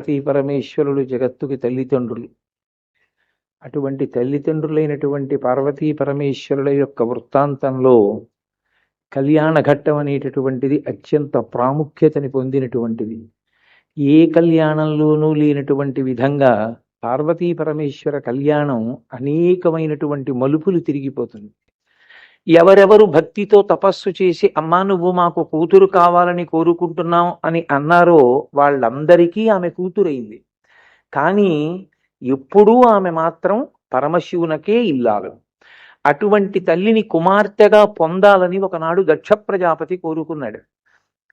పార్వతీ పరమేశ్వరులు జగత్తుకి తల్లిదండ్రులు. అటువంటి తల్లిదండ్రులైనటువంటి పార్వతీ పరమేశ్వరుల యొక్క వృత్తాంతంలో కళ్యాణ ఘట్టం అనేటటువంటిది అత్యంత ప్రాముఖ్యతని పొందినటువంటిది. ఏ కళ్యాణంలోనూ లేనటువంటి విధంగా పార్వతీ పరమేశ్వర కళ్యాణం అనేకమైనటువంటి మలుపులు తిరిగిపోతుంది. ఎవరెవరు భక్తితో తపస్సు చేసి అమ్మా నువ్వు మాకు కూతురు కావాలని కోరుకుంటున్నాం అని అన్నారో వాళ్ళందరికీ ఆమె కూతురైంది. కానీ ఎప్పుడూ ఆమె మాత్రం పరమశివునకే ఇల్లాలు. అటువంటి తల్లిని కుమార్తెగా పొందాలని ఒకనాడు దక్ష ప్రజాపతి కోరుకున్నాడు.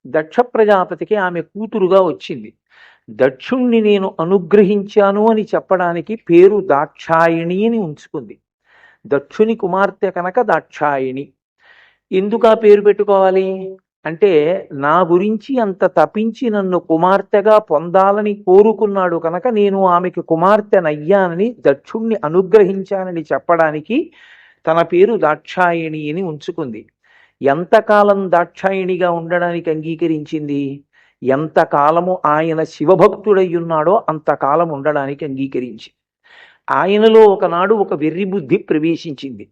దక్ష ప్రజాపతికి ఆమె కూతురుగా వచ్చింది. దక్షుణ్ణి నేను అనుగ్రహించాను అని చెప్పడానికి పేరు దాక్షాయిణి అని ఉంచుకుంది. దక్షుని కుమార్తె కనుక దాక్షాయిణి. ఎందుకు ఆ పేరు పెట్టుకోవాలి అంటే, నా గురించి అంత తపించి నన్ను కుమార్తెగా పొందాలని కోరుకున్నాడు కనుక నేను ఆమెకి కుమార్తెనయ్యానని దక్షుణ్ణి అనుగ్రహించానని చెప్పడానికి తన పేరు దాక్షాయిణి అని ఉంచుకుంది. ఎంతకాలం దాక్షాయిణిగా ఉండడానికి అంగీకరించింది? ఎంతకాలము ఆయన శివభక్తుడయ్యున్నాడో అంతకాలం ఉండడానికి అంగీకరించి. ఆయనలో ఒకనాడు ఒక వెర్రి బుద్ధి ప్రవేశించింది.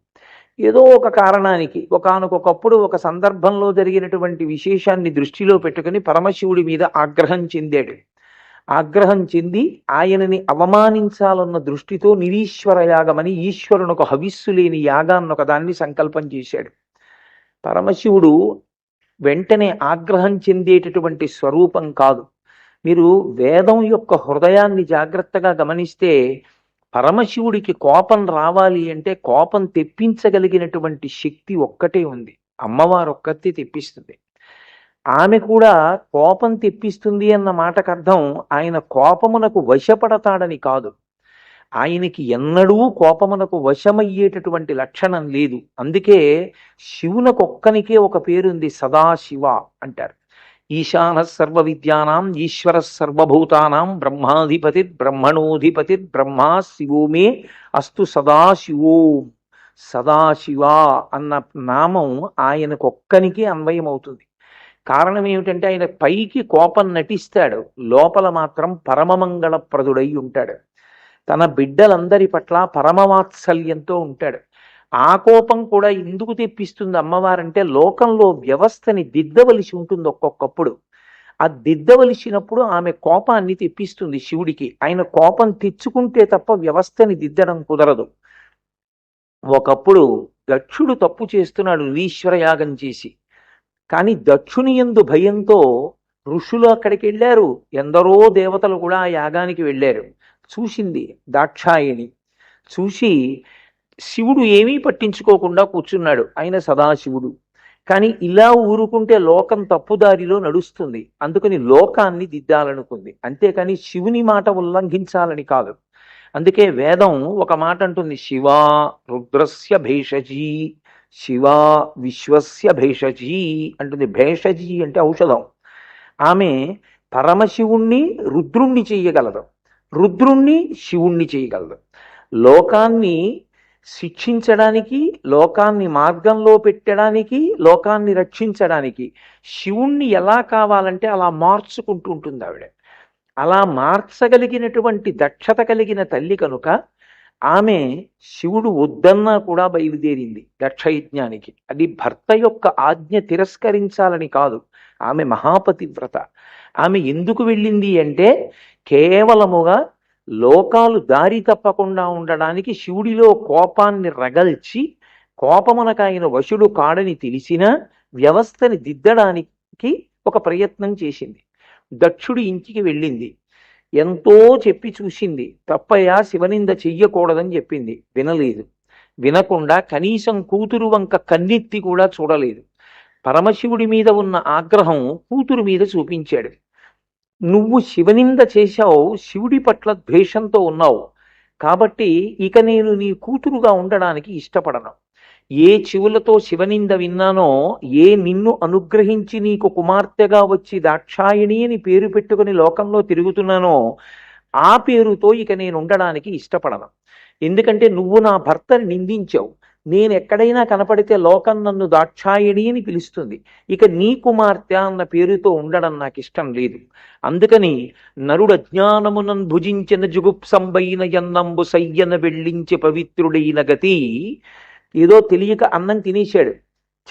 ఏదో ఒక కారణానికి ఒకానొకప్పుడు ఒక సందర్భంలో జరిగినటువంటి విశేషాన్ని దృష్టిలో పెట్టుకుని పరమశివుడి మీద ఆగ్రహం చెందాడు. ఆగ్రహం చెంది ఆయనని అవమానించాలన్న దృష్టితో నిరీశ్వర యాగమని ఈశ్వరునొక హవిస్సు లేని యాగాన్నొక దాన్ని సంకల్పం చేశాడు. పరమశివుడు వెంటనే ఆగ్రహం చెందేటటువంటి స్వరూపం కాదు. మీరు వేదం యొక్క హృదయాన్ని జాగ్రత్తగా గమనిస్తే పరమశివుడికి కోపం రావాలి అంటే కోపం తెప్పించగలిగినటువంటి శక్తి ఒక్కటే ఉంది. అమ్మవారు ఒక్కతే తెప్పిస్తుంది. ఆమె కూడా కోపం తెప్పిస్తుంది అన్న మాటకు అర్థం ఆయన కోపమునకు వశపడతాడని కాదు. ఆయనకి ఎన్నడూ కోపమునకు వశమయ్యేటటువంటి లక్షణం లేదు. అందుకే శివునకొక్కనికే ఒక పేరుంది, సదాశివ అంటారు. ఈశాన సర్వ విద్యానాం ఈశ్వర సర్వభూతానాం బ్రహ్మాధిపతిర్ బ్రహ్మణోధిపతిర్ బ్రహ్మా శివో మే అస్తు సదాశివోం. సదాశివ అన్న నామం ఆయనకొక్కనికే అన్వయం అవుతుంది. కారణం ఏమిటంటే ఆయన పైకి కోపం నటిస్తాడు, లోపల మాత్రం పరమమంగళప్రదుడై ఉంటాడు. తన బిడ్డలందరి పట్ల పరమవాత్సల్యంతో ఉంటాడు. ఆ కోపం కూడా ఎందుకు తెప్పిస్తుంది అమ్మవారంటే, లోకంలో వ్యవస్థని దిద్దవలసి ఉంటుంది ఒక్కొక్కప్పుడు. ఆ దిద్దవలసినప్పుడు ఆమె కోపాన్ని తెప్పిస్తుంది శివుడికి. ఆయన కోపం తెచ్చుకుంటే తప్ప వ్యవస్థని దిద్దడం కుదరదు. ఒకప్పుడు దక్షుడు తప్పు చేస్తున్నాడు ఈశ్వర యాగం చేసి. కానీ దక్షుని యందు భయంతో ఋషులు అక్కడికి వెళ్ళారు. ఎందరో దేవతలు కూడా ఆ యాగానికి వెళ్ళారు. చూసింది దాక్షాయిణి. చూసి శివుడు ఏమీ పట్టించుకోకుండా కూర్చున్నాడు. ఆయన సదాశివుడు. కానీ ఇలా ఊరుకుంటే లోకం తప్పుదారిలో నడుస్తుంది. అందుకని లోకాన్ని దిద్దాలనుకుంది, అంతేకాని శివుని మాట ఉల్లంఘించాలని కాదు. అందుకే వేదం ఒక మాట అంటుంది, శివా రుద్రస్య భేషజీ, శివా విశ్వస్య భేషజీ అంటుంది. భేషజీ అంటే ఔషధం. ఆమె పరమశివుణ్ణి రుద్రుణ్ణి చెయ్యగలదు, రుద్రుణ్ణి శివుణ్ణి చేయగలదు. లోకాన్ని శిక్షించడానికి, లోకాన్ని మార్గంలో పెట్టడానికి, లోకాన్ని రక్షించడానికి శివుణ్ణి ఎలా కావాలంటే అలా మార్చుకుంటూ ఉంటుంది ఆవిడ. అలా మార్చగలిగినటువంటి దక్షత కలిగిన తల్లి కనుక ఆమె శివుడు వద్దన్నా కూడా బయలుదేరింది దక్షయజ్ఞానికి. అది భర్త యొక్క ఆజ్ఞ తిరస్కరించాలని కాదు. ఆమె మహాపతివ్రత. ఆమె ఎందుకు వెళ్ళింది అంటే కేవలముగా లోకాలు దారి తప్పకుండా ఉండడానికి శివుడిలో కోపాన్ని రగల్చి, కోపమునకు ఆయన వశుడు కాడని తెలిసినా వ్యవస్థని దిద్దడానికి ఒక ప్రయత్నం చేసింది. దక్షుడి ఇంటికి వెళ్ళింది. ఎంతో చెప్పి చూసింది. తప్పయ్యా శివనింద చెయ్యకూడదని చెప్పింది. వినలేదు. వినకుండా కనీసం కూతురు వంక కన్నెత్తి కూడా చూడలేదు. పరమశివుడి మీద ఉన్న ఆగ్రహం కూతురు మీద చూపించాడు. నువ్వు శివనింద చేశావు, శివుడి పట్ల ద్వేషంతో ఉన్నావు, కాబట్టి ఇక నేను నీ కూతురుగా ఉండడానికి ఇష్టపడను. ఏ చెవులతో శివనింద విన్నానో, ఏ నిన్ను అనుగ్రహించి నీకు కుమార్తెగా వచ్చి దాక్షాయిణి అని పేరు పెట్టుకుని లోకంలో తిరుగుతున్నానో ఆ పేరుతో ఇక నేను ఉండడానికి ఇష్టపడను. ఎందుకంటే నువ్వు నా భర్తని నిందించావు, నేను ఎక్కడైనా కనపడితే లోకం నన్ను దాక్షాయణి అని పిలుస్తుంది. ఇక నీ కుమార్తె అన్న పేరుతో ఉండడం నాకు ఇష్టం లేదు. అందుకని నరుడు అజ్ఞానమునన్ భుజించిన జుగుప్సంబైన యన్నంబు సయ్యన వెళ్ళించి పవిత్రుడైన గతి. ఏదో తెలియక అన్నం తినేశాడు.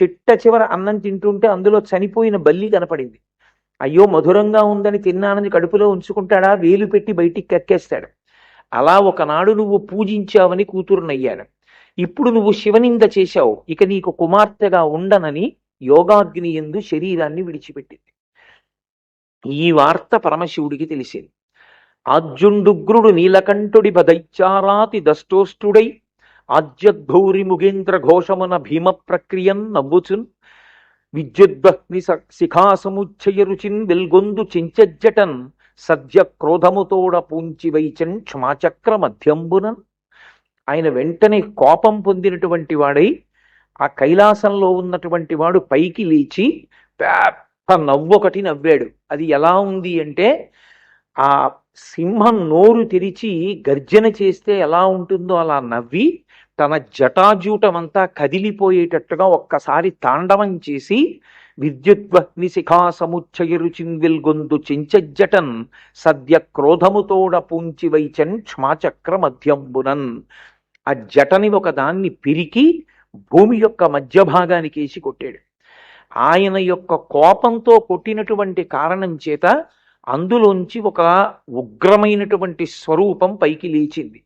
చిట్ట చివర అన్నం తింటుంటే అందులో చనిపోయిన బల్లి కనపడింది. అయ్యో మధురంగా ఉందని తిన్నానని కడుపులో ఉంచుకుంటాడా? వేలు పెట్టి బయటికి కక్కేస్తాడు. అలా ఒకనాడు నువ్వు పూజించావని కూతురునయ్యాడు. ఇప్పుడు నువ్వు శివనింద చేశావు. ఇక నీకు కుమార్తెగా ఉండనని యోగాగ్ని యందు శరీరాన్ని విడిచిపెట్టింది. ఈ వార్త పరమశివుడికి తెలిసింది. ఆజ్యుండుగ్రుడు నీలకంఠుడి బదైచారాతి దష్టోష్టుడై ఆజ్యద్భౌరి ముగేంద్ర ఘోషమున భీమ ప్రక్రియన్ నవ్వుచున్ విద్యుద్వహ్ని శిఖాసముచ్చయ రుచిన్ వెల్గొందు చించజ్జటన్ సద్య క్రోధముతోడ పూంచి వైచన్ క్షమాచక్ర మధ్యంబునన్. ఆయన వెంటనే కోపం పొందినటువంటి వాడై ఆ కైలాసంలో ఉన్నటువంటి వాడు పైకి లేచి పెద్ద నవ్వొకటి నవ్వాడు. అది ఎలా ఉంది అంటే, ఆ సింహం నోరు తెరిచి గర్జన చేస్తే ఎలా ఉంటుందో అలా నవ్వి తన జటాజూటమంతా కదిలిపోయేటట్టుగా ఒక్కసారి తాండవం చేసి విద్యుద్వహ్ని శిఖా సముచ్చయ రుచిన్విల్గొందు చించజ్జటన్ సద్య క్రోధముతోడ పూంచి వైచన్ క్షమాచక్ర మధ్యంబునన్. ఆ జటని ఒకదాన్ని పిరికి భూమి యొక్క మధ్య భాగానికి వేసి కొట్టాడు. ఆయన యొక్క కోపంతో కొట్టినటువంటి కారణం చేత అందులోంచి ఒక ఉగ్రమైనటువంటి స్వరూపం పైకి లేచింది.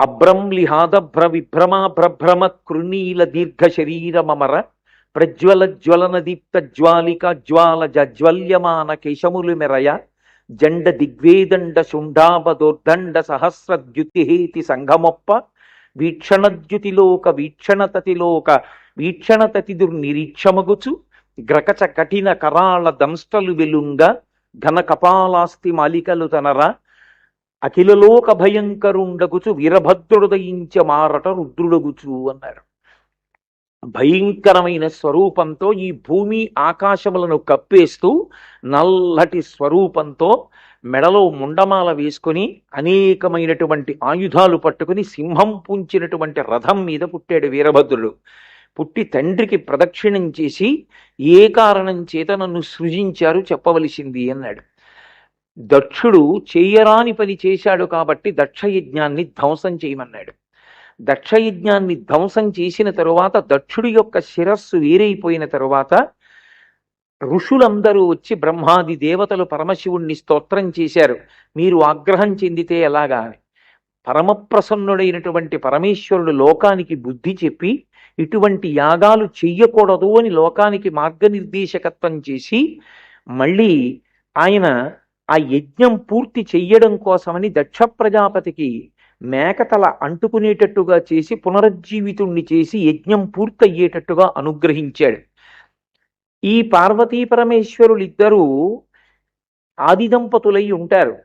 అభ్రంలిహాదభ్ర విభ్రమాభ్రభ్రమ కృణీల దీర్ఘ శరీరమర ప్రజ్వల జ్వలన దీప్త జ్వాలిక జ్వాల జజ్వల్యమాన కేశములు మెరయ జండ దిగ్వేదండ శుండాబదోర్దండ సహస్రద్యుతిహేతి సంఘమొప్ప వీక్షణద్యుతిలోక వీక్షణతతిలోక వీక్షణతతిదుర్నిరీక్షమగుచు గ్రకచ కఠిన కరాళ దంష్టలు వెలుంగ ఘన కపాలాస్తి మాలికలు తనర అఖిలలోక భయంకరుండగుచు వీరభద్రుడయించ మారట రుద్రుడగుచు అన్నారు. భయంకరమైన స్వరూపంతో ఈ భూమి ఆకాశములను కప్పేస్తూ నల్లటి స్వరూపంతో మెడలో ముండమాల వేసుకొని అనేకమైనటువంటి ఆయుధాలు పట్టుకుని సింహం పూంచినటువంటి రథం మీద పుట్టాడు వీరభద్రుడు. పుట్టి తండ్రికి ప్రదక్షిణం చేసి ఏ కారణం చేత నన్ను సృజించారు చెప్పవలసింది అన్నాడు. దక్షుడు చేయరాని పని చేశాడు కాబట్టి దక్షయజ్ఞాన్ని ధ్వంసం చేయమన్నాడు. దక్షయజ్ఞాన్ని ధ్వంసం చేసిన తరువాత దక్షుడి యొక్క శిరస్సు వేరైపోయిన తరువాత ఋషులందరూ వచ్చి బ్రహ్మాది దేవతలు పరమశివుణ్ణి స్తోత్రం చేశారు. మీరు ఆగ్రహం చెందితే ఎలాగా అని. పరమప్రసన్నుడైనటువంటి పరమేశ్వరుడు లోకానికి బుద్ధి చెప్పి ఇటువంటి యాగాలు చెయ్యకూడదు అని లోకానికి మార్గనిర్దేశకత్వం చేసి మళ్ళీ ఆయన ఆ యజ్ఞం పూర్తి చెయ్యడం కోసమని దక్ష ప్రజాపతికి మేకతల అంటుకునేటట్టుగా చేసి పునరుజ్జీవితుణ్ణి చేసి యజ్ఞం పూర్తయ్యేటట్టుగా అనుగ్రహించాడు. ఈ పార్వతీ పరమేశ్వరులిద్దరూ ఆది దంపతులై ఉంటారు.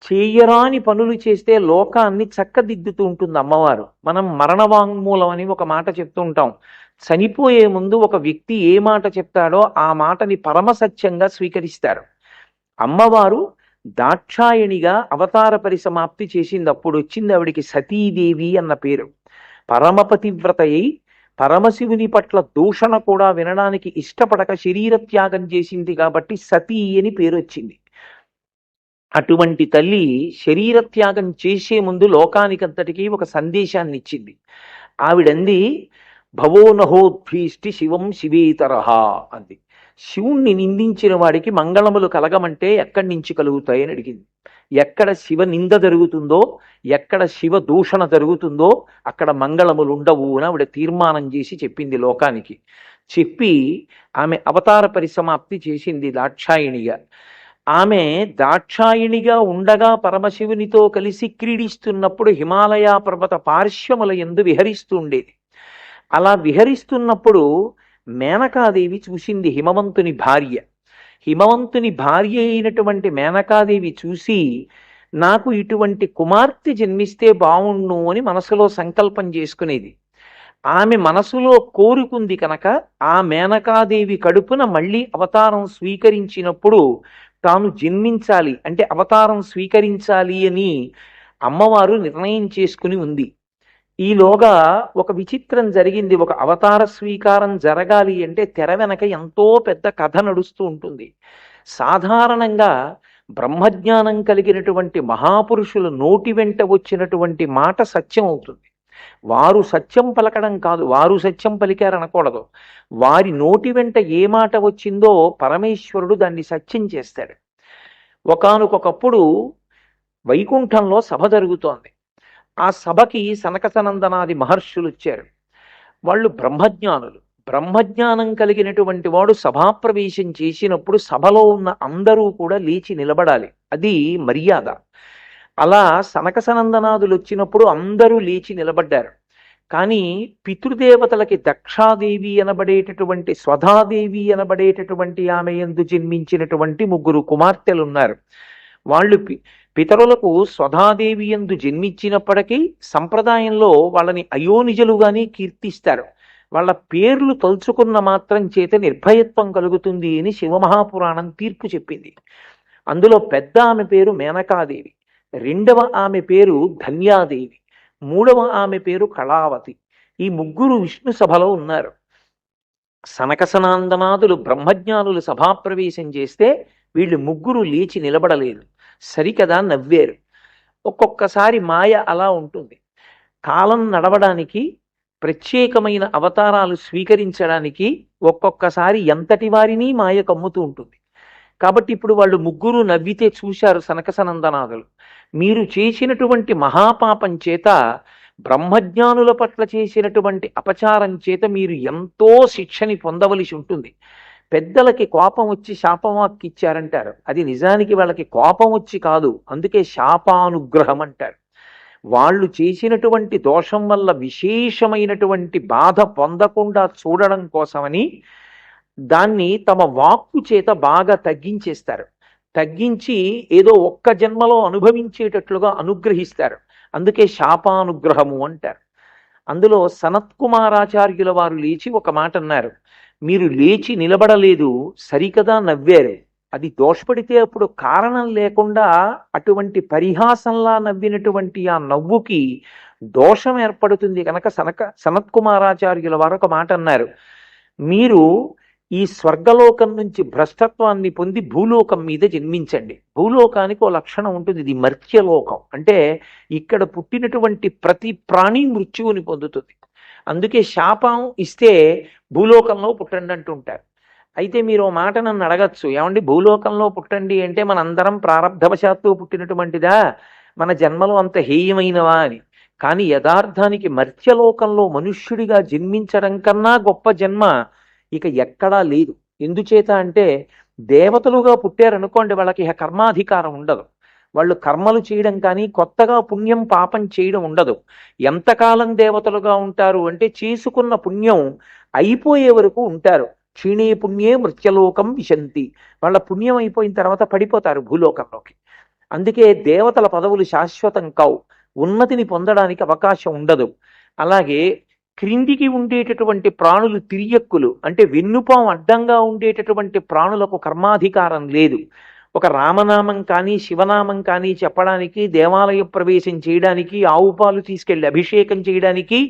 చేయరాని పనులు చేస్తే లోకాన్ని చక్కదిద్దుతూ ఉంటుంది అమ్మవారు. మనం మరణ వాంగ్మూలం అని ఒక మాట చెప్తూ ఉంటాం. చనిపోయే ముందు ఒక వ్యక్తి ఏ మాట చెప్తాడో ఆ మాటని పరమసత్యంగా స్వీకరిస్తారు. అమ్మవారు దాక్షాయణిగా అవతార పరిసమాప్తి చేసింది. అప్పుడు వచ్చింది ఆవిడికి సతీదేవి అన్న పేరు. పరమపతివ్రత అయి పరమశివుని పట్ల దూషణ కూడా వినడానికి ఇష్టపడక శరీర త్యాగం చేసింది కాబట్టి సతీ అని పేరు వచ్చింది. అటువంటి తల్లి శరీర త్యాగం చేసే ముందు లోకానికంతటికీ ఒక సందేశాన్ని ఇచ్చింది. ఆవిడంది భవోనహోద్భీష్టి శివం శివేతరహ అంది. శివుణ్ణి నిందించిన వాడికి మంగళములు కలగమంటే ఎక్కడి నుంచి కలుగుతాయని అడిగింది. ఎక్కడ శివ నింద జరుగుతుందో, ఎక్కడ శివ దూషణ జరుగుతుందో అక్కడ మంగళములు ఉండవు అని ఆవిడ తీర్మానం చేసి చెప్పింది లోకానికి. చెప్పి ఆమె అవతార పరిసమాప్తి చేసింది దాక్షాయిణిగా. ఆమె దాక్షాయిణిగా ఉండగా పరమశివునితో కలిసి క్రీడిస్తున్నప్పుడు హిమాలయ పర్వత పార్శ్వముల యందు విహరిస్తూ ఉండేది. అలా విహరిస్తున్నప్పుడు మేనకాదేవి చూసింది, హిమవంతుని భార్య. హిమవంతుని భార్య అయినటువంటి మేనకాదేవి చూసి నాకు ఇటువంటి కుమార్తె జన్మిస్తే బావుండు అని మనసులో సంకల్పం చేసుకునేది. ఆమె మనసులో కోరుకుంది కనుక ఆ మేనకాదేవి కడుపున మళ్ళీ అవతారం స్వీకరించినప్పుడు తాను జన్మించాలి అంటే అవతారం స్వీకరించాలి అని అమ్మవారు నిర్ణయం చేసుకుని ఉంది. ఈలోగా ఒక విచిత్రం జరిగింది. ఒక అవతార స్వీకారం జరగాలి అంటే తెర వెనక ఎంతో పెద్ద కథ నడుస్తూ ఉంటుంది. సాధారణంగా బ్రహ్మజ్ఞానం కలిగినటువంటి మహాపురుషుల నోటి వెంట వచ్చినటువంటి మాట సత్యం అవుతుంది. వారు సత్యం పలకడం కాదు, వారు సత్యం పలికారనకూడదు. వారి నోటి వెంట ఏ మాట వచ్చిందో పరమేశ్వరుడు దాన్ని సత్యం చేస్తాడు. ఒకానొకప్పుడు వైకుంఠంలో సభ జరుగుతోంది. ఆ సభకి సనక సనందనాది మహర్షులు వచ్చారు. వాళ్ళు బ్రహ్మజ్ఞానులు. బ్రహ్మజ్ఞానం కలిగినటువంటి వాడు సభాప్రవేశం చేసినప్పుడు సభలో ఉన్న అందరూ కూడా లేచి నిలబడాలి. అది మర్యాద. అలా సనక సనందనాదులు వచ్చినప్పుడు అందరూ లేచి నిలబడ్డారు. కానీ పితృదేవతలకి దక్షాదేవి అనబడేటటువంటి స్వధాదేవి అనబడేటటువంటి ఆమె యందు జన్మించినటువంటి 3 కుమార్తెలు ఉన్నారు. వాళ్ళు పితరులకు స్వధాదేవి యందు జన్మించినప్పటికీ సంప్రదాయంలో వాళ్ళని అయోనిజలుగానే కీర్తిస్తారు. వాళ్ళ పేర్లు తలుచుకున్న మాత్రం చేత నిర్భయత్వం కలుగుతుంది అని శివమహాపురాణం తీర్పు చెప్పింది. అందులో పెద్ద ఆమె పేరు మేనకాదేవి, రెండవ ఆమె పేరు ధన్యాదేవి, మూడవ ఆమె పేరు కళావతి. ఈ 3 విష్ణు సభలో ఉన్నారు. సనక సనందనాదులు బ్రహ్మజ్ఞానులు సభాప్రవేశం చేస్తే వీళ్ళు 3 లేచి నిలబడలేదు. సరికదా నవ్వారు. ఒక్కొక్కసారి మాయ అలా ఉంటుంది. కాలం నడవడానికి, ప్రత్యేకమైన అవతారాలు స్వీకరించడానికి ఒక్కొక్కసారి ఎంతటి వారిని మాయ కమ్ముతూ ఉంటుంది. కాబట్టి ఇప్పుడు వాళ్ళు 3 నవ్వితే చూశారు సనక సనందనాదులు. మీరు చేసినటువంటి మహాపాపం చేత, బ్రహ్మజ్ఞానుల పట్ల చేసినటువంటి అపచారం చేత మీరు ఎంతో శిక్షని పొందవలసి ఉంటుంది. పెద్దలకి కోపం వచ్చి శాపవాక్కు ఇచ్చారంటారు. అది నిజానికి వాళ్ళకి కోపం వచ్చి కాదు, అందుకే శాపానుగ్రహం అంటారు. వాళ్ళు చేసినటువంటి దోషం వల్ల విశేషమైనటువంటి బాధ పొందకుండా చూడడం కోసమని దాన్ని తమ వాక్కు చేత బాగా తగ్గించేస్తారు. తగ్గించి ఏదో ఒక్క జన్మలో అనుభవించేటట్లుగా అనుగ్రహిస్తారు. అందుకే శాపానుగ్రహము అంటారు. అందులో సనత్కుమారాచార్యుల వారు లేచి ఒక మాట అన్నారు. మీరు లేచి నిలబడలేదు, సరికదా నవ్వారు. అది దోషపడితే అప్పుడు కారణం లేకుండా అటువంటి పరిహాసంలా నవ్వినటువంటి ఆ నవ్వుకి దోషం ఏర్పడుతుంది కనుక సనత్కుమారాచార్యుల వారు ఒక మాట అన్నారు. మీరు ఈ స్వర్గలోకం నుంచి భ్రష్టత్వాన్ని పొంది భూలోకం మీద జన్మించండి. భూలోకానికి ఓ లక్షణం ఉంటుంది, ఇది మర్త్యలోకం. అంటే ఇక్కడ పుట్టినటువంటి ప్రతి ప్రాణి మృత్యువుని పొందుతుంది. అందుకే శాపం ఇస్తే భూలోకంలో పుట్టండి అంటుంటారు. అయితే మీరు ఓ మాట నన్ను అడగచ్చు, ఏమండి భూలోకంలో పుట్టండి అంటే మనందరం ప్రారంధవశాత్తు పుట్టినటువంటిదా, మన జన్మలో అంత హేయమైనవా అని. కానీ యథార్థానికి మర్త్యలోకంలో మనుష్యుడిగా జన్మించడం కన్నా గొప్ప జన్మ ఇక ఎక్కడా లేదు. ఎందుచేత అంటే దేవతలుగా పుట్టారనుకోండి, వాళ్ళకి ఇక కర్మాధికారం ఉండదు. వాళ్ళు కర్మలు చేయడం కానీ కొత్తగా పుణ్యం పాపం చేయడం ఉండదు. ఎంతకాలం దేవతలుగా ఉంటారు అంటే చేసుకున్న పుణ్యం అయిపోయే వరకు ఉంటారు. క్షీణే పుణ్యే మృత్యలోకం విశంతి. వాళ్ళ పుణ్యం అయిపోయిన తర్వాత పడిపోతారు భూలోకంలోకి. అందుకే దేవతల పదవులు శాశ్వతం కావు, ఉన్నతిని పొందడానికి అవకాశం ఉండదు. అలాగే క్రిందికి ఉండేటటువంటి ప్రాణులు తిరియక్కులు, అంటే వెన్నుపాం అడ్డంగా ఉండేటటువంటి ప్రాణులకు కర్మాధికారం లేదు. ఒక రామనామం కానీ శివనామం కానీ చెప్పడానికి, దేవాలయ ప్రవేశం చేయడానికి, ఆవు పాలు తీసుకెళ్లి అభిషేకం చేయడానికి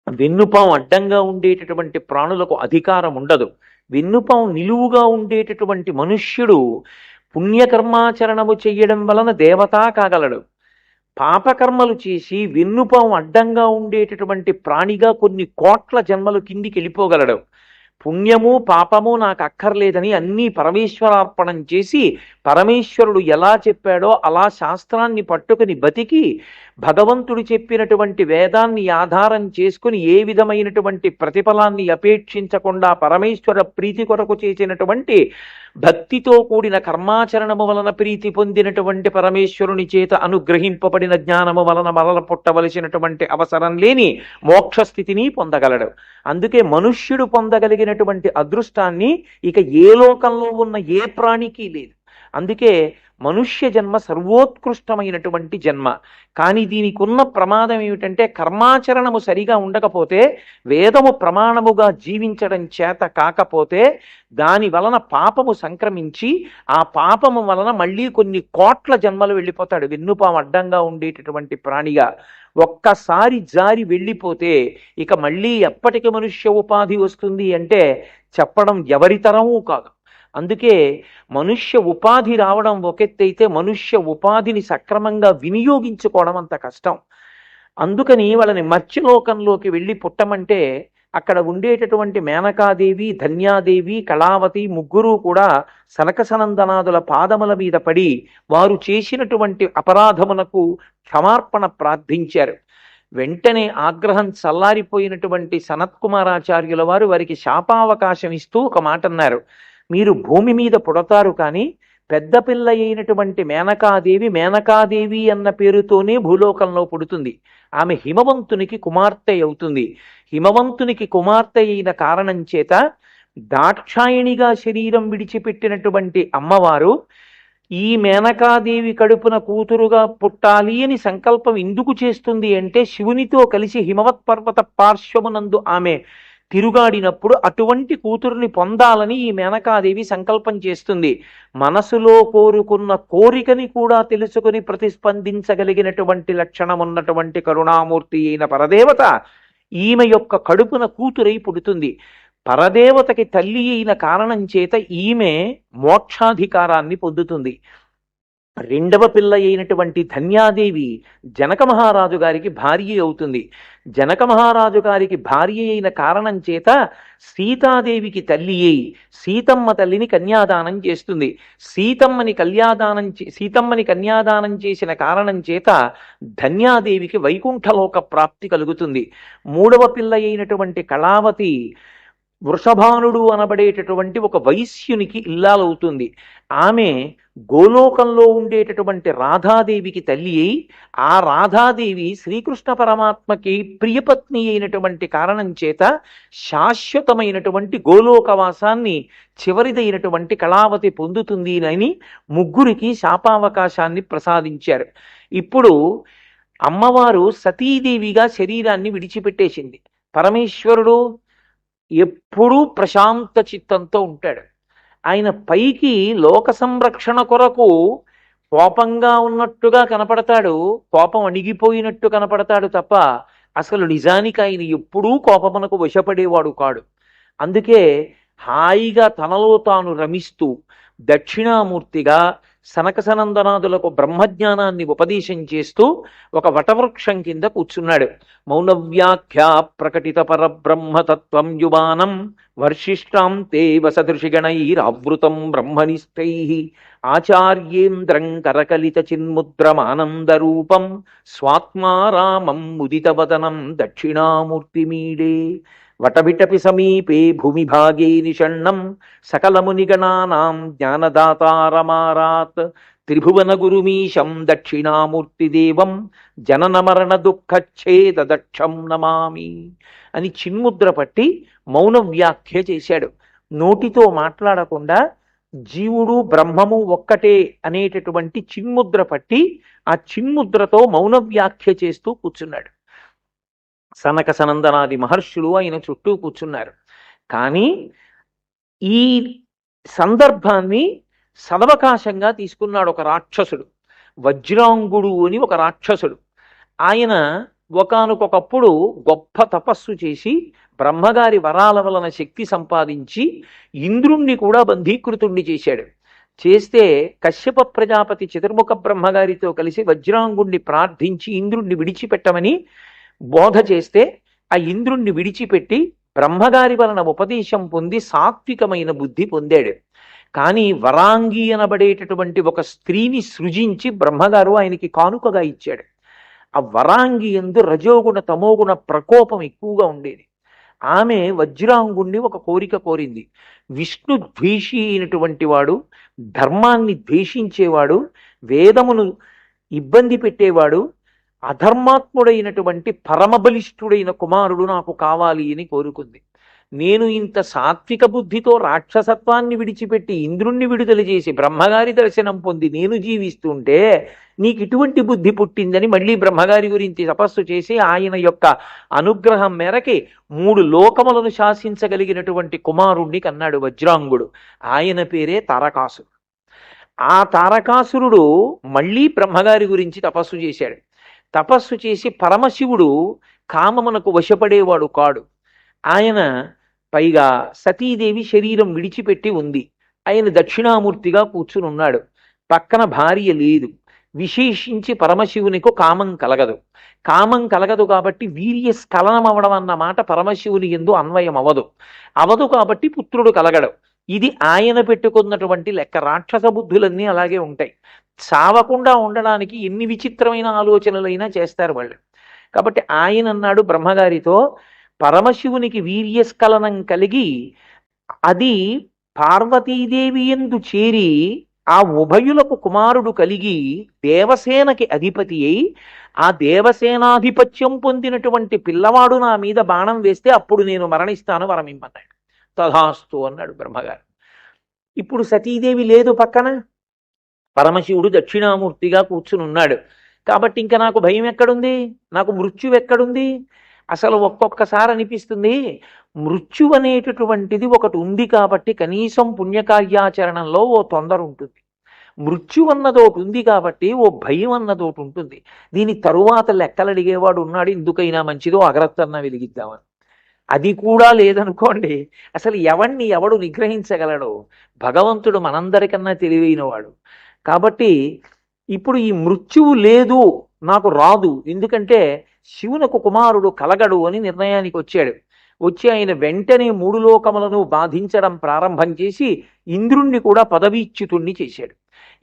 వెన్నుపాం అడ్డంగా ఉండేటటువంటి ప్రాణులకు అధికారం ఉండదు. వెన్నుపాం నిలువుగా ఉండేటటువంటి మనుష్యుడు పుణ్యకర్మాచరణము చెయ్యడం వలన దేవత కాగలడు. పాపకర్మలు చేసి వెన్నుపాం అడ్డంగా ఉండేటటువంటి ప్రాణిగా కొన్ని కోట్ల జన్మలు కిందికి వెళ్ళిపోగలడు. పుణ్యము పాపము నాకు అక్కర్లేదని అన్నీ పరమేశ్వరార్పణం చేసి పరమేశ్వరుడు ఎలా చెప్పాడో అలా శాస్త్రాన్ని పట్టుకుని బతికి భగవంతుడు చెప్పినటువంటి వేదాన్ని ఆధారం చేసుకుని ఏ విధమైనటువంటి ప్రతిఫలాన్ని అపేక్షించకుండా పరమేశ్వర ప్రీతి కొరకు చేసినటువంటి భక్తితో కూడిన కర్మాచరణము వలన ప్రీతి పొందినటువంటి పరమేశ్వరుని చేత అనుగ్రహింపబడిన జ్ఞానము వలన మరల పుట్టవలసినటువంటి అవసరం లేని మోక్షస్థితిని పొందగలడు. అందుకే మనుష్యుడు పొందగలిగినటువంటి అదృష్టాన్ని ఇక ఏ లోకంలో ఉన్న ఏ ప్రాణికి లేదు. అందుకే మనుష్య జన్మ సర్వోత్కృష్టమైనటువంటి జన్మ. కానీ దీనికి ఉన్న ప్రమాదం ఏమిటంటే కర్మాచరణము సరిగా ఉండకపోతే, వేదము ప్రమాణముగా జీవించడం చేత కాకపోతే దాని వలన పాపము సంక్రమించి ఆ పాపము వలన మళ్ళీ కొన్ని కోట్ల జన్మలు వెళ్ళిపోతాడు వెన్నుపాము అడ్డంగా ఉండేటటువంటి ప్రాణిగా. ఒక్కసారి జారి వెళ్ళిపోతే ఇక మళ్ళీ ఎప్పటికి మనుష్య ఉపాధి వస్తుంది అంటే చెప్పడం ఎవరితరమూ కాదు. అందుకే మనుష్య ఉపాధి రావడం ఒకెత్తైతే మనుష్య ఉపాధిని సక్రమంగా వినియోగించుకోవడం అంత కష్టం. అందుకని వాళ్ళని మత్స్యలోకంలోకి వెళ్ళి పుట్టమంటే అక్కడ ఉండేటటువంటి మేనకాదేవి, ధన్యాదేవి, కళావతి ముగ్గురు కూడా సనకసనందనాదుల పాదముల మీద పడి వారు చేసినటువంటి అపరాధమునకు క్షమార్పణ ప్రార్థించారు. వెంటనే ఆగ్రహం చల్లారిపోయినటువంటి సనత్కుమారాచార్యుల వారు వారికి శాపావకాశం ఇస్తూ ఒక మాట అన్నారు. మీరు భూమి మీద పుడతారు, కానీ పెద్ద పిల్ల అయినటువంటి మేనకాదేవి అన్న పేరుతోనే భూలోకంలో పుడుతుంది. ఆమె హిమవంతునికి కుమార్తె అవుతుంది. హిమవంతునికి కుమార్తె అయిన కారణం చేత దాక్షాయణిగా శరీరం విడిచిపెట్టినటువంటి అమ్మవారు ఈ మేనకాదేవి కడుపున కూతురుగా పుట్టాలి అని సంకల్పం ఎందుకు చేస్తుంది అంటే శివునితో కలిసి హిమవత్ పర్వత పార్శ్వమునందు ఆమె తిరుగాడినప్పుడు అటువంటి కూతురుని పొందాలని ఈ మేనకాదేవి సంకల్పం చేస్తుంది. మనసులో కోరుకున్న కోరికని కూడా తెలుసుకుని ప్రతిస్పందించగలిగినటువంటి లక్షణం ఉన్నటువంటి కరుణామూర్తి అయిన పరదేవత ఈమె యొక్క కడుపున కూతురై పుడుతుంది. పరదేవతకి తల్లి అయిన కారణం చేత ఈమె మోక్షాధికారాన్ని పొందుతుంది. రెండవ పిల్ల అయినటువంటి ధన్యాదేవి జనక మహారాజు గారికి భార్య అవుతుంది. జనక మహారాజు గారికి భార్య అయిన కారణం చేత సీతాదేవికి తల్లి అయి సీతమ్మ తల్లిని కన్యాదానం చేస్తుంది. సీతమ్మని కన్యాదానం చేసిన కారణం చేత ధన్యాదేవికి వైకుంఠలోక ప్రాప్తి కలుగుతుంది. మూడవ పిల్ల అయినటువంటి కళావతి వృషభానుడు అనబడేటటువంటి ఒక వైశ్యునికి ఇల్లాలవుతుంది. ఆమె గోలోకంలో ఉండేటటువంటి రాధాదేవికి తల్లి అయి ఆ రాధాదేవి శ్రీకృష్ణ పరమాత్మకి ప్రియపత్ని అయినటువంటి కారణం చేత శాశ్వతమైనటువంటి గోలోకవాసాన్ని చివరిదైనటువంటి కళావతి పొందుతుంది అని ముగ్గురికి శాపావకాశాన్ని ప్రసాదించారు. ఇప్పుడు అమ్మవారు సతీదేవిగా శరీరాన్ని విడిచిపెట్టేసింది. పరమేశ్వరుడు ఎప్పుడూ ప్రశాంత చిత్తంతో ఉంటాడు. ఆయన పైకి లోక సంరక్షణ కొరకు కోపంగా ఉన్నట్టుగా కనపడతాడు, కోపం అణిగిపోయినట్టు కనపడతాడు తప్ప అసలు నిజానికి ఆయన ఎప్పుడూ కోపమునకు వశపడేవాడు కాడు. అందుకే హాయిగా తనలో తాను రమిస్తూ దక్షిణామూర్తిగా సనకసనందనాదులకు బ్రహ్మజ్ఞానాన్ని ఉపదేశం చేస్తూ ఒక వటవృక్షం కింద కూర్చున్నాడు. మౌనవ్యాఖ్యా ప్రకటిత పరబ్రహ్మతత్వం యువానం వర్షిష్టాం తే వసదృషిగణైరావృతం బ్రహ్మనిష్టై ఆచార్యేంద్రం కరకలిత చిన్ముద్రమానందరూపం స్వాత్మారామం ముదితవదనం దక్షిణామూర్తిమీడే వటవిటపి సమీపే భూమిభాగే నిషణ్ణం సకలమునిగణానాం జ్ఞానదాతారమారాత్ త్రిభువన గురుమీశం దక్షిణామూర్తిదేవం జనన మరణ దుఃఖచ్ఛేదక్షం నమామి అని చిన్ముద్ర పట్టి మౌన వ్యాఖ్య చేశాడు. నోటితో మాట్లాడకుండా జీవుడు బ్రహ్మము ఒక్కటే అనేటటువంటి చిన్ముద్ర పట్టి ఆ చిన్ముద్రతో మౌన వ్యాఖ్య చేస్తూ కూర్చున్నాడు. సనక సనందనాది మహర్షులు ఆయన చుట్టూ కూర్చున్నారు. కానీ ఈ సందర్భాన్ని సదవకాశంగా తీసుకున్నాడు ఒక రాక్షసుడు, వజ్రాంగుడు అని ఒక రాక్షసుడు. ఆయన ఒకానొకప్పుడు గొప్ప తపస్సు చేసి బ్రహ్మగారి వరాల వలన శక్తి సంపాదించి ఇంద్రుణ్ణి కూడా బంధీకృతుణ్ణి చేశాడు. చేస్తే కశ్యప ప్రజాపతి చతుర్ముఖ బ్రహ్మగారితో కలిసి వజ్రాంగుణ్ణి ప్రార్థించి ఇంద్రుణ్ణి విడిచిపెట్టమని బోధ చేస్తే ఆ ఇంద్రుణ్ణి విడిచిపెట్టి బ్రహ్మగారి వలన ఉపదేశం పొంది సాత్వికమైన బుద్ధి పొందాడు. కానీ వరాంగి అనబడేటటువంటి ఒక స్త్రీని సృజించి బ్రహ్మగారు ఆయనకి కానుకగా ఇచ్చాడు. ఆ వరాంగి యందు రజోగుణ తమోగుణ ప్రకోపం ఎక్కువగా ఉండేది. ఆమె వజ్రాంగుణ్ణి ఒక కోరిక కోరింది. విష్ణు ద్వేషి అయినటువంటి వాడు, ధర్మాన్ని ద్వేషించేవాడు, వేదమును ఇబ్బంది పెట్టేవాడు, అధర్మాత్ముడైనటువంటి పరమబలిష్ఠుడైన కుమారుడు నాకు కావాలి అని కోరుకుంది. నేను ఇంత సాత్విక బుద్ధితో రాక్షసత్వాన్ని విడిచిపెట్టి ఇంద్రుణ్ణి విడుదల చేసి బ్రహ్మగారి దర్శనం పొంది నేను జీవిస్తుంటే నీకు ఇటువంటి బుద్ధి పుట్టిందని మళ్ళీ బ్రహ్మగారి గురించి తపస్సు చేసి ఆయన యొక్క అనుగ్రహం మేరకి 3 లోకములను శాసించగలిగినటువంటి కుమారుణ్ణి కన్నాడు వజ్రాంగుడు. ఆయన పేరే తారకాసురుడు. ఆ తారకాసురుడు మళ్ళీ బ్రహ్మగారి గురించి తపస్సు చేశాడు. తపస్సు చేసి పరమశివుడు కామమునకు వశపడేవాడు కాడు. ఆయన పైగా సతీదేవి శరీరం విడిచిపెట్టి ఉంది. ఆయన దక్షిణామూర్తిగా కూర్చుని ఉన్నాడు. పక్కన భార్య లేదు. విశేషించి పరమశివునికి కామం కలగదు. కామం కలగదు కాబట్టి వీర్యస్ఖలనం అవడం అన్న మాట పరమశివుని యందు అన్వయం అవదు కాబట్టి పుత్రుడు కలగడు. ఇది ఆయన పెట్టుకున్నటువంటి లెక్క. రాక్షస బుద్ధులన్నీ అలాగే ఉంటాయి. చావకుండా ఉండడానికి ఎన్ని విచిత్రమైన ఆలోచనలైనా చేస్తారు వాళ్ళు. కాబట్టి ఆయన అన్నాడు బ్రహ్మగారితో, పరమశివునికి వీర్యస్ఖలనం కలిగి అది పార్వతీదేవి యందు చేరి ఆ ఉభయులకు కుమారుడు కలిగి దేవసేనకి అధిపతి అయి ఆ దేవసేనాధిపత్యం పొందినటువంటి పిల్లవాడు నా మీద బాణం వేస్తే అప్పుడు నేను మరణిస్తాను, వరమిమ్మన్నాడు. తథాస్తు అన్నాడు బ్రహ్మగారు. ఇప్పుడు సతీదేవి లేదు పక్కన, పరమశివుడు దక్షిణామూర్తిగా కూర్చుని ఉన్నాడు. కాబట్టి ఇంకా నాకు భయం ఎక్కడుంది, నాకు మృత్యువు ఎక్కడుంది? అసలు ఒక్కొక్కసారి అనిపిస్తుంది, మృత్యు అనేటటువంటిది ఒకటి ఉంది కాబట్టి కనీసం పుణ్యకార్యాచరణంలో ఓ తొందర ఉంటుంది. మృత్యు అన్నదోటి ఉంది కాబట్టి ఓ భయం అన్నదోటి ఉంటుంది. దీని తరువాత లెక్కలు అడిగేవాడు ఉన్నాడు, ఎందుకైనా మంచిదో అగరత్తన్నా వెలిగిద్దామని. అది కూడా లేదనుకోండి, అసలు ఎవణ్ణి ఎవడు నిగ్రహించగలడు? భగవంతుడు మనందరికన్నా తెలివైనవాడు. కాబట్టి ఇప్పుడు ఈ మృత్యువు లేదు, నాకు రాదు, ఎందుకంటే శివునకు కుమారుడు కలగడు అని నిర్ణయానికి వచ్చి ఆయన వెంటనే మూడు లోకములను బాధించడం ప్రారంభం చేసి ఇంద్రుణ్ణి కూడా పదవీచ్యుతుణ్ణి చేశాడు.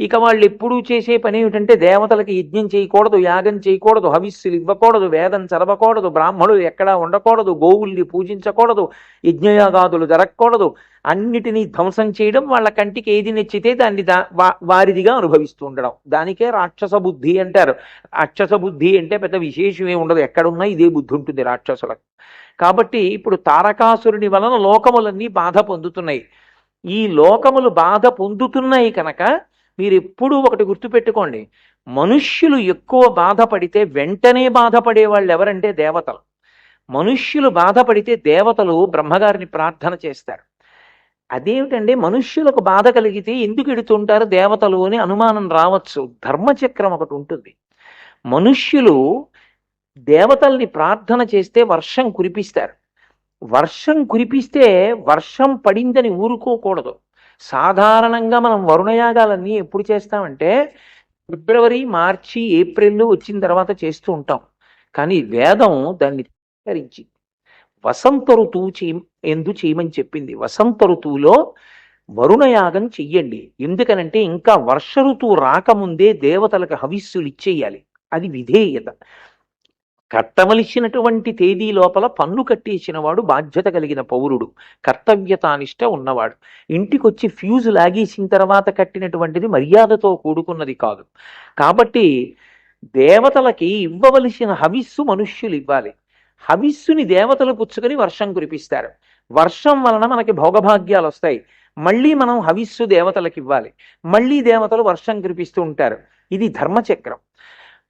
ఇక వాళ్ళు ఎప్పుడూ చేసే పని ఏమిటంటే దేవతలకి యజ్ఞం చేయకూడదు, యాగం చేయకూడదు, హవిస్సులు ఇవ్వకూడదు, వేదం చదవకూడదు, బ్రాహ్మణులు ఎక్కడా ఉండకూడదు, గోవుల్ని పూజించకూడదు, యజ్ఞయాగాదులు జరగకూడదు, అన్నిటినీ ధ్వంసం చేయడం, వాళ్ళ కంటికి ఏది నచ్చితే దాన్ని వారిదిగా అనుభవిస్తూ ఉండడం. దానికే రాక్షస బుద్ధి అంటారు. రాక్షస బుద్ధి అంటే పెద్ద విశేషమే ఉండదు, ఎక్కడున్నా ఇదే బుద్ధి ఉంటుంది రాక్షసులకు. కాబట్టి ఇప్పుడు తారకాసురుని వలన లోకములన్నీ బాధ పొందుతున్నాయి. ఈ లోకములు బాధ పొందుతున్నాయి కనుక మీరు ఎప్పుడూ ఒకటి గుర్తుపెట్టుకోండి, మనుష్యులు ఎక్కువ బాధపడితే వెంటనే బాధపడే వాళ్ళు ఎవరంటే దేవతలు. మనుష్యులు బాధపడితే దేవతలు బ్రహ్మగారిని ప్రార్థన చేస్తారు. అదేమిటండి, మనుష్యులకు బాధ కలిగితే ఎందుకు ఎడుతుంటారు దేవతలు అని అనుమానం రావచ్చు. ధర్మచక్రం ఒకటి ఉంటుంది. మనుష్యులు దేవతల్ని ప్రార్థన చేస్తే వర్షం కురిపిస్తారు. వర్షం కురిపిస్తే వర్షం పడిందని ఊరుకోకూడదు. సాధారణంగా మనం వరుణయాగాలన్నీ ఎప్పుడు చేస్తామంటే ఫిబ్రవరి, మార్చి, ఏప్రిల్ వచ్చిన తర్వాత చేస్తూ ఉంటాం. కానీ వేదం దాన్ని తిరస్కరించి వసంత ఋతువు చేయమని చెప్పింది. వసంత ఋతువులో వరుణయాగం చెయ్యండి. ఎందుకనంటే ఇంకా వర్ష ఋతువు రాకముందే దేవతలకు హవిస్సులు ఇచ్చేయాలి. అది విధేయత. కట్టవలసినటువంటి తేదీ లోపల పన్ను కట్టేసిన వాడు బాధ్యత కలిగిన పౌరుడు, కర్తవ్యతానిష్ట ఉన్నవాడు. ఇంటికొచ్చి ఫ్యూజు లాగేసిన తర్వాత కట్టినటువంటిది మర్యాదతో కూడుకున్నది కాదు. కాబట్టి దేవతలకి ఇవ్వవలసిన హవిస్సు మనుష్యులు ఇవ్వాలి. హవిస్సుని దేవతలు పుచ్చుకొని వర్షం కురిపిస్తారు. వర్షం వలన మనకి భోగభాగ్యాలు వస్తాయి. మళ్ళీ మనం హవిస్సు దేవతలకు ఇవ్వాలి. మళ్ళీ దేవతలు వర్షం కురిపిస్తూ ఉంటారు. ఇది ధర్మచక్రం.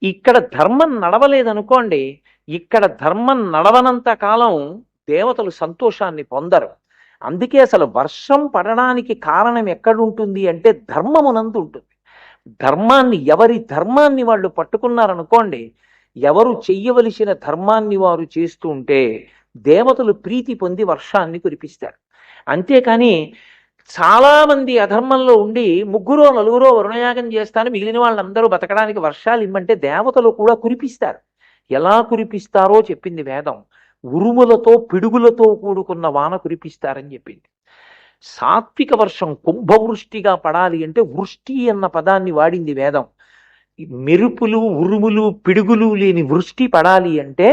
ఇక్కడ ధర్మం నడవలేదనుకోండి, ఇక్కడ ధర్మం నడవనంత కాలం దేవతలు సంతోషాన్ని పొందరు. అందుకే అసలు వర్షం పడడానికి కారణం ఎక్కడుంటుంది అంటే ధర్మమునందు ఉంటుంది. ఎవరి ధర్మాన్ని వాళ్ళు పట్టుకున్నారనుకోండి, ఎవరు చెయ్యవలసిన ధర్మాన్ని వారు చేస్తూ ఉంటే దేవతలు ప్రీతి పొంది వర్షాన్ని కురిపిస్తారు. అంతేకాని చాలా మంది అధర్మంలో ఉండి ముగ్గురో నలుగురో వరుణయాగం చేస్తాను, మిగిలిన వాళ్ళందరూ బతకడానికి వర్షాలు ఇమ్మంటే దేవతలు కూడా కురిపిస్తారు. ఎలా కురిపిస్తారో చెప్పింది వేదం. ఉరుములతో పిడుగులతో కూడుకున్న వాన కురిపిస్తారని చెప్పింది. సాత్విక వర్షం కుంభవృష్టిగా పడాలి అంటే వృష్టి అన్న పదాన్ని వాడింది వేదం. మెరుపులు, ఉరుములు, పిడుగులు లేని వృష్టి పడాలి అంటే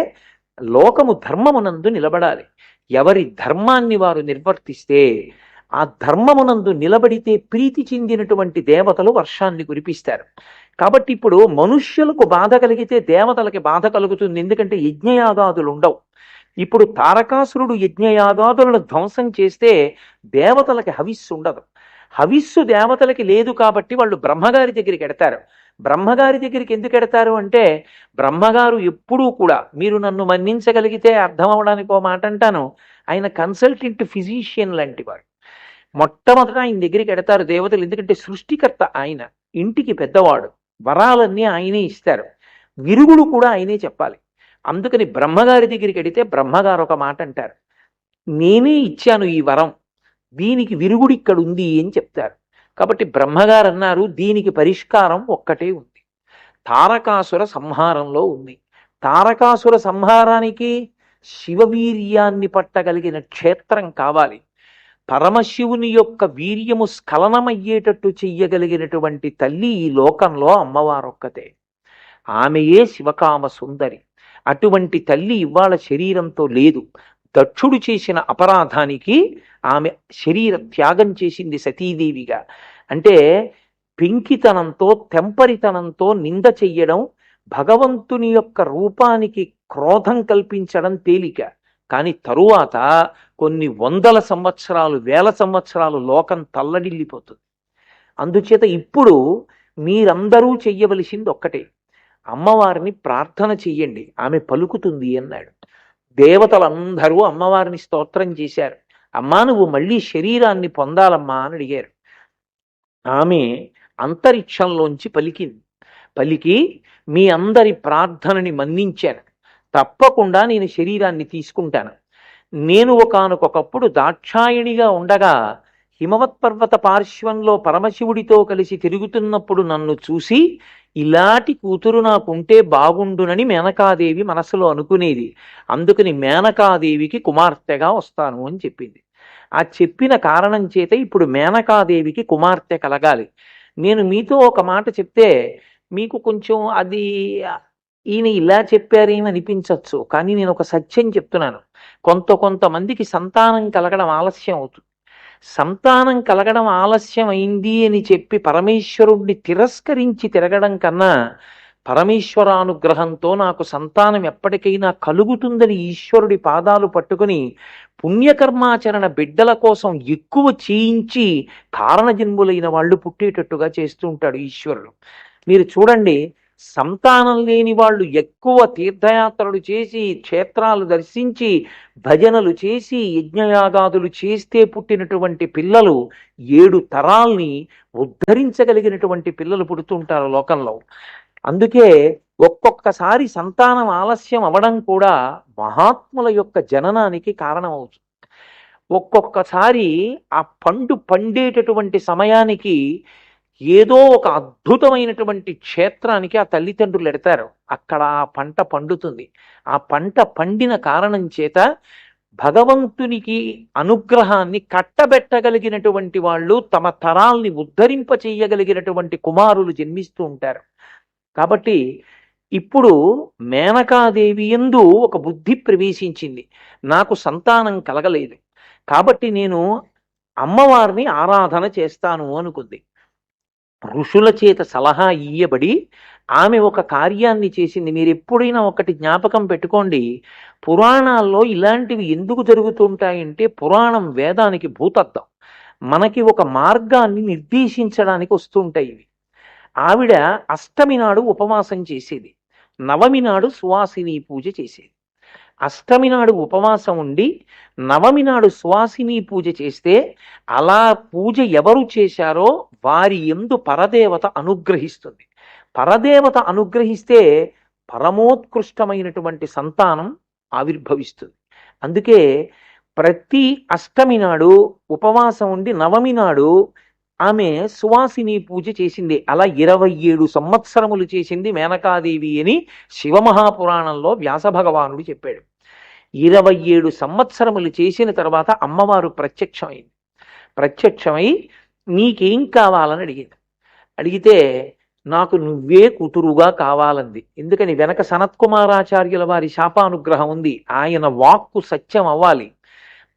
లోకము ధర్మమునందు నిలబడాలి. ఎవరి ధర్మాన్ని వారు నిర్వర్తిస్తే, ఆ ధర్మమునందు నిలబడితే ప్రీతి చెందినటువంటి దేవతలు వర్షాన్ని కురిపిస్తారు. కాబట్టి ఇప్పుడు మనుష్యులకు బాధ కలిగితే దేవతలకి బాధ కలుగుతుంది, ఎందుకంటే యజ్ఞయాగాదులు ఉండవు. ఇప్పుడు తారకాసురుడు యజ్ఞయాగాదులను ధ్వంసం చేస్తే దేవతలకి హవిస్సు ఉండదు. హవిస్సు దేవతలకి లేదు కాబట్టి వాళ్ళు బ్రహ్మగారి దగ్గరికి ఎడతారు. బ్రహ్మగారి దగ్గరికి ఎందుకు ఎడతారు అంటే, బ్రహ్మగారు ఎప్పుడూ కూడా, మీరు నన్ను మన్నించగలిగితే అర్థం అవడానికి ఒక మాట అంటాను, ఆయన కన్సల్టెంట్ ఫిజిషియన్ లాంటి వాడు. మొట్టమొదట ఆయన దగ్గరికి ఎడతారు దేవతలు. ఎందుకంటే సృష్టికర్త ఆయన, ఇంటికి పెద్దవాడు, వరాలన్నీ ఆయనే ఇస్తారు. విరుగుడు కూడా ఆయనే చెప్పాలి. అందుకని బ్రహ్మగారి దగ్గరికి వెడితే బ్రహ్మగారు ఒక మాట అంటారు, నేనే ఇచ్చాను ఈ వరం, దీనికి విరుగుడు ఇక్కడ ఉంది అని చెప్తారు. కాబట్టి బ్రహ్మగారు అన్నారు, దీనికి పరిష్కారం ఒక్కటే ఉంది, తారకాసుర సంహారంలో ఉంది. తారకాసుర సంహారానికి శివవీర్యాన్ని పట్టగలిగిన క్షేత్రం కావాలి. పరమశివుని యొక్క వీర్యము స్ఖలనమయ్యేటట్టు చెయ్యగలిగినటువంటి తల్లి ఈ లోకంలో అమ్మవారొక్కతే. ఆమెయే శివకామ సుందరి. అటువంటి తల్లి ఇవాళ శరీరంతో లేదు. దక్షుడు చేసిన అపరాధానికి ఆమె శరీర త్యాగం చేసింది సతీదేవిగా. అంటే పెంకితనంతో తెంపరితనంతో నింద చెయ్యడం, భగవంతుని యొక్క రూపానికి క్రోధం కల్పించడం తేలిక. కానీ తరువాత కొన్ని వందల సంవత్సరాలు, వేల సంవత్సరాలు లోకం తల్లడిల్లిపోతుంది. అందుచేత ఇప్పుడు మీరందరూ చెయ్యవలసింది ఒక్కటే, అమ్మవారిని ప్రార్థన చెయ్యండి, ఆమె పలుకుతుంది అన్నాడు. దేవతలందరూ అమ్మవారిని స్తోత్రం చేశారు. అమ్మా నువ్వు మళ్ళీ శరీరాన్ని పొందాలమ్మా అని అడిగారు. ఆమె అంతరిక్షంలోంచి పలికి మీ అందరి ప్రార్థనని మన్నించాను, తప్పకుండా నేను శరీరాన్ని తీసుకుంటాను. నేను ఒకానొకప్పుడు దాక్షాయణిగా ఉండగా హిమవత్ పర్వత పార్శ్వంలో పరమశివుడితో కలిసి తిరుగుతున్నప్పుడు నన్ను చూసి ఇలాంటి కూతురు నాకుంటే బాగుండునని మేనకాదేవి మనసులో అనుకునేది. అందుకని మేనకాదేవికి కుమార్తెగా వస్తాను అని చెప్పింది. ఆ చెప్పిన కారణం చేత ఇప్పుడు మేనకాదేవికి కుమార్తె కలగాలి. నేను మీతో ఒక మాట చెప్తే మీకు కొంచెం అది ఈయన ఇలా చెప్పారేమో అనిపించవచ్చు, కానీ నేను ఒక సత్యం చెప్తున్నాను. కొంతమందికి సంతానం కలగడం ఆలస్యం అవుతుంది. సంతానం కలగడం ఆలస్యం అయింది అని చెప్పి పరమేశ్వరుణ్ణి తిరస్కరించి తిరగడం కన్నా, పరమేశ్వరానుగ్రహంతో నాకు సంతానం ఎప్పటికైనా కలుగుతుందని ఈశ్వరుడి పాదాలు పట్టుకుని పుణ్యకర్మాచరణ బిడ్డల కోసం ఎక్కువ చేయించి కారణజన్ములైన వాళ్ళు పుట్టేటట్టుగా చేస్తూ ఉంటాడు ఈశ్వరుడు. మీరు చూడండి, సంతానం లేని వాళ్ళు ఎక్కువ తీర్థయాత్రలు చేసి, క్షేత్రాలు దర్శించి, భజనలు చేసి, యజ్ఞయాగాదులు చేస్తే పుట్టినటువంటి పిల్లలు 7 తరాల్ని ఉద్ధరించగలిగినటువంటి పిల్లలు పుడుతుంటారు లోకంలో. అందుకే ఒక్కొక్కసారి సంతానం ఆలస్యం అవడం కూడా మహాత్ముల యొక్క జననానికి కారణమవుతుంది. ఒక్కొక్కసారి ఆ పండు పండేటటువంటి సమయానికి ఏదో ఒక అద్భుతమైనటువంటి క్షేత్రానికి ఆ తల్లిదండ్రులు ఎడతారు, అక్కడ ఆ పంట పండుతుంది. ఆ పంట పండిన కారణం చేత భగవంతునికి అనుగ్రహాన్ని కట్టబెట్టగలిగినటువంటి వాళ్ళు, తమ తరాల్ని ఉద్ధరింప చేయగలిగినటువంటి కుమారులు జన్మిస్తూ ఉంటారు. కాబట్టి ఇప్పుడు మేనకాదేవి యందు ఒక బుద్ధి ప్రవేశించింది, నాకు సంతానం కలగలేదు కాబట్టి నేను అమ్మవారిని ఆరాధన చేస్తాను అనుకుంది. ఋషుల చేత సలహా ఇయ్యబడి ఆమె ఒక కార్యాన్ని చేసింది. మీరు ఎప్పుడైనా ఒకటి జ్ఞాపకం పెట్టుకోండి, పురాణాల్లో ఇలాంటివి ఎందుకు జరుగుతుంటాయంటే పురాణం వేదానికి భూతద్దం, మనకి ఒక మార్గాన్ని నిర్దేశించడానికి వస్తుంటాయి ఇవి. ఆవిడ అష్టమి నాడు ఉపవాసం చేసేది, నవమి నాడు సువాసిని పూజ చేసేది. అష్టమి నాడు ఉపవాసం ఉండి నవమి నాడు సువాసిని పూజ చేస్తే, అలా పూజ ఎవరు చేశారో వారి యందు పరదేవత అనుగ్రహిస్తుంది. పరదేవత అనుగ్రహిస్తే పరమోత్కృష్టమైనటువంటి సంతానం ఆవిర్భవిస్తుంది. అందుకే ప్రతి అష్టమి నాడు ఉపవాసం ఉండి నవమి నాడు ఆమె సువాసిని పూజ చేసింది. అలా 27 సంవత్సరములు చేసింది మేనకాదేవి అని శివమహాపురాణంలో వ్యాస భగవానుడు చెప్పాడు. 27 సంవత్సరములు చేసిన తర్వాత అమ్మవారు ప్రత్యక్షమై నీకేం కావాలని అడిగితే నాకు నువ్వే కూతురుగా కావాలంది. ఎందుకని వెనక సనత్కుమారాచార్యుల వారి శాపానుగ్రహం ఉంది, ఆయన వాక్కు సత్యం అవ్వాలి.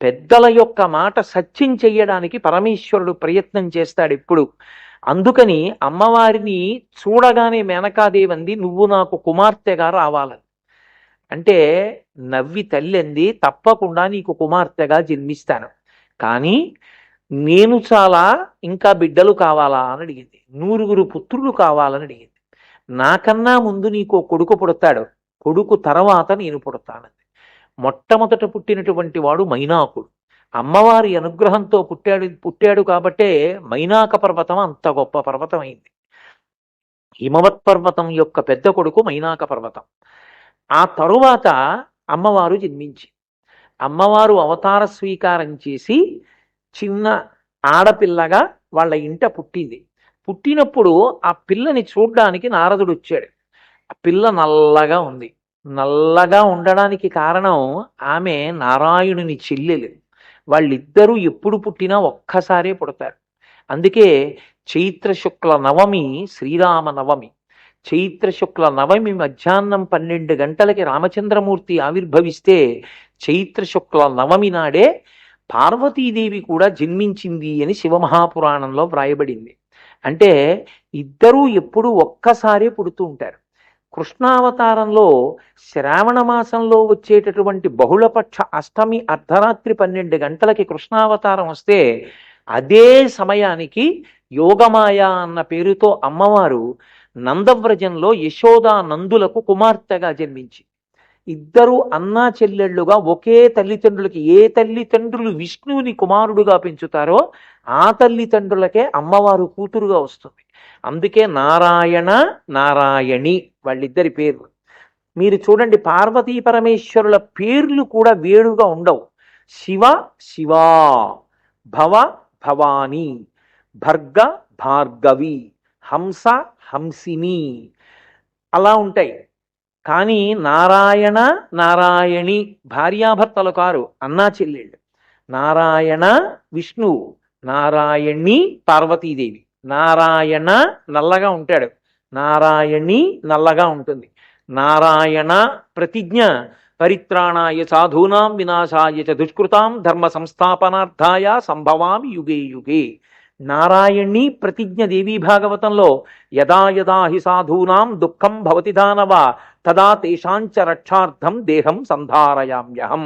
పెద్దల యొక్క మాట సత్యం చెయ్యడానికి పరమేశ్వరుడు ప్రయత్నం చేస్తాడు ఎప్పుడు. అందుకని అమ్మవారిని చూడగానే మేనకాదేవి అంది, నువ్వు నాకు కుమార్తెగా రావాలని. అంటే నవ్వి తల్లి అంది, తప్పకుండా నీకు కుమార్తెగా జన్మిస్తాను, కానీ నేను చాలా ఇంకా బిడ్డలు కావాలా అని అడిగింది. 9 పుత్రులు కావాలని అడిగింది. నాకన్నా ముందు నీకు కొడుకు పుడతాడు, కొడుకు తర్వాత నేను పుడతానంది. మొట్టమొదట పుట్టినటువంటి వాడు మైనాకుడు. అమ్మవారి అనుగ్రహంతో పుట్టాడు కాబట్టే మైనాక పర్వతం అంత గొప్ప పర్వతం అయింది. హిమవత్ పర్వతం యొక్క పెద్ద కొడుకు మైనాక పర్వతం. ఆ తరువాత అమ్మవారు జన్మించి అమ్మవారు అవతార స్వీకారం చేసి చిన్న ఆడపిల్లగా వాళ్ళ ఇంట పుట్టింది. పుట్టినప్పుడు ఆ పిల్లని చూడ్డానికి నారదుడు వచ్చాడు. ఆ పిల్ల నల్లగా ఉంది. నల్లగా ఉండడానికి కారణం ఆమె నారాయణుని చెల్లెలు. వాళ్ళిద్దరూ ఎప్పుడు పుట్టినా ఒక్కసారే పుడతారు. అందుకే చైత్ర శుక్ల నవమి శ్రీరామ నవమి. చైత్ర శుక్ల నవమి మధ్యాహ్నం 12 గంటలకి రామచంద్రమూర్తి ఆవిర్భవిస్తే చైత్ర శుక్ల నవమి నాడే పార్వతీదేవి కూడా జన్మించింది అని శివమహాపురాణంలో వ్రాయబడింది. అంటే ఇద్దరూ ఎప్పుడూ ఒక్కసారే పుడుతూ ఉంటారు. కృష్ణావతారంలో శ్రావణ మాసంలో వచ్చేటటువంటి బహుళపక్ష అష్టమి అర్ధరాత్రి 12 గంటలకి కృష్ణావతారం వస్తే అదే సమయానికి యోగమాయ అన్న పేరుతో అమ్మవారు నందవ్రజంలో యశోదా నందులకు కుమార్తెగా జన్మించి ఇద్దరు అన్నా చెల్లెళ్ళుగా ఒకే తల్లిదండ్రులకి, ఏ తల్లిదండ్రులు విష్ణువుని కుమారుడుగా పెంచుతారో ఆ తల్లిదండ్రులకే అమ్మవారు కూతురుగా వస్తుంది. అందుకే నారాయణ నారాయణి వాళ్ళిద్దరి పేర్లు. మీరు చూడండి, పార్వతీ పరమేశ్వరుల పేర్లు కూడా వేడుగా ఉండవు. శివ శివా, భవ భవాని, భర్గ భార్గవి, హంస హంసిని అలా ఉంటాయి. కానీ నారాయణ నారాయణి భార్యాభర్తలు కారు, అన్నా చెల్లెళ్ళు. నారాయణ విష్ణువు, నారాయణి పార్వతీదేవి. నారాయణ నల్లగా ఉంటాడు, నారాయణి నల్లగా ఉంటుంది. నారాయణ ప్రతిజ్ఞ పరిత్రాణాయ సాధూనాం వినాశాయ చ దుష్కృతాం ధర్మ సంస్థాపనార్థాయ సంభవామి యుగే యుగే. నారాయణి ప్రతిజ్ఞ దేవీ భాగవతంలో యదా యదా హి సాధూనాం దుఃఖం భవతి దానవ తదా తేషాంచ రక్షార్థం దేహం సంధారయామ్యహం.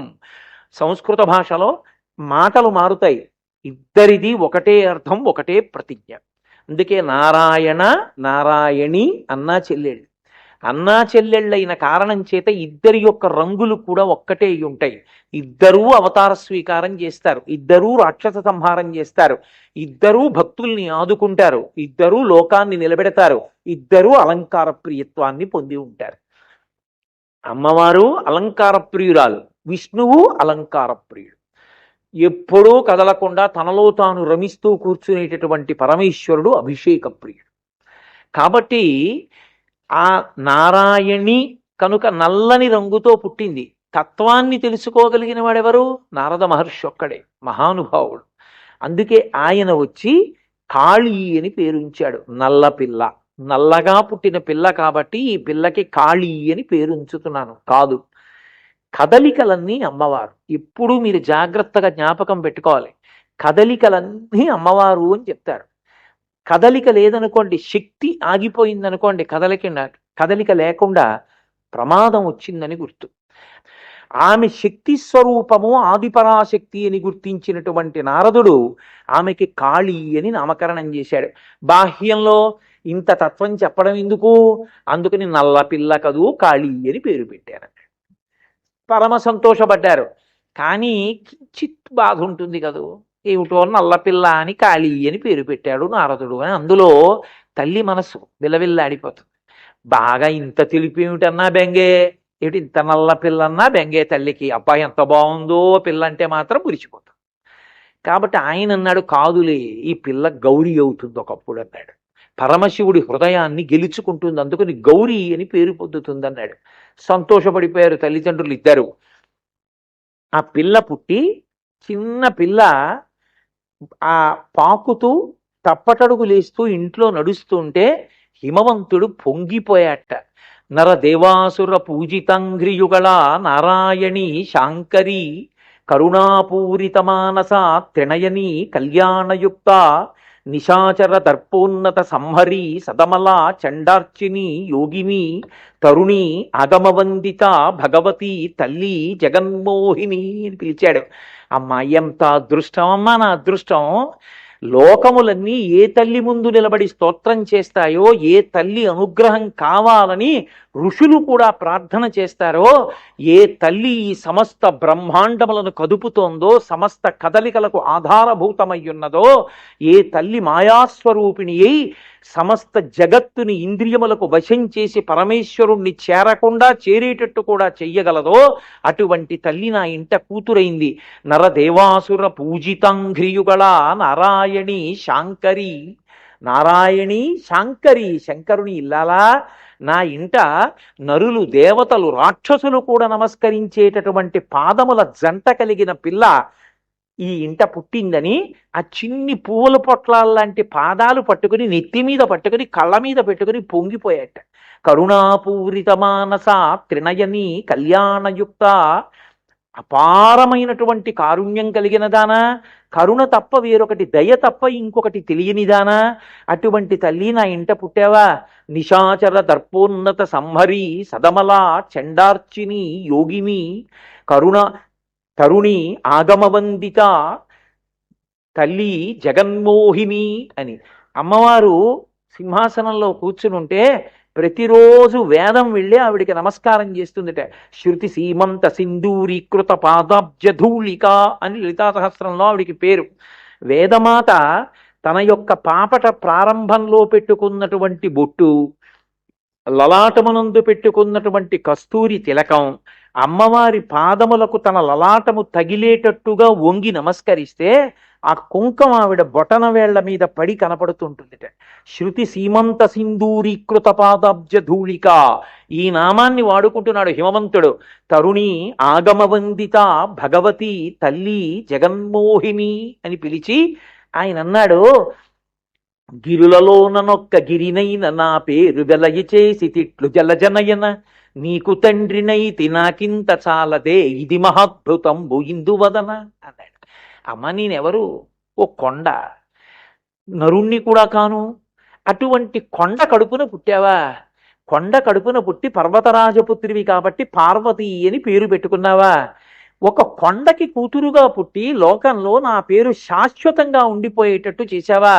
సంస్కృత భాషలో మాటలు మారుతాయి, ఇద్దరిది ఒకటే అర్థం, ఒకటే ప్రతిజ్ఞ. అందుకే నారాయణ నారాయణి అన్నా చెల్లెళ్ళు. అన్నా చెల్లెళ్ళైన కారణం చేత ఇద్దరి యొక్క రంగులు కూడా ఒక్కటే ఉంటాయి. ఇద్దరూ అవతార స్వీకారం చేస్తారు, ఇద్దరూ రాక్షస సంహారం చేస్తారు, ఇద్దరూ భక్తుల్ని ఆదుకుంటారు, ఇద్దరూ లోకాన్ని నిలబెడతారు, ఇద్దరూ అలంకార ప్రియత్వాన్ని పొంది ఉంటారు. అమ్మవారు అలంకార ప్రియురాలు, విష్ణువు అలంకార ప్రియుడు. ఎప్పుడూ కదలకుండా తనలో తాను రమిస్తూ కూర్చునేటటువంటి పరమేశ్వరుడు అభిషేక ప్రియుడు. కాబట్టి ఆ నారాయణి కనుక నల్లని రంగుతో పుట్టింది. తత్వాన్ని తెలుసుకోగలిగిన వాడెవరు? నారద మహర్షి ఒక్కడే, మహానుభావుడు. అందుకే ఆయన వచ్చి కాళీ అని పేరుంచాడు. నల్ల పిల్ల, నల్లగా పుట్టిన పిల్ల కాబట్టి ఈ పిల్లకి కాళీ అని పేరుంచుతున్నాను కాదు. కదలికలన్నీ అమ్మవారు. ఎప్పుడూ మీరు జాగ్రత్తగా జ్ఞాపకం పెట్టుకోవాలి, కదలికలన్నీ అమ్మవారు అని చెప్తారు. కదలిక లేదనుకోండి, శక్తి ఆగిపోయిందనుకోండి, కదలిక లేకుండా ప్రమాదం వచ్చిందని గుర్తు. ఆమె శక్తి స్వరూపము ఆదిపరాశక్తి అని గుర్తించినటువంటి నారదుడు ఆమెకి కాళీ అని నామకరణం చేశాడు. బాహ్యంలో ఇంత తత్వం చెప్పడం ఎందుకు, అందుకని నల్ల పిల్ల కదూ కాళీ అని పేరు పెట్టారు. పరమ సంతోషపడ్డారు. కానీ కించిత్ బాధ ఉంటుంది కదూ, ఏమిటో నల్లపిల్ల అని కాళీ అని పేరు పెట్టాడు నారదుడు అని. అందులో తల్లి మనసు విలవిల్లాడిపోతుంది. బాగా ఇంత తెలిపేమిటన్నా బెంగే, ఏమిటి ఇంత నల్ల పిల్లన్నా బెంగే తల్లికి. అబ్బాయి ఎంత బాగుందో పిల్ల అంటే మాత్రం మురిచిపోతుంది. కాబట్టి ఆయన అన్నాడు, కాదులే ఈ పిల్ల గౌరీ అవుతుంది ఒకప్పుడు అన్నాడు. పరమశివుడి హృదయాన్ని గెలుచుకుంటుంది, అందుకని గౌరీ అని పేరు పొందుతుంది అన్నాడు. సంతోషపడిపోయారు తల్లిదండ్రులు ఇద్దరు. ఆ పిల్ల పుట్టి, చిన్న పిల్ల ఆ పాకుతూ తప్పటడుగు లేస్తూ ఇంట్లో నడుస్తుంటే హిమవంతుడు పొంగిపోయాట. నరదేవాసుర పూజితాంఘ్రియుగళ నారాయణి శాంకరి కరుణాపూరిత మానస త్రినయని కళ్యాణయుక్త నిశాచర దర్పోన్నత సంహరి సదమల చండార్చిని యోగిని తరుణి ఆగమవందిత భగవతి తల్లి జగన్మోహిని అని పిలిచాడు. అమ్మా ఎంత అదృష్టం అమ్మా, నా అదృష్టం. లోకములన్నీ ఏ తల్లి ముందు నిలబడి స్తోత్రం చేస్తాయో, ఏ తల్లి అనుగ్రహం కావాలని ఋషులు కూడా ప్రార్థన చేస్తారో, ఏ తల్లి ఈ సమస్త బ్రహ్మాండములను కదుపుతోందో, సమస్త కదలికలకు ఆధారభూతమై ఉన్నదో, ఏ తల్లి మాయాస్వరూపిణి అయి సమస్త జగత్తుని ఇంద్రియములకు వశం చేసి పరమేశ్వరుణ్ణి చేరకుండా చేరేటట్టు కూడా చెయ్యగలదో, అటువంటి తల్లి నా ఇంట కూతురైంది. నరదేవాసుర పూజితాంఘ్రియుగళ నారాయణి శాంకరి. నారాయణి శాంకరి, శంకరుని ఇల్లాలా నా ఇంట నరులు, దేవతలు, రాక్షసులు కూడా నమస్కరించేటటువంటి పాదముల జంట కలిగిన పిల్ల ఈ ఇంట పుట్టిందని ఆ చిన్ని పువ్వుల పొట్లాల్లాంటి పాదాలు పట్టుకుని నెత్తి మీద పట్టుకుని కళ్ళ మీద పెట్టుకుని పొంగిపోయాట. కరుణాపూరిత మానస త్రినయని కళ్యాణయుక్త, అపారమైనటువంటి కారుణ్యం కలిగిన దానా, కరుణ తప్ప వేరొకటి, దయ తప్ప ఇంకొకటి తెలియనిదానా, అటువంటి తల్లి నా ఇంట పుట్టావా. నిశాచర దర్పోన్నత సంహరి సదమలా చండార్చిని యోగిని కరుణ తరుణి ఆగమవందిత తల్లి జగన్మోహిని అని. అమ్మవారు సింహాసనంలో కూర్చునుంటే ప్రతిరోజు వేదం వెళ్ళి ఆవిడికి నమస్కారం చేస్తుందిట. శృతి సీమంత సింధూరీకృత పాదాబ్జధూళిక అని లలితా సహస్రంలో ఆవిడికి పేరు. వేదమాత తన యొక్క పాపట ప్రారంభంలో పెట్టుకున్నటువంటి బొట్టు, లలాటమునందు పెట్టుకున్నటువంటి కస్తూరి తిలకం, అమ్మవారి పాదములకు తన లలాటము తగిలేటట్టుగా వంగి నమస్కరిస్తే ఆ కుంకం ఆవిడ బొటన వేళ్ల మీద పడి కనపడుతుంటుందిట. శృతి సీమంత సింధూరీకృత పాదాబ్జధూళిక, ఈ నామాన్ని వాడుకుంటున్నాడు హిమవంతుడు. తరుణి ఆగమవందిత భగవతి తల్లి జగన్మోహిని అని పిలిచి ఆయన అన్నాడు, గిరులలోననొక్క గిరినైన నా పేరు వెలయ చేసి తిట్లు జలజనయన, నీకు తండ్రినైతి నాకింత చాలదే ఇది మహాద్భుతంబు ఇందువదన అన్నాడు. అమ్మ నేనెవరు? ఓ కొండ, నరుణ్ణి కూడా కాను. అటువంటి కొండ కడుపున పుట్టావా? కొండ కడుపున పుట్టి పర్వతరాజపుత్రివి కాబట్టి పార్వతి అని పేరు పెట్టుకున్నావా? ఒక కొండకి కూతురుగా పుట్టి లోకంలో నా పేరు శాశ్వతంగా ఉండిపోయేటట్టు చేశావా?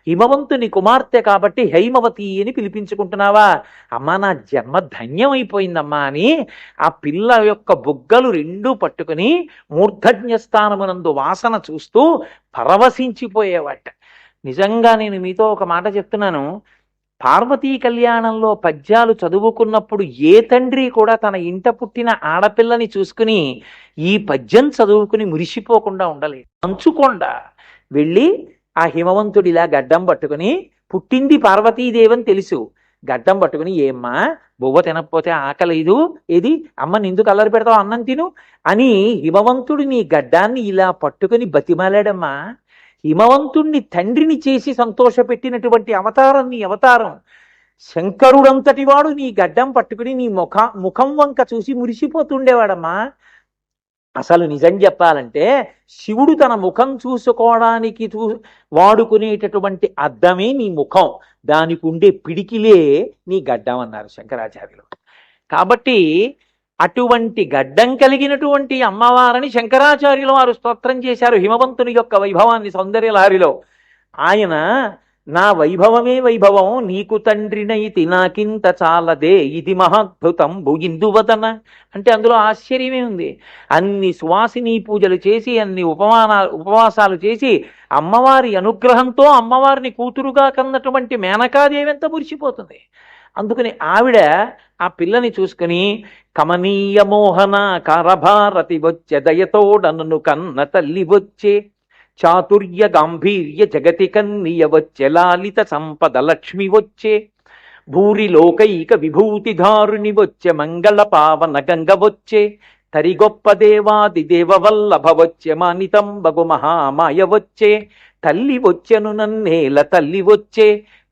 హిమవంతుని కుమార్తె కాబట్టి హైమవతి అని పిలిపించుకుంటున్నావా? అమ్మా నా జన్మ ధన్యమైపోయిందమ్మా అని ఆ పిల్ల యొక్క బుగ్గలు రెండూ పట్టుకుని మూర్ధన్యస్థానమునందు వాసన చూస్తూ పరవశించిపోయేవాట. నిజంగా నేను మీతో ఒక మాట చెప్తున్నాను, పార్వతీ కళ్యాణంలో పద్యాలు చదువుకున్నప్పుడు ఏ తండ్రి కూడా తన ఇంట పుట్టిన ఆడపిల్లని చూసుకుని ఈ పద్యం చదువుకుని మురిసిపోకుండా ఉండలేదు. మంచుకొండ వెళ్ళి ఆ హిమవంతుడిలా గడ్డం పట్టుకుని, పుట్టింది పార్వతీదేవని తెలుసు, గడ్డం పట్టుకుని ఏమ్మా బొవ్వ తినకపోతే ఆకలేదు, ఏది అమ్మ నిందుకు అల్లరి పెడతావు, అన్నం తిను అని హిమవంతుడు నీ గడ్డాన్ని ఇలా పట్టుకుని బతిమాలాడమ్మా. హిమవంతుణ్ణి తండ్రిని చేసి సంతోషపెట్టినటువంటి అవతారం నీ అవతారం. శంకరుడంతటి వాడు నీ గడ్డం పట్టుకుని నీ ముఖం వంక చూసి మురిసిపోతుండేవాడమ్మా. అసలు నిజం చెప్పాలంటే శివుడు తన ముఖం చూసుకోవడానికి వాడుకునేటటువంటి అద్దమే నీ ముఖం, దానికి ఉండే పిడికిలే నీ గడ్డం అన్నారు శంకరాచార్యులు. కాబట్టి అటువంటి గడ్డం కలిగినటువంటి అమ్మవారిని శంకరాచార్యుల వారు స్తోత్రం చేశారు హిమవంతుని యొక్క వైభవాన్ని సౌందర్యలహరిలో. ఆయన నా వైభవమే వైభవం, నీకు తండ్రినైతి నాకింత చాలదే ఇది మహాద్భుతం ఇందువదన అంటే అందులో ఆశ్చర్యమే ఉంది. అన్ని సువాసిని పూజలు చేసి, అన్ని ఉపవాసాలు చేసి అమ్మవారి అనుగ్రహంతో అమ్మవారిని కూతురుగా కన్నటువంటి మేనకాదేవి ఎంత మురిసిపోతుంది. అందుకని ఆవిడ ఆ పిల్లని చూసుకుని కమనీయ మోహన కారభారతి వచ్చే దయతోడను కన్న తల్లి వచ్చే, చాతుర్య గాంభీర్య జగతి కన్నియ వచ్చే, లాలిత సంపద లక్ష్మి వచ్చే, భూరి లోకైక విభూతిధారుని వచ్చే, మంగళ పావన గంగ వచ్చే, తరి గొప్ప దేవాది దేవ వల్లభ వచ్చే, మానితం బగు మహామాయ వచ్చే, తల్లి వచ్చెను నన్నేల తల్లి వచ్చే,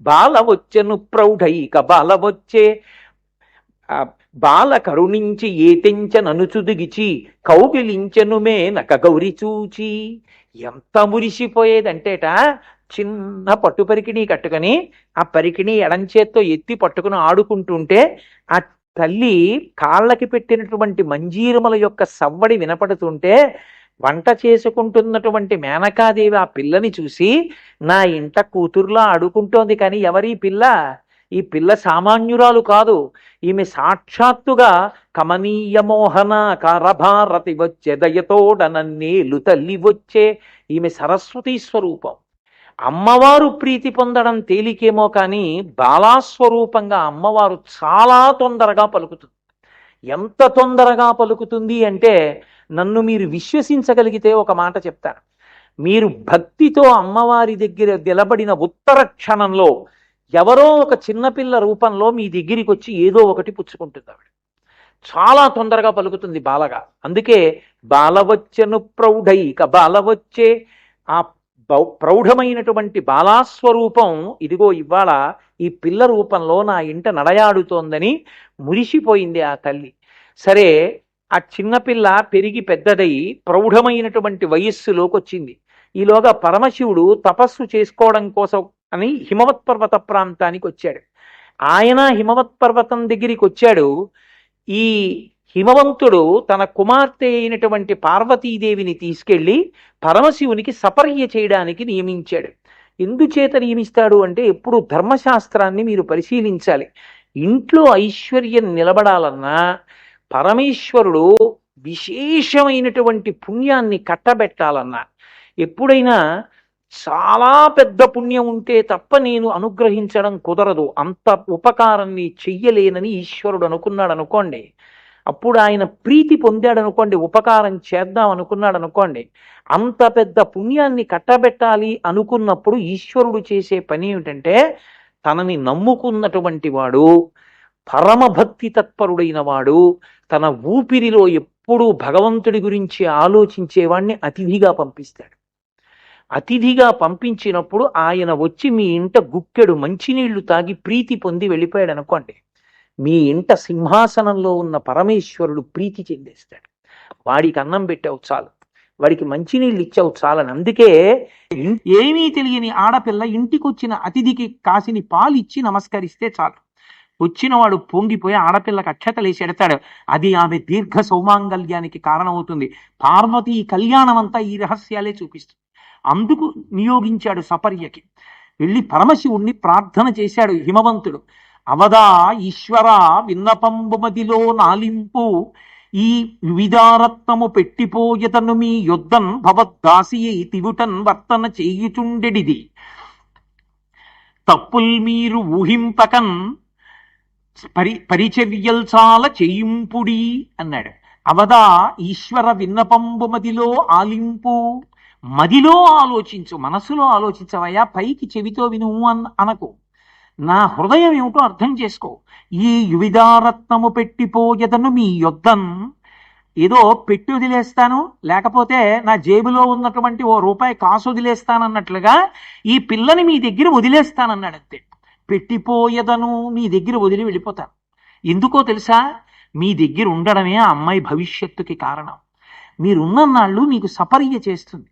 బాల వచ్చెను ప్రౌఢైక బాల వచ్చే, బాల కరుణించి ఏతెంచననుచుదిగిచి కౌగిలించెను మేనక గౌరి చూచి. ఎంత మురిసిపోయేదంటేట, చిన్న పట్టు పరికిణీ కట్టుకొని ఆ పరికిణీ ఎడంచేత్తో ఎత్తి పట్టుకుని ఆడుకుంటుంటే ఆ తల్లి కాళ్ళకి పెట్టినటువంటి మంజీరముల యొక్క సవ్వడి వినపడుతుంటే వంట చేసుకుంటున్నటువంటి మేనకాదేవి ఆ పిల్లని చూసి నా ఇంట కూతురులా ఆడుకుంటోంది, కానీ ఎవరి పిల్ల? ఈ పిల్ల సామాన్యురాలు కాదు. ఈమె సాక్షాత్తుగా కమనీయ మోహన కారభారతి వచ్చే దయతోడనన్నేలు తల్లి వచ్చే, ఈమె సరస్వతీ స్వరూపం. అమ్మవారు ప్రీతి పొందడం తేలికేమో కానీ బాలాస్వరూపంగా అమ్మవారు చాలా తొందరగా పలుకుతుంది. ఎంత తొందరగా పలుకుతుంది అంటే నన్ను మీరు విశ్వసించగలిగితే ఒక మాట చెప్తాను. మీరు భక్తితో అమ్మవారి దగ్గర నిలబడిన ఉత్తర క్షణంలో ఎవరో ఒక చిన్నపిల్ల రూపంలో మీ దగ్గరికి వచ్చి ఏదో ఒకటి పుచ్చుకుంటుంది ఆవిడ. చాలా తొందరగా పలుకుతుంది బాలగా. అందుకే బాలవచ్చను ప్రౌఢైక బాలవచ్చే, ఆ ప్రౌఢమైనటువంటి బాలాస్వరూపం ఇదిగో ఇవాళ ఈ పిల్ల రూపంలో నా ఇంట నడయాడుతోందని మురిసిపోయింది ఆ తల్లి. సరే, ఆ చిన్నపిల్ల పెరిగి పెద్దదై ప్రౌఢమైనటువంటి వయస్సులోకి వచ్చింది. ఈలోగా పరమశివుడు తపస్సు చేసుకోవడం కోసం అని హిమవత్ పర్వత ప్రాంతానికి వచ్చాడు. ఆయన హిమవత్ పర్వతం దగ్గరికి వచ్చాడు. ఈ హిమవంతుడు తన కుమార్తె అయినటువంటి పార్వతీదేవిని తీసుకెళ్లి పరమశివునికి సపర్య చేయడానికి నియమించాడు. ఎందుచేత నియమిస్తాడు అంటే ఎప్పుడు ధర్మశాస్త్రాన్ని మీరు పరిశీలించాలి. ఇంట్లో ఐశ్వర్యం నిలబడాలన్నా పరమేశ్వరుడు విశేషమైనటువంటి పుణ్యాన్ని కట్టబెట్టాలన్నా, ఎప్పుడైనా చాలా పెద్ద పుణ్యం ఉంటే తప్ప నేను అనుగ్రహించడం కుదరదు, అంత ఉపకారాన్ని చెయ్యలేనని ఈశ్వరుడు అనుకున్నాడు అనుకోండి, అప్పుడు ఆయన ప్రీతి పొందాడు అనుకోండి, ఉపకారం చేద్దాం అనుకున్నాడు అనుకోండి, అంత పెద్ద పుణ్యాన్ని కట్టబెట్టాలి అనుకున్నప్పుడు ఈశ్వరుడు చేసే పని ఏమిటంటే తనని నమ్ముకున్నటువంటి వాడు, పరమభక్తి తత్పరుడైన వాడు, తన ఊపిరిలో ఎప్పుడూ భగవంతుడి గురించి ఆలోచించేవాడిని అతిథిగా పంపిస్తాడు. అతిథిగా పంపించినప్పుడు ఆయన వచ్చి మీ ఇంట గుక్కెడు మంచినీళ్లు తాగి ప్రీతి పొంది వెళ్ళిపోయాడు అనుకోండి, మీ ఇంట సింహాసనంలో ఉన్న పరమేశ్వరుడు ప్రీతి చెందేస్తాడు. వాడికి అన్నం పెట్టావు చాలు, వాడికి మంచినీళ్ళు ఇచ్చావు చాలని. అందుకే ఏమీ తెలియని ఆడపిల్ల ఇంటికి వచ్చిన అతిథికి కాసిని పాలు ఇచ్చి నమస్కరిస్తే చాలు, వచ్చినవాడు పొంగిపోయి ఆడపిల్లకి అక్షతలేసి ఎడతాడు. అది ఆమె దీర్ఘ సౌమాంగల్యానికి కారణమవుతుంది. పార్వతీ కళ్యాణం అంతా ఈ రహస్యాలే చూపిస్తుంది. అందుకు నియోగించాడు సపర్యకి. వెళ్ళి పరమశివుణ్ణి ప్రార్థన చేశాడు హిమవంతుడు. అవదా ఈశ్వర విన్నపంబు మదిలో నాలింపు, ఈ వివిధారత్నము పెట్టిపోయతను మీ యొద్దన్ భవద్దాసి తివుటన్ వర్తన చేయుచుండెడిది, తప్పుల్ మీరు ఊహింపకన్ పరిచర్యల్ చాలా చేయింపుడి అన్నాడు. అవదా ఈశ్వర విన్నపంబు మదిలో ఆలింపు, మదిలో ఆలోచించు, మనసులో ఆలోచించవయ్యా, పైకి చెవితో విను అనకు. నా హృదయం ఏమిటో అర్థం చేసుకో. ఈ యువిధారత్నము పెట్టిపోయదను మీ యొద్దన్, ఏదో పెట్టి వదిలేస్తాను, లేకపోతే నా జేబులో ఉన్నటువంటి ఓ రూపాయి కాసు వదిలేస్తానన్నట్లుగా ఈ పిల్లని మీ దగ్గర వదిలేస్తానన్నాడు. అంతే, పెట్టిపోయదను, మీ దగ్గర వదిలి వెళ్ళిపోతాను. ఎందుకో తెలుసా? మీ దగ్గర ఉండడమే ఆ అమ్మాయి భవిష్యత్తుకి కారణం. మీరున్నన్నాళ్ళు మీకు సపర్య చేస్తుంది.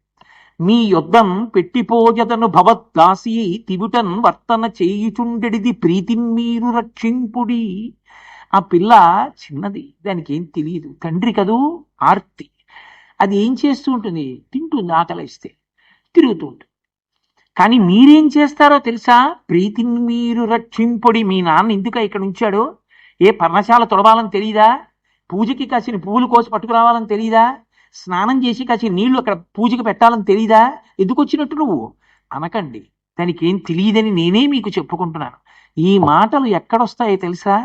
మీ యొద్దం పెట్టిపోయదను భవద్దాసి తివుటన్ వర్తన చేయుచుండెడిది ప్రీతిన్ మీరు రక్షింపుడి. ఆ పిల్ల చిన్నది, దానికి ఏం తెలియదు, తండ్రి కదూ, ఆర్తి. అది ఏం చేస్తూ ఉంటుంది? తింటుంది, ఆకలిస్తే తిరుగుతూ ఉంటుంది. కానీ మీరేం చేస్తారో తెలుసా? ప్రీతిని మీరు రక్షింపుడి. మీ నాన్న ఎందుక ఇక్కడ ఉంచాడో? ఏ పర్ణశాల తొడవాలని తెలియదా? పూజకి కాసిన పువ్వులు కోసి పట్టుకురావాలని తెలియదా? స్నానం చేసి కాసిన నీళ్లు అక్కడ పూజకి పెట్టాలని తెలియదా? ఎందుకు వచ్చినట్టు నువ్వు అనకండి. దానికి ఏం తెలియదని నేనే మీకు చెప్పుకుంటున్నాను. ఈ మాటలు ఎక్కడొస్తాయో తెలుసా?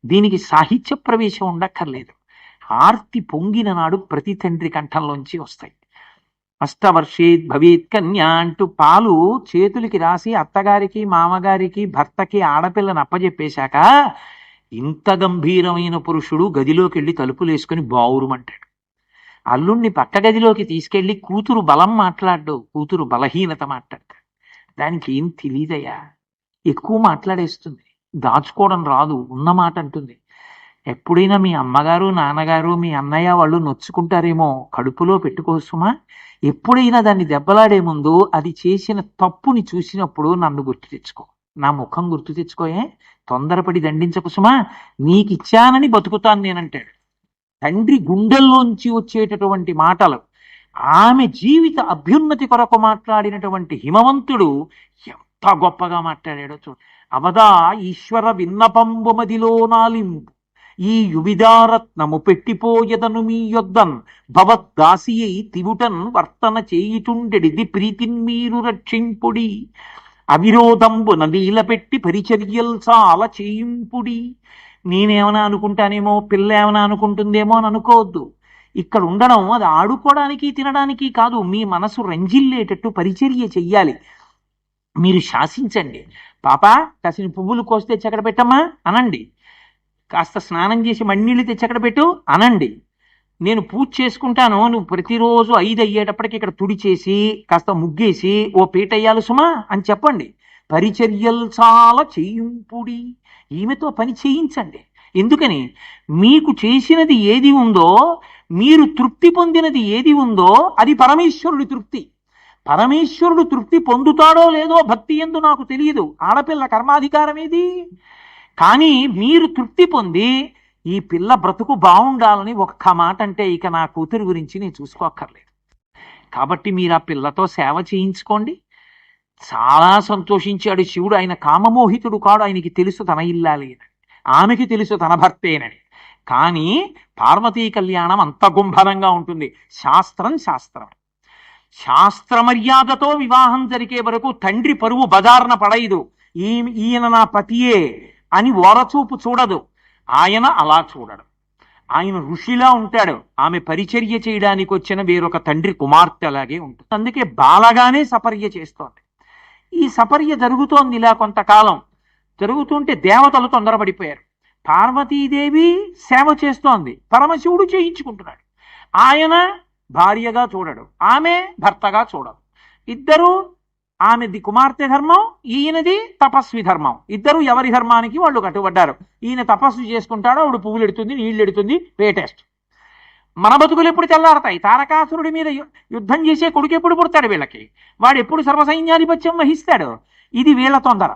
దీనికి సాహిత్య ప్రవేశం ఉండక్కర్లేదు. ఆర్తి పొంగిన నాడు ప్రతి తండ్రి కంఠంలోంచి వస్తాయి. అష్టవర్షేద్ భవేత్ కన్యా అంటూ పాలు చేతులకి రాసి అత్తగారికి, మామగారికి, భర్తకి ఆడపిల్లని అప్పజెప్పేశాక ఇంత గంభీరమైన పురుషుడు గదిలోకి వెళ్ళి తలుపులు వేసుకుని బావురుమంటాడు. అల్లుణ్ణి పక్క గదిలోకి తీసుకెళ్లి కూతురు బలం మాట్లాడు, కూతురు బలహీనత మాట్లాడతాడు. దానికి ఏం తెలియదయ్యా, ఎక్కువ మాట్లాడేస్తుంది, దాచుకోవడం రాదు, ఉన్నమాట అంటుంది. ఎప్పుడైనా మీ అమ్మగారు, నాన్నగారు, మీ అన్నయ్య వాళ్ళు నొచ్చుకుంటారేమో, కడుపులో పెట్టుకోసుమా. ఎప్పుడైనా దాన్ని దెబ్బలాడే ముందు అది చేసిన తప్పుని చూసినప్పుడు నన్ను గుర్తు తెచ్చుకో, నా ముఖం గుర్తు తెచ్చుకోయే, తొందరపడి దండించకుసుమా, నీకిచ్చానని బతుకుతాను నేనంటాడు. తండ్రి గుండెల్లోంచి వచ్చేటటువంటి మాటలు. ఆమె జీవిత అభ్యున్నతి కొరకు మాట్లాడినటువంటి హిమవంతుడు ఎంత గొప్పగా మాట్లాడాడో చూడు. అవదా ఈశ్వర విన్నపంబు మదిలో నాలింపు ఈ యువిదారత్నము పెట్టిపోయదను మీ యొద్దన్ భవద్దాసియై తివుటన్ వర్తన చేయుచుండెడిది ప్రీతిన్ మీరు రక్షింపుడి అవిరోధంబున నీలపెట్టి పరిచర్యల్ చాలా చేయింపుడి. నేనేమైనా అనుకుంటానేమో, పిల్ల ఏమైనా అనుకుంటుందేమో అని అనుకోవద్దు. ఇక్కడ ఉండడం అది ఆడుకోవడానికి తినడానికి కాదు, మీ మనసు రంజిల్లేటట్టు పరిచర్య చెయ్యాలి. మీరు శాసించండి. పాప కాసిన పువ్వులు కోసి తెచ్చి అక్కడ పెట్టమ్మా అనండి, కాస్త స్నానం చేసి మಣ್ಣీళ్ళు తెచ్చి అక్కడ పెట్టు అనండి. నేను పూజ చేసుకుంటాను, నువ్వు ప్రతిరోజు 5 అయ్యేటప్పటికి ఇక్కడ తుడి చేసి కాస్త ముగ్గేసి ఓ పీట అయ్యాలి సుమా అని చెప్పండి. పరిచర్యలు చాలా చేయింపుడి, ఈమెతో పని చేయించండి. ఎందుకని? మీకు చేసినది ఏది ఉందో, మీరు తృప్తి పొందినది ఏది ఉందో అది పరమేశ్వరుడి తృప్తి. పరమేశ్వరుడు తృప్తి పొందుతాడో లేదో భక్తి యందు నాకు తెలియదు, ఆడపిల్ల కర్మాధికారం ఏది. కానీ మీరు తృప్తి పొంది ఈ పిల్ల బ్రతుకు బాగుండాలని ఒక్క మాట అంటే ఇక నా కూతురు గురించి నేను చూసుకోక్కర్లేదు. కాబట్టి మీరు ఆ పిల్లతో సేవ చేయించుకోండి. చాలా సంతోషించాడు శివుడు. ఆయన కామమోహితుడు కాడు, ఆయనకి తెలుసు తన ఇల్లాలి, ఆమెకి తెలుసు తన భర్తేనని. కానీ పార్వతీ కళ్యాణం అంత గుంభరంగా ఉంటుంది. శాస్త్రం శాస్త్రం, శాస్త్ర మర్యాదతో వివాహం జరిగే వరకు తండ్రి పరువు బజార్న పడైదు. ఈయన నా పతియే అని ఓరచూపు చూడదు. ఆయన అలా చూడడు. ఆయన ఋషిలా ఉంటాడు. ఆమె పరిచర్య చేయడానికి వచ్చిన వేరొక తండ్రి కుమార్తె అలాగే ఉంటుంది. అందుకే బాలగానే సపర్య చేస్తోంది. ఈ సపర్య జరుగుతోంది. ఇలా కొంతకాలం జరుగుతుంటే దేవతలు తొందరపడిపోయారు. పార్వతీదేవి సేవ చేస్తోంది, పరమశివుడు చేయించుకుంటున్నాడు. ఆయన భార్యగా చూడడు, ఆమె భర్తగా చూడదు. ఇద్దరు, ఆమెది కుమార్తె ధర్మం, ఈయనది తపస్వి ధర్మం. ఇద్దరు ఎవరి ధర్మానికి వాళ్ళు కట్టుబడ్డారు. ఈయన తపస్సు చేసుకుంటాడు, ఆవిడ పువ్వులు ఎడుతుంది, నీళ్లు ఎడుతుంది, పేటేస్ట్. మన బతుకులు ఎప్పుడు తెల్లారతాయి? తారకాసురుడి మీద యుద్ధం చేసే కొడుకు ఎప్పుడు పుడతాడు వీళ్ళకి? వాడు ఎప్పుడు సర్వసైన్యాధిపత్యం వహిస్తాడు? ఇది వీళ్ళ తొందర.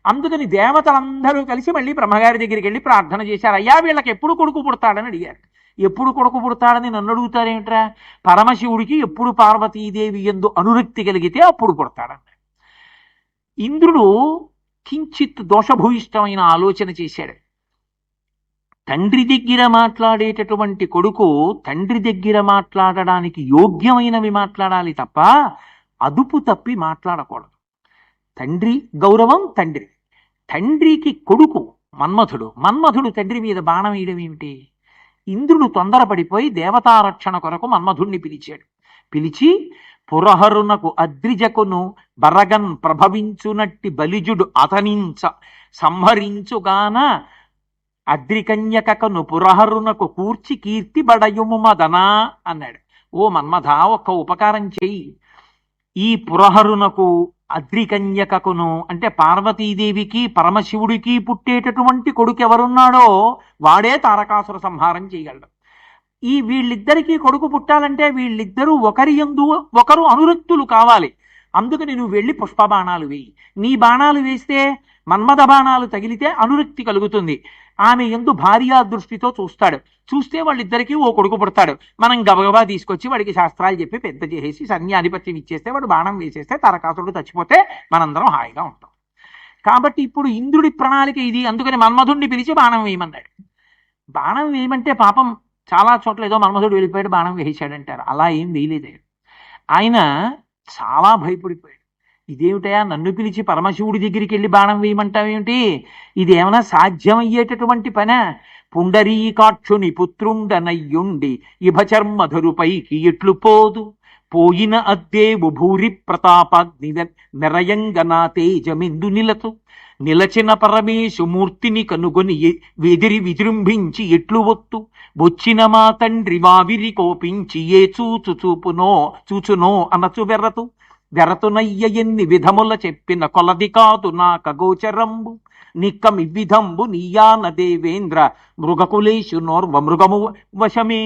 అందుకని దేవతలందరూ కలిసి మళ్ళీ బ్రహ్మగారి దగ్గరికి వెళ్ళి ప్రార్థన చేశారు. అయ్యా వీళ్ళకి ఎప్పుడు కొడుకు పుడతాడని అడిగారు. ఎప్పుడు కొడుకు పుడతాడని నన్ను అడుగుతారేమిట్రా? పరమశివుడికి ఎప్పుడు పార్వతీదేవి యందు అనురక్తి కలిగితే అప్పుడు పుడతాడన్న. ఇంద్రుడు కించిత్ దోషభూయిష్టమైన ఆలోచన చేశాడు. తండ్రి దగ్గర మాట్లాడేటటువంటి కొడుకు తండ్రి దగ్గర మాట్లాడడానికి యోగ్యమైనవి మాట్లాడాలి తప్ప అదుపు తప్పి మాట్లాడకూడదు. తండ్రి గౌరవం తండ్రి. తండ్రికి కొడుకు మన్మథుడు. మన్మథుడు తండ్రి మీద బాణం వేయడం ఏమిటి? ఇంద్రుడు తొందరపడిపోయి దేవతారక్షణ కొరకు మన్మథుణ్ణి పిలిచాడు. పిలిచి పురహరునకు అద్రిజకును బరగన్ ప్రభవించునట్టి బలిజుడు అతనించ సంహరించుగాన అద్రికన్యకను పురహరునకు కూర్చి కీర్తి బడయుము మదనా అన్నాడు. ఓ మన్మథ, ఒక్క ఉపకారం చెయ్యి. ఈ పురహరునకు అద్రికన్యకకును అంటే పార్వతీదేవికి పరమశివుడికి పుట్టేటటువంటి కొడుకు ఎవరున్నాడో వాడే తారకాసుర సంహారం చేయగలడు. ఈ వీళ్ళిద్దరికీ కొడుకు పుట్టాలంటే వీళ్ళిద్దరూ ఒకరి యందు ఒకరు అనురక్తులు కావాలి. అందుకని నువ్వు వెళ్ళి పుష్పబాణాలు వేయి. నీ బాణాలు వేస్తే మన్మథ బాణాలు తగిలితే అనురక్తి కలుగుతుంది. ఆమె యందు భార్యా దృష్టితో చూస్తాడు. చూస్తే వాళ్ళిద్దరికీ ఓ కొడుకు పుడతాడు. మనం గబగబా తీసుకొచ్చి వాడికి శాస్త్రాలు చెప్పి పెద్ద చేసేసి సన్యాధిపత్యం ఇచ్చేస్తే వాడు బాణం వేసేస్తే తారకాసురుడు చచ్చిపోతే మనందరం హాయిగా ఉంటాం. కాబట్టి ఇప్పుడు ఇంద్రుడి ప్రణాళిక ఇది. అందుకని మన్మధుడిని పిలిచి బాణం వేయమన్నాడు. బాణం వేయమంటే పాపం చాలా చోట్ల ఏదో మన్మధుడు వెళ్ళిపోయాడు బాణం వేసాడంటారు. అలా ఏం వేయలేదు. ఆయన చాలా భయపడిపోయాడు. ఇదేమిటయా నన్ను పిలిచి పరమశివుడి దగ్గరికి వెళ్ళి బాణం వేయమంటావేమిటి? ఇది ఏమైనా సాధ్యమయ్యేటటువంటి పనే? పుండరీకాక్షుని పుత్రుండనయ్యుండి ఇభచర్మధరుపైకి ఎట్లు పోదు పోయిన అద్దేవు భూరి ప్రతాపాగ్ని నిరయంగనా తేజమెందు నిలతు నిలచిన పరమేశు మూర్తిని కనుగొని వెదిరి విజృంభించి ఎట్లు ఒత్తు వచ్చిన మా తండ్రి వావిరి కోపించి ఏ చూచునో అనచు వెరతునయ్య ఎన్ని విధముల చెప్పిన కొలది కాదు నా కగోచరంబు నిక్కమివిధంబు నీయాన దేవేంద్ర మృగకులేషు నోర్వ మృగము వశమే.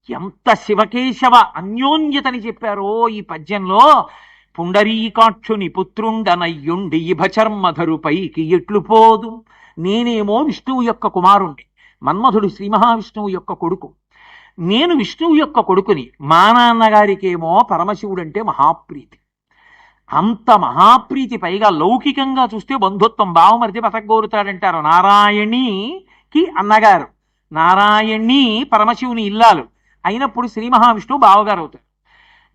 ఎంత శివకేశవ అన్యోన్యతని చెప్పారో ఈ పద్యంలో. పుండరీకాక్షుని పుత్రుండనయ్యుండి ఇభచర్మధరుపైకి ఎట్లు పోదు. నేనేమో విష్ణువు యొక్క కుమారుణ్ణి, మన్మధుడు శ్రీ మహావిష్ణువు యొక్క కొడుకు. నేను విష్ణువు యొక్క కొడుకుని. మా నాన్నగారికేమో పరమశివుడు అంటే మహాప్రీతి. అంత మహాప్రీతి, పైగా లౌకికంగా చూస్తే బంధుత్వం, బావమరిది బతకగోరుతాడంటారు. నారాయణికి అన్నగారు, నారాయణి పరమశివుని ఇల్లాలు అయినప్పుడు శ్రీ మహావిష్ణువు బావగారు అవుతారు.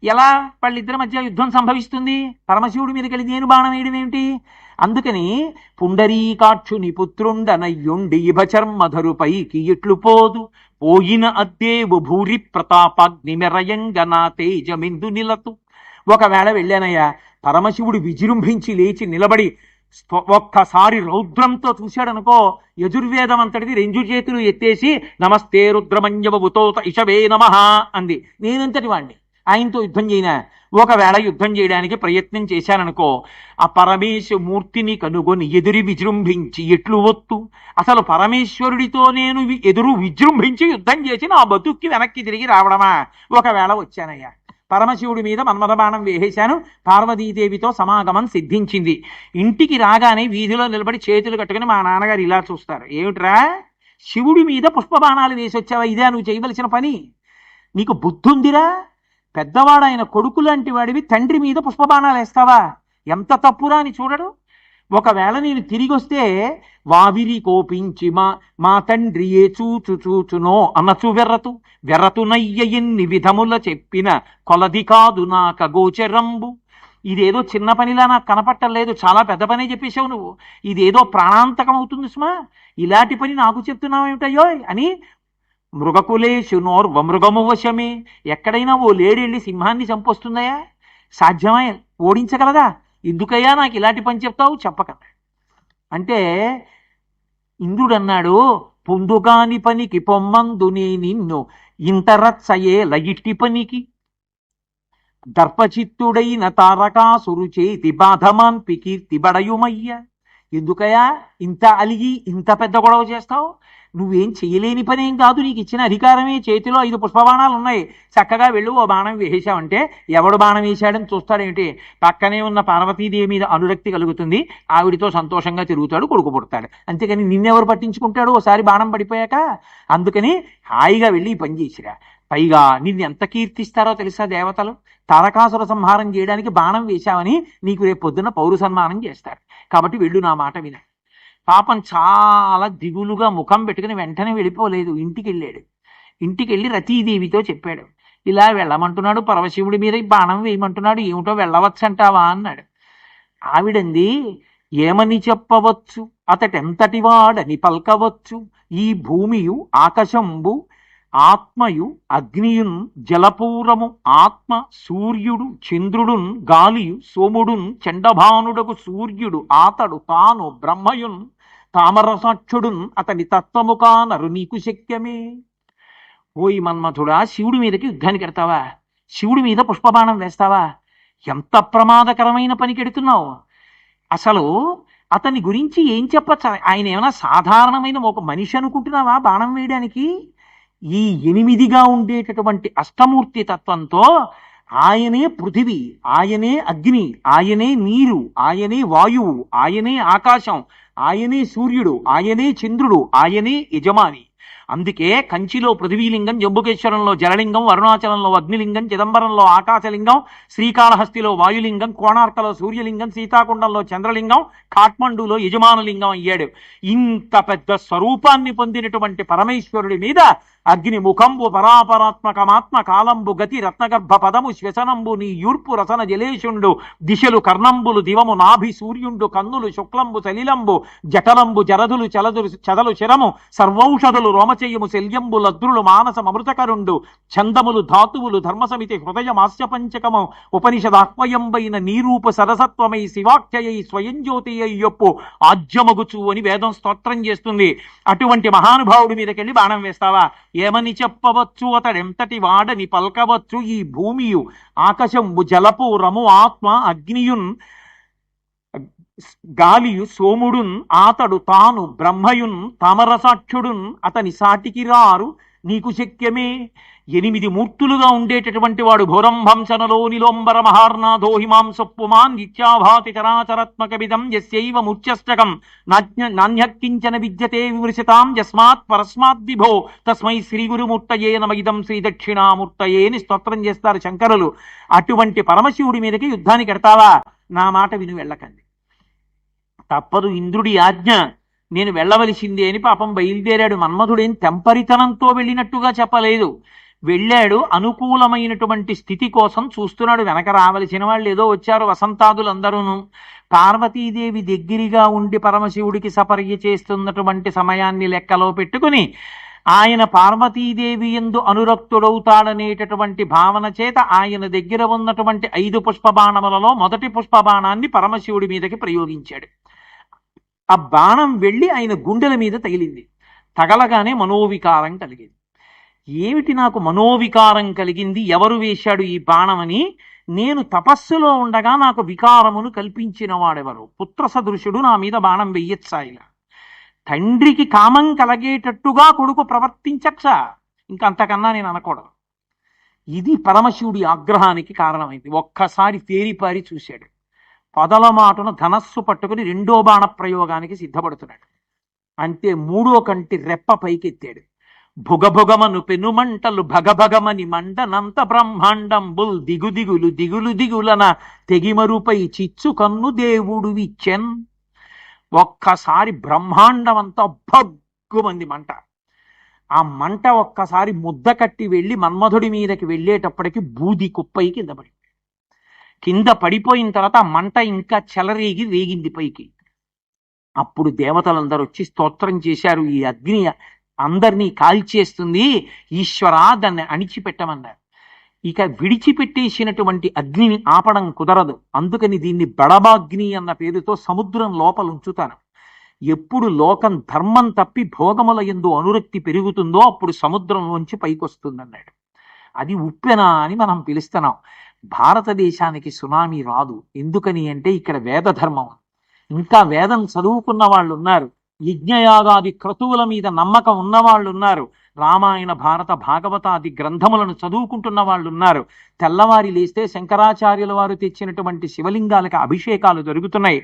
ఎలా వాళ్ళిద్దరి మధ్య యుద్ధం సంభవిస్తుంది? పరమశివుడి మీదకి వెళ్ళి నేను బాణం వేయడం ఏమిటి? అందుకని పుండరీకాక్షుని పుత్రుండనయ్యుండి ఇభచర్మధరుపైకి ఎట్లు పోదు పోయిన అద్దేవు భూరి ప్రతాపాగ్నిమెరయంగనా తేజమిందు నిలతు. ఒకవేళ వెళ్ళానయ్యా, పరమశివుడు విజృంభించి లేచి నిలబడి ఒక్కసారి రౌద్రంతో చూశాడనుకో, యజుర్వేదం అంతటిది రెండు చేతులు ఎత్తేసి నమస్తే రుద్రమన్యవతో ఇషవే నమః అంది. నేనంతటి వాణ్ణి, ఆయనతో యుద్ధం చేయనా? ఒకవేళ యుద్ధం చేయడానికి ప్రయత్నం చేశాననుకో, ఆ పరమేశ్వమూర్తిని కనుగొని ఎదురు విజృంభించి ఎట్లు ఒత్తు. అసలు పరమేశ్వరుడితో నేను ఎదురు విజృంభించి యుద్ధం చేసి నా బతుక్కి వెనక్కి తిరిగి రావడమా? ఒకవేళ వచ్చానయ్యా, పరమశివుడి మీద మన్మథ బాణం వేసేశాను, పార్వతీదేవితో సమాగమం సిద్ధించింది. ఇంటికి రాగానే వీధిలో నిలబడి చేతులు కట్టుకుని మా నాన్నగారు ఇలా చూస్తారు, ఏమిట్రా శివుడి మీద పుష్పబాణాలు వేసి వచ్చావా? ఇదే నువ్వు చేయవలసిన పని? నీకు బుద్ధుందిరా? పెద్దవాడైన కొడుకు లాంటి వాడివి తండ్రి మీద పుష్పబాణాలు వేస్తావా? ఎంత తప్పురా అని చూడడు. ఒకవేళ నేను తిరిగి వస్తే వావిరి కోపించి మా తండ్రి ఏ చూచు చూచునో అన్నచు వెర్రతునయ్య ఎన్ని విధముల చెప్పిన కొలది కాదు నాక గోచరంబు. ఇదేదో చిన్న పనిలా నాకు కనపట్టలేదు, చాలా పెద్ద పనే చెప్పేశావు నువ్వు. ఇదేదో ప్రాణాంతకం అవుతుంది సుమా, ఇలాంటి పని నాకు చెప్తున్నావు ఏమిటయ్యో అని. మృగకులేషు నోర్వ మృగము వశమే. ఎక్కడైనా ఓ లేడీ వెళ్ళి సింహాన్ని చంపొస్తుందయా? సాధ్యమై ఓడించగలదా? ఎందుకయ్యా నాకు ఇలాంటి పని చెప్తావు? చెప్పకన్నా అంటే ఇంద్రుడు అన్నాడు, పొందుగాని పనికి పొమ్మందునే నిన్ను ఇంతరత్సయే లయిట్టి పనికి దర్పచిత్తుడైన తారకాసురు చేతి బాధమాన్ పికీర్తి బడయుమయ్య. ఎందుకయా ఇంత అలిగి ఇంత పెద్ద గొడవ చేస్తావు? నువ్వేం చేయలేని పనేం కాదు, నీకు ఇచ్చిన అధికారమే. చేతిలో 5 పుష్పబాణాలు ఉన్నాయి, చక్కగా వెళ్ళు ఓ బాణం వేసావంటే ఎవడు బాణం వేశాడని చూస్తాడేమిటి? పక్కనే ఉన్న పార్వతీదేవి మీద అనురక్తి కలుగుతుంది, ఆవిడితో సంతోషంగా తిరుగుతాడు, కొడుకు పుడతాడు. అంతేకాని నిన్నెవరు పట్టించుకుంటాడు ఓసారి బాణం పడిపోయాక? అందుకని హాయిగా వెళ్ళి ఈ పని చేసిరా. పైగా నిన్ను ఎంత కీర్తిస్తారో తెలుసా దేవతలు? తారకాసుర సంహారం చేయడానికి బాణం వేశావని నీకు రేపు పొద్దున్న పౌరు సన్మానం చేస్తారు. కాబట్టి వెళ్ళు, నా మాట విన. పాపం చాలా దిగులుగా ముఖం పెట్టుకుని వెంటనే వెళ్ళిపోలేదు, ఇంటికి వెళ్ళాడు. ఇంటికి వెళ్ళి రతీదేవితో చెప్పాడు, ఇలా వెళ్ళమంటున్నాడు, పరమశివుడి మీద బాణం వేయమంటున్నాడు, ఏమిటో వెళ్ళవచ్చంటావా అన్నాడు. ఆవిడంది, ఏమని చెప్పవచ్చు, అతటెంతటి వాడని పల్కవచ్చు. ఈ భూమియు ఆకాశంబు ఆత్మయు అగ్నియున్ జలపూరము ఆత్మ సూర్యుడు చంద్రుడున్ గాలియు సోముడున్ చండభానుడకు సూర్యుడు ఆతడు తాను బ్రహ్మయున్ తామరసాక్షుడున్ అతని తత్వముకానరు నీకు శక్యమే. ఓయి మన్మథుడా, శివుడి మీదకి యుద్ధానికి ఎడతావా? శివుడి మీద పుష్పబాణం వేస్తావా? ఎంత ప్రమాదకరమైన పనికెడుతున్నావు. అసలు అతని గురించి ఏం చెప్పచ్చు? ఆయన ఏమైనా సాధారణమైన ఒక మనిషి అనుకుంటున్నావా బాణం వేయడానికి? ఈ 8గా ఉండేటటువంటి అష్టమూర్తి తత్వంతో ఆయనే పృథివీ, ఆయనే అగ్ని, ఆయనే నీరు, ఆయనే వాయువు, ఆయనే ఆకాశం, ఆయనే సూర్యుడు, ఆయనే చంద్రుడు, ఆయనే యజమాని. అందుకే కంచిలో పృథివీలింగం, జంబుకేశ్వరంలో జలలింగం, అరుణాచలంలో అగ్నిలింగం, చిదంబరంలో ఆకాశలింగం, శ్రీకాళహస్తిలో వాయులింగం, కోణార్కలో సూర్యలింగం, సీతాకుండంలో చంద్రలింగం, కాఠ్మండూలో యజమానులింగం అయ్యాడు. ఇంత పెద్ద స్వరూపాన్ని పొందినటువంటి పరమేశ్వరుడి మీద అగ్ని ముఖంబు పరాపరాత్మకమాత్మ కాలంబు గతి రత్నగర్భ పదము శ్వసనంబు నీ యూర్పు రసన జలేషుండు దిశలు కర్ణంబులు దివము నాభి సూర్యుండు కన్నులు శుక్లంబు సలిలంబు జఠరంబు జరదులు చలదులు చదలు శరము సర్వౌషధులు రోమచేయము శల్యంబు లద్రులు మానసం అమృతకరుండు ఛందములు ధాతువులు ధర్మసమితి హృదయమాస్య పంచకము ఉపనిషదాహ్వయంబైన నీరూప సరసత్వమై శివాఖ్యయై స్వయం జ్యోతి అయ్యొప్పు ఆజ్యమగుచు అని వేదం స్తోత్రం చేస్తుంది. అటువంటి మహానుభావుడి మీదకెళ్ళి బాణం వేస్తావా? ఏమని చెప్పవచ్చు, అతడెంతటి వాడని పల్కవచ్చు. ఈ భూమియు ఆకాశంబు జలపూరము ఆత్మ అగ్నియున్ గాలియు సోముడున్ ఆతడు తాను బ్రహ్మయున్ తామరసాక్షుడున్ అతని సాటికి రారు నీకు శక్యమే. 8 మూర్తులుగా ఉండేటటువంటి వాడు భోరంభంసనలో నిలోంబర మహార్నాథో హిమాంసప్పుమాన్ నిత్యాభాతి చరాచరాత్మక విధం యస్యైవ మూర్ఛష్టకం నాణ్యకించన విద్యతే విమృశతాం యస్మాత్ పరస్మాత్ విభో తస్మై శ్రీ గురుమూర్తయే నమ ఇదం శ్రీ దక్షిణామూర్తయే అని స్తోత్రం చేస్తారు శంకరులు. అటువంటి పరమశివుడి మీదకి యుద్ధానికి ఎడతావా? నా మాట విని వెళ్ళకండి, తప్పదు ఇంద్రుడి ఆజ్ఞ, నేను వెళ్ళవలసిందే అని పాపం బయలుదేరాడు. మన్మధుడేం తెంపరితనంతో వెళ్ళినట్టుగా చెప్పలేదు, వెళ్ళాడు అనుకూలమైనటువంటి స్థితి కోసం చూస్తున్నాడు. వెనక రావలసిన వాళ్ళు ఏదో వచ్చారు, వసంతాదులందరూను. పార్వతీదేవి దగ్గరగా ఉండి పరమశివుడికి సపర్య చేస్తున్నటువంటి సమయాన్ని లెక్కలో పెట్టుకుని ఆయన పార్వతీదేవి యందు అనురక్తుడవుతాడనేటటువంటి భావన చేత ఆయన దగ్గర ఉన్నటువంటి 5 పుష్పబాణములలో మొదటి పుష్పబాణాన్ని పరమశివుడి మీదకి ప్రయోగించాడు. ఆ బాణం వెళ్ళి ఆయన గుండెల మీద తగిలింది. తగలగానే మనోవికారం కలిగింది. ఏమిటి నాకు మనోవికారం కలిగింది, ఎవరు వేశాడు ఈ బాణమని? నేను తపస్సులో ఉండగా నాకు వికారమును కల్పించిన వాడెవరు? పుత్ర సదృశుడు నా మీద బాణం వెయ్యొచ్చా? ఇలా తండ్రికి కామం కలిగేటట్టుగా కొడుకు ప్రవర్తించచ్చా? ఇంకంతకన్నా నేను అనకూడదు. ఇది పరమశివుడి ఆగ్రహానికి కారణమైంది. ఒక్కసారి తేరిపారి చూశాడు. పొదల మాటను ధనస్సు పట్టుకుని 2వ బాణ ప్రయోగానికి సిద్ధపడుతున్నాడు. అంతే 3వ కంటి రెప్ప పైకెత్తాడు. భుగభుగమను పెనుమంటలు భగభగమని మండనంత బ్రహ్మాండంబుల్ దిగుదిగులు దిగులు దిగులన తెగిమరుపై చిచ్చు కన్ను దేవుడు విచ్చెన్. ఒక్కసారి బ్రహ్మాండం అంతా భగ్గుమంది మంట. ఆ మంట ఒక్కసారి ముద్ద కట్టి వెళ్ళి మన్మధుడి మీదకి వెళ్ళేటప్పటికి బూది కుప్పై కింద పడి, కింద పడిపోయిన తర్వాత ఆ మంట ఇంకా చెలరేగి రేగింది పైకి. అప్పుడు దేవతలందరూ వచ్చి స్తోత్రం చేశారు, ఈ అగ్ని అందరినీ కాల్చేస్తుంది, ఈశ్వరా దాన్ని అణిచిపెట్టమన్నారు. ఇక విడిచిపెట్టేసినటువంటి అగ్నిని ఆపడం కుదరదు, అందుకని దీన్ని బడబాగ్ని అన్న పేరుతో సముద్రం లోపల ఉంచుతాను. ఎప్పుడు లోకం ధర్మం తప్పి భోగముల యందు అనురక్తి పెరుగుతుందో అప్పుడు సముద్రంలోంచి పైకొస్తుందన్నాడు. అది ఉప్పెన అని మనం పిలుస్తున్నాం. భారతదేశానికి సునామీ రాదు. ఎందుకని అంటే ఇక్కడ వేద ధర్మం, ఇంకా వేదం చదువుకున్న వాళ్ళు ఉన్నారు, యజ్ఞయాగాది క్రతువుల మీద నమ్మకం ఉన్నవాళ్ళు ఉన్నారు, రామాయణ భారత భాగవతాది గ్రంథములను చదువుకుంటున్న వాళ్ళు ఉన్నారు. తెల్లవారి లేస్తే శంకరాచార్యుల వారు తెచ్చినటువంటి శివలింగాలకు అభిషేకాలు జరుగుతున్నాయి.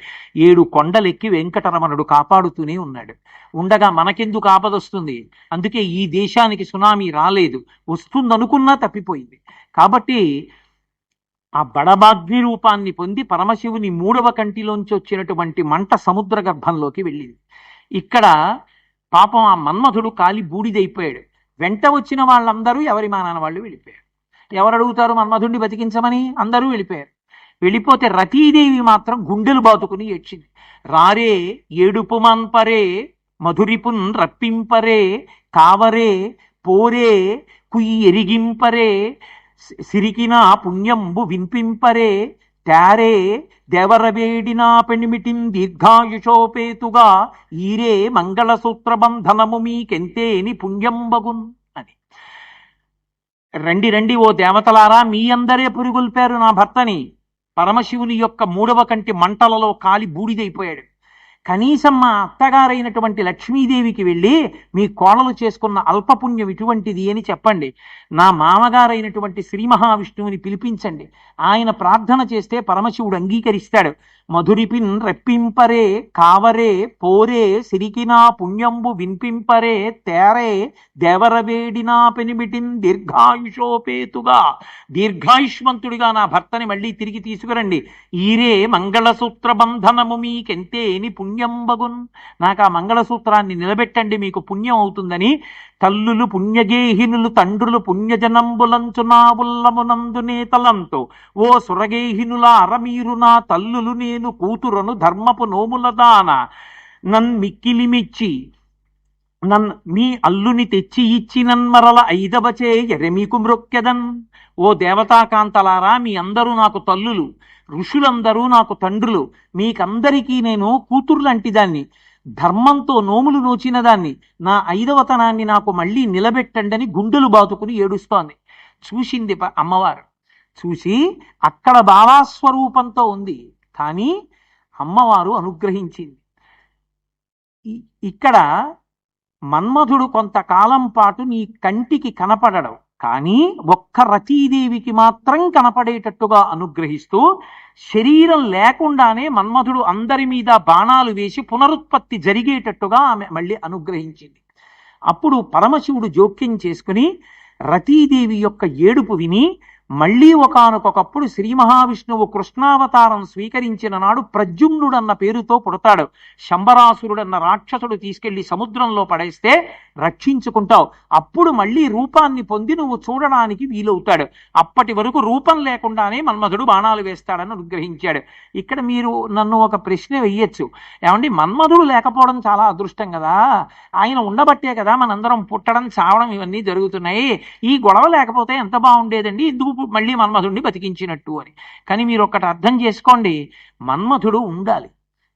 7 కొండలెక్కి వెంకటరమణుడు కాపాడుతూనే ఉన్నాడు. ఉండగా మనకెందుకు ఆపదొస్తుంది? అందుకే ఈ దేశానికి సునామీ రాలేదు, వస్తుందనుకున్నా తప్పిపోయింది. కాబట్టి ఆ బడబాగ్ని రూపాన్ని పొంది పరమశివుని 3వ కంటిలోంచి వచ్చినటువంటి మంట సముద్ర గర్భంలోకి వెళ్ళింది. ఇక్కడ పాపం ఆ మన్మధుడు కాలి బూడిదైపోయాడు. వెంట వచ్చిన వాళ్ళందరూ ఎవరి మానాన వాళ్ళు వెళ్ళిపోయారు. ఎవరు అడుగుతారు మన్మధుడిని బతికించమని? అందరూ వెళ్ళిపోయారు. వెళ్ళిపోతే రతీదేవి మాత్రం గుండెలు బాతుకుని ఏడ్చింది. రారే ఏడుపు మన్పరే మధురిపున్ రప్పింపరే కావరే పోరే కుయ్యి ఎరిగింపరే సిరికిన పుణ్యంబు విన్పింపరే తారే దేవరవేడినా పెనిమిటిం దీర్ఘాయుషోపేతుగా ఈరే మంగళసూత్ర బంధనము మీకెంతేని పుణ్యంబగున్ అని. రండి రండి ఓ దేవతలారా, మీ అందరే పురిగొల్పారు నా భర్తని. పరమశివుని యొక్క 3వ కంటి మంటలలో కాలి బూడిదైపోయాడు. కనీసం మా అత్తగారైనటువంటి లక్ష్మీదేవికి వెళ్ళి మీ కోడలు చేసుకున్న అల్పపుణ్యం ఇటువంటిది అని చెప్పండి. నా మామగారైనటువంటి శ్రీ మహావిష్ణువుని పిలిపించండి, ఆయన ప్రార్థన చేస్తే పరమశివుడు అంగీకరిస్తాడు. మధురిపిన్ రెప్పింపరే కావరే పోరే సిరికినా పుణ్యంబు విన్పింపరే తేరే దేవరవేడినా పెనిమిటిన్ దీర్ఘాయుషోపేతుగా, దీర్ఘాయుష్మంతుడిగా నా భర్తని మళ్ళీ తిరిగి తీసుకురండి. ఈరే మంగళసూత్ర బంధనము మీకెంతేని పుణ్యంబగున్, నాకు ఆ మంగళసూత్రాన్ని నిలబెట్టండి, మీకు పుణ్యం అవుతుందని తల్లులు పుణ్యగేహినులు తండ్రులు పుణ్యజనంబులంచునావుల్లమునందు నేతలంతో ఓ సురగేహినుల అరమీరు నా తల్లులు నేను కూతురను ధర్మపు నోముల దాన నన్మిక్కిలిమిచ్చి మీ అల్లుని తెచ్చి ఇచ్చినన్మరల 5వచే ఎరమీకు మ్రొక్కెదన్. ఓ దేవతాకాంతలారా, మీ అందరూ నాకు తల్లులు, ఋషులందరూ నాకు తండ్రులు, మీకందరికీ నేను కూతుర్లాంటి దాన్ని, ధర్మంతో నోములు నోచిన దాన్ని, నా 5వతనాన్ని నాకు మళ్ళీ నిలబెట్టండి అని గుండెలు బాతుకుని ఏడుస్తోంది. చూసింది అమ్మవారు. చూసి అక్కడ బాలాస్వరూపంతో ఉంది, కానీ అమ్మవారు అనుగ్రహించింది. ఇక్కడ మన్మధుడు కొంతకాలం పాటు నీ కంటికి కనపడడం, కానీ ఒక్క రతీదేవికి మాత్రం కనపడేటట్టుగా అనుగ్రహిస్తూ శరీరం లేకుండానే మన్మధుడు అందరి మీద బాణాలు వేసి పునరుత్పత్తి జరిగేటట్టుగా ఆమె మళ్ళీ అనుగ్రహించింది. అప్పుడు పరమశివుడు జోక్యం చేసుకుని రతీదేవి యొక్క ఏడుపు విని మళ్ళీ ఒకానొకప్పుడు శ్రీ మహావిష్ణువు కృష్ణావతారం స్వీకరించిన నాడు ప్రద్యుమ్నుడన్న పేరుతో పుడతాడు. శంబరాసురుడన్న రాక్షసుడు తీసుకెళ్లి సముద్రంలో పడేస్తే రక్షించుకుంటావు. అప్పుడు మళ్ళీ రూపాన్ని పొంది నువ్వు చూడడానికి వీలవుతాడు. అప్పటి వరకు రూపం లేకుండానే మన్మధుడు బాణాలు వేస్తాడని అనుగ్రహించాడు. ఇక్కడ మీరు నన్ను ఒక ప్రశ్న వెయ్యొచ్చు, ఏమండి మన్మధుడు లేకపోవడం చాలా అదృష్టం కదా, ఆయన ఉండబట్టే కదా మనందరం పుట్టడం చావడం ఇవన్నీ జరుగుతున్నాయి, ఈ గొడవ లేకపోతే ఎంత బాగుండేదండి, ఎందుకు మళ్ళీ మన్మధుడిని బతికించినట్టు అని. కానీ మీరు ఒక్కటి అర్థం చేసుకోండి, మన్మధుడు ఉండాలి.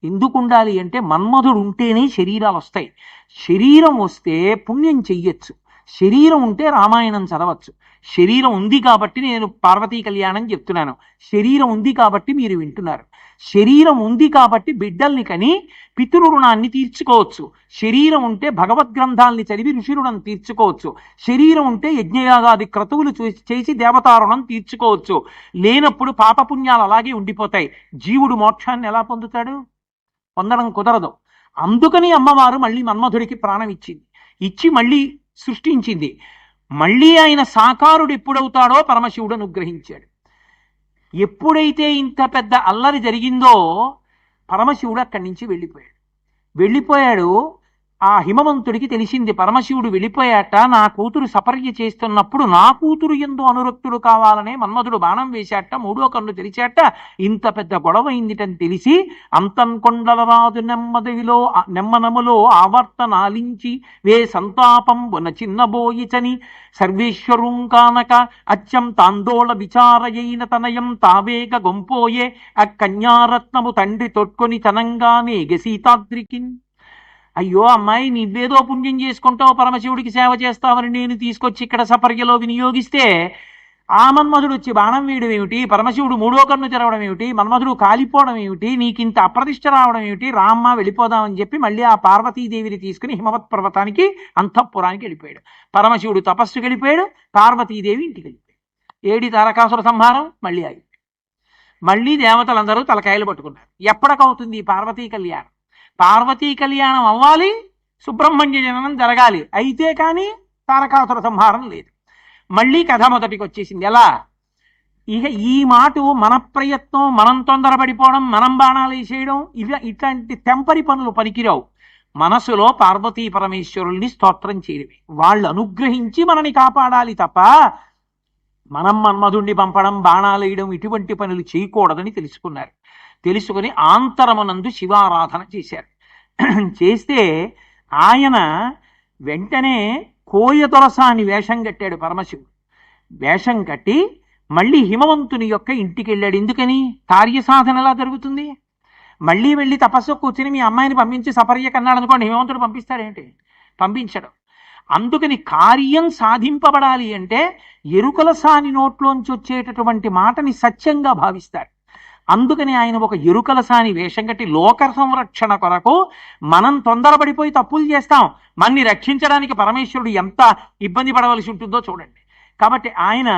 ఎందుకు ఉండాలి అంటే మన్మధుడు ఉంటేనే శరీరాలు వస్తాయి. శరీరం వస్తే పుణ్యం చెయ్యొచ్చు, శరీరం ఉంటే రామాయణం చదవచ్చు. శరీరం ఉంది కాబట్టి నేను పార్వతీ కళ్యాణం చెప్తున్నాను, శరీరం ఉంది కాబట్టి మీరు వింటున్నారు. శరీరం ఉంది కాబట్టి బిడ్డల్ని కని పితృరుణాన్ని తీర్చుకోవచ్చు. శరీరం ఉంటే భగవద్గ్రంథాల్ని చదివి ఋషిరుణం తీర్చుకోవచ్చు. శరీరం ఉంటే యజ్ఞయాగాది క్రతువులు చేసి దేవతారుణం తీర్చుకోవచ్చు. లేనప్పుడు పాపపుణ్యాలు అలాగే ఉండిపోతాయి. జీవుడు మోక్షాన్ని ఎలా పొందుతాడు? పొందడం కుదరదు. అందుకని అమ్మవారు మళ్ళీ మన్మధుడికి ప్రాణం ఇచ్చింది, ఇచ్చి మళ్ళీ సృష్టించింది. మళ్ళీ ఆయన సాకారుడు ఎప్పుడవుతాడో పరమశివుడు అనుగ్రహించాడు. ఎప్పుడైతే ఇంత పెద్ద అల్లరి జరిగిందో పరమశివుడు అక్కడి నుంచి వెళ్ళిపోయాడు. ఆ హిమవంతుడికి తెలిసింది పరమశివుడు వెళ్ళిపోయాట, నా కూతురు సపర్య చేస్తున్నప్పుడు నా కూతురు ఎందు అనురక్తుడు కావాలనే మన్మధుడు బాణం వేశాట, మూడో కన్ను తెరిచాట, ఇంత పెద్ద గొడవ అయిందిటని తెలిసి అంతన్కొండలరాజు నెమ్మనములో ఆవర్తనాలించి వే సంతాపంబున చిన్నబోయిచని సర్వేశ్వరుం కానక అచ్చం తాందోళ విచారయైన తనయం తావేగ గొంపోయే ఆ కన్యారత్నము తండ్రి తొట్టుకొని తనంగానే సీతాద్రికిన్. అయ్యో అమ్మాయి, నువ్వేదో పుణ్యం చేసుకుంటావు, పరమశివుడికి సేవ చేస్తావని నేను తీసుకొచ్చి ఇక్కడ సపర్యలో వినియోగిస్తే ఆ మన్మధుడు వచ్చి బాణం వేయడం ఏమిటి, పరమశివుడు మూడో కన్ను తెరవడం ఏమిటి, మన్మధుడు కాలిపోవడం ఏమిటి, నీకింత అప్రతిష్ట రావడం ఏమిటి, రామ్మ వెళ్ళిపోదామని చెప్పి మళ్ళీ ఆ పార్వతీదేవిని తీసుకుని హిమవత్ పర్వతానికి అంతఃపురానికి వెళ్ళిపోయాడు. పరమశివుడు తపస్సుకి వెళ్ళిపోయాడు, పార్వతీదేవి ఇంటికి వెళ్ళిపోయాడు. ఏడి తారకాసుర సంహారం మళ్ళీ అయింది. మళ్ళీ దేవతలందరూ తలకాయలు పట్టుకున్నారు. ఎప్పటికవుతుంది ఈ పార్వతీ కళ్యాణం? పార్వతీ కళ్యాణం అవ్వాలి, సుబ్రహ్మణ్య జననం జరగాలి, అయితే కానీ తారకాసుర సంహారం లేదు. మళ్ళీ కథ మొదటికి వచ్చేసింది. ఎలా? ఇక ఈ మాట మన ప్రయత్నం, మనం తొందరపడిపోవడం, మనం బాణాలు వేసేయడం, ఇట్లాంటి తెంపరి పనులు పనికిరావు. మనసులో పార్వతీ పరమేశ్వరుల్ని స్తోత్రం చేయడమే. వాళ్ళు అనుగ్రహించి మనని కాపాడాలి తప్ప మనం మన్మధుణ్ణి పంపడం, బాణాలు వేయడం ఇటువంటి పనులు చేయకూడదని తెలుసుకుని ఆంతరమునందు శివారాధన చేశారు. చేస్తే ఆయన వెంటనే కోయదొరసాని వేషం కట్టాడు పరమశివుడు. వేషం కట్టి మళ్ళీ హిమవంతుని యొక్క ఇంటికి వెళ్ళాడు. ఎందుకని? కార్యసాధన ఎలా జరుగుతుంది? మళ్ళీ వెళ్ళి తపస్సు కూర్చుని మీ అమ్మాయిని పంపించి సపర్య కన్నాడు అనుకోండి, హిమవంతుడు పంపిస్తాడేంటి? పంపించడం. అందుకని కార్యం సాధింపబడాలి అంటే ఎరుకల సాని నోట్లోంచి వచ్చేటటువంటి మాటని సత్యంగా భావిస్తాడు. అందుకని ఆయన ఒక ఎరుకల సాని వేషం కట్టి లోక సంరక్షణ కొరకు మనం తొందరపడిపోయి తప్పులు చేస్తాం, మన్ని రక్షించడానికి పరమేశ్వరుడు ఎంత ఇబ్బంది పడవలసి ఉంటుందో చూడండి. కాబట్టి ఆయన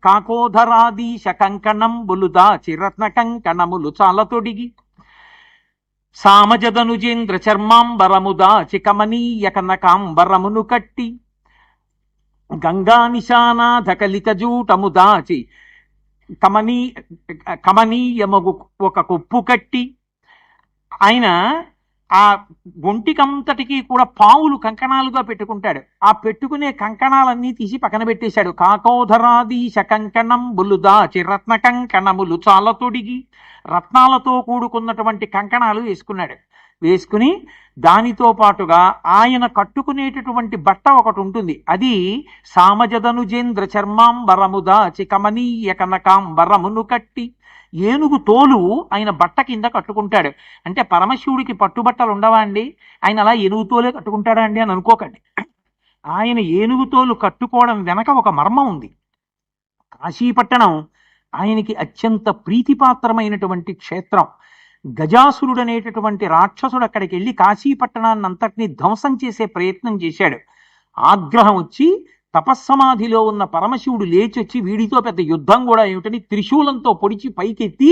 కాకోధరాదీశ కంకణంబులు దాచి రత్న కంకణములు చాలా తొడిగి సామజదనుజేంద్ర చర్మాంబరము దాచి కమనీయ కనకాంబరమును కట్టి గంగా నిశానాథ కలిత జూటము దాచి కమనీయమగు ఒక కొప్పు కట్టి ఆయన ఆ ఒంటికంతటికి కూడా పావులు కంకణాలుగా పెట్టుకుంటాడు. ఆ పెట్టుకునే కంకణాలన్నీ తీసి పక్కన పెట్టేశాడు. కాకోధరాదీశ కంకణం బులుదాచి రత్న కంకణములు చాలా తొడిగి రత్నాలతో కూడుకున్నటువంటి కంకణాలు వేసుకుని దానితో పాటుగా ఆయన కట్టుకునేటటువంటి బట్ట ఒకటి ఉంటుంది. అది సామజదనుజేంద్ర చర్మాంబరము దాచి కమనీయ కనకాంబరమును కట్టి ఏనుగు తోలు ఆయన బట్ట కింద కట్టుకుంటాడు. అంటే పరమశివుడికి పట్టుబట్టలు ఉండవా అండి? ఆయన అలా ఏనుగు తోలే కట్టుకుంటాడా అండి అని అనుకోకండి. ఆయన ఏనుగు తోలు కట్టుకోవడం వెనక ఒక మర్మం ఉంది. కాశీపట్టణం ఆయనకి అత్యంత ప్రీతిపాత్రమైనటువంటి క్షేత్రం. గజాసురుడు అనేటటువంటి రాక్షసుడు అక్కడికి వెళ్ళి కాశీపట్టణాన్ని అంతటినీ ధ్వంసం చేసే ప్రయత్నం చేశాడు. ఆగ్రహం వచ్చి తపస్సమాధిలో ఉన్న పరమశివుడు లేచొచ్చి వీడితో పెద్ద యుద్ధం కూడా ఏమిటని త్రిశూలంతో పొడిచి పైకెత్తి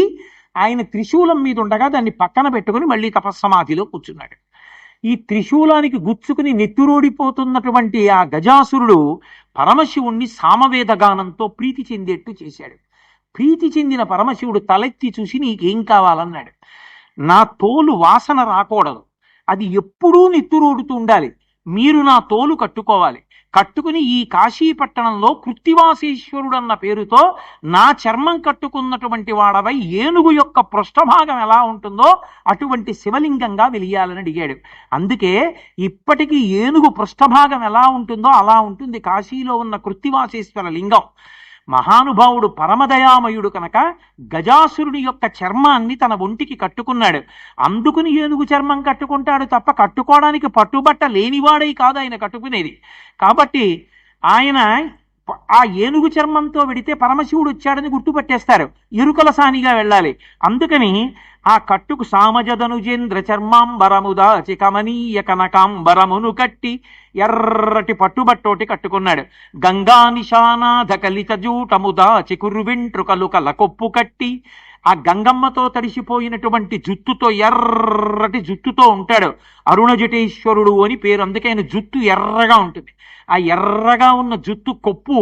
ఆయన త్రిశూలం మీద ఉండగా దాన్ని పక్కన పెట్టుకుని మళ్ళీ తపస్సమాధిలో కూర్చున్నాడు. ఈ త్రిశూలానికి గుచ్చుకుని నెత్తురోడిపోతున్నటువంటి ఆ గజాసురుడు పరమశివుణ్ణి సామవేదగానంతో ప్రీతి చెందేట్టు చేశాడు. ప్రీతి చెందిన పరమశివుడు తలెత్తి చూసి నీకేం కావాలన్నాడు. నా తోలు వాసన రాకూడదు, అది ఎప్పుడూ నెత్తురోడుతూ ఉండాలి, మీరు నా తోలు కట్టుకోవాలి, కట్టుకుని ఈ కాశీపట్టణంలో కృత్తివాసేశ్వరుడు అన్న పేరుతో నా చర్మం కట్టుకున్నటువంటి వాడవై ఏనుగు యొక్క పృష్ఠభాగం ఎలా ఉంటుందో అటువంటి శివలింగంగా వెలియాలని అడిగాడు. అందుకే ఇప్పటికీ ఏనుగు పృష్ఠభాగం ఎలా ఉంటుందో అలా ఉంటుంది కాశీలో ఉన్న కృత్తివాసేశ్వర లింగం. మహానుభావుడు పరమదయామయుడు కనుక గజాసురుడి యొక్క చర్మాన్ని తన ఒంటికి కట్టుకున్నాడు. అందుకుని ఏనుగు చర్మం కట్టుకుంటాడు తప్ప కట్టుకోవడానికి పట్టుబట్ట లేనివాడై కాదు ఆయన కట్టుకునేది. కాబట్టి ఆయన ఆ ఏనుగు చర్మంతో వెడితే పరమశివుడు వచ్చాడని గుర్తుపట్టేస్తారు, ఎరుకల సానిగా వెళ్ళాలి. అందుకని ఆ కట్టుకు సామజదనుజేంద్ర చర్మాంబరముదాచి కమనీయ కనకాంబరమును కట్టి ఎర్రటి పట్టుబట్టోటి కట్టుకున్నాడు. గంగా నిశానాధ కలిత జూటముదాచి కుర్రువెంట్రుకలు కల కొప్పు కట్టి ఆ గంగమ్మతో తడిసిపోయినటువంటి జుత్తుతో ఎర్రటి జుత్తుతో ఉంటాడు. అరుణజటేశ్వరుడు అని పేరు, అందుకే ఆయన జుత్తు ఎర్రగా ఉంటుంది. ఆ ఎర్రగా ఉన్న జుత్తు కొప్పు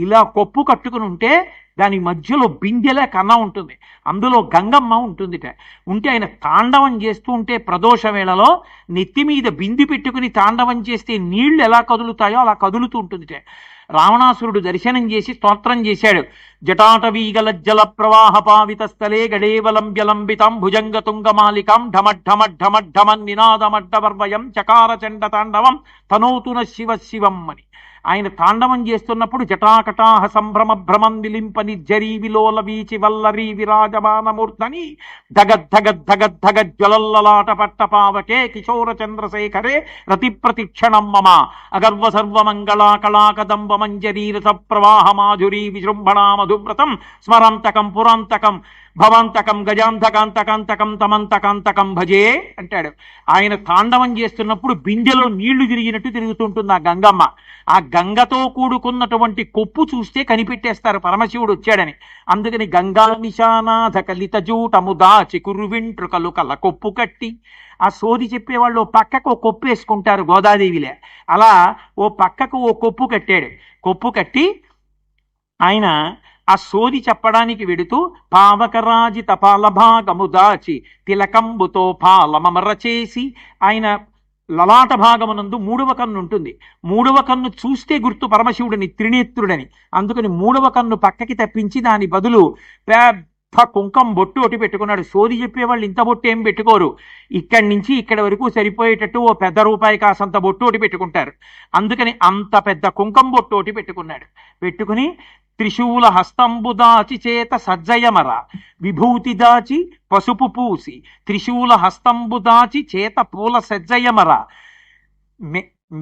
ఇలా కొప్పు కట్టుకుని ఉంటే దాని మధ్యలో బిందెలే కన్నా ఉంటుంది, అందులో గంగమ్మ ఉంటుందిట. ఉంటే ఆయన తాండవం చేస్తూ ఉంటే ప్రదోష వేళలో నెత్తి మీద బింది పెట్టుకుని తాండవం చేస్తే నీళ్లు ఎలా కదులుతాయో అలా కదులుతూ ఉంటుందిట. రావణాసురుడు దర్శనం చేసి స్తోత్రం చేశాడు. జటాటవీగలజ్జల ప్రవాహ పావిత స్థలే గడేవలంబ్యలంబితం భుజంగ తుంగమాలికం ఢమఢమఢమఢమన్ నినాదమడ్డవర్వయం చకార చండ తాండవం తనోతున శివ శివం అని ఆయన తాండవం చేస్తున్నప్పుడు జటాకటాహ సంభ్రమ భ్రమం విలింప నిర్జరీ విలోల వీచి వల్లరీ విరాజమానమూర్ధని ధగద్ధగద్ధగద్ధగజ్వలల్లలాట పట్టపావకే కిశోర చంద్రశేఖరే రతి ప్రతిక్షణం మమ అగర్వ సర్వమంగళా కళాకదంబ మంజరీరస ప్రవాహ మాధురీ విజృంభణా మధువ్రతం స్మరాంతకం పురాంతకం భవాంతకం గజాంతకాంతకాంతకం తమంతకాంతకం భజే అంటాడు. ఆయన తాండవం చేస్తున్నప్పుడు బిందెలో నీళ్లు తిరిగినట్టు తిరుగుతుంటుంది ఆ గంగమ్మ. ఆ గంగతో కూడుకున్నటువంటి కొప్పు చూస్తే కనిపెట్టేస్తారు పరమశివుడు వచ్చాడని. అందుకని గంగా నిశానాథ కలిత జూటము దాచి కుర్రువింట్రుకలు కల కొప్పు కట్టి, ఆ సోది చెప్పేవాళ్ళు ఓ పక్కకు ఓ కొప్పు వేసుకుంటారు గోదాదేవిలే, అలా ఓ పక్కకు ఓ కొప్పు కట్టాడు. కొప్పు కట్టి ఆయన ఆ సోది చెప్పడానికి వెడుతూ పావకరాజిత పాలభాగము దాచి తిలకంబుతో పాలమమర చేసి, ఆయన లలాట భాగమునందు మూడవ కన్ను ఉంటుంది. మూడవ కన్ను చూస్తే గుర్తు పరమశివుడిని త్రినేత్రుడని. అందుకని మూడవ కన్ను పక్కకి తప్పించి దాని బదులు పెద్ద కుంకం బొట్టు ఒకటి పెట్టుకున్నాడు. సోది చెప్పేవాళ్ళు ఇంత బొట్టు ఏం పెట్టుకోరు, ఇక్కడి నుంచి ఇక్కడి వరకు సరిపోయేటట్టు ఓ పెద్ద రూపాయి కాసంత బొట్టు ఒకటి పెట్టుకుంటారు. అందుకని అంత పెద్ద కుంకం బొట్టు ఒకటి పెట్టుకున్నాడు. పెట్టుకుని త్రిశూల హస్తంబు దాచి చేత సజ్జయమర విభూతి దాచి పసుపు పూసి త్రిశూల హస్తంబు దాచి చేత పూల సజ్జయమర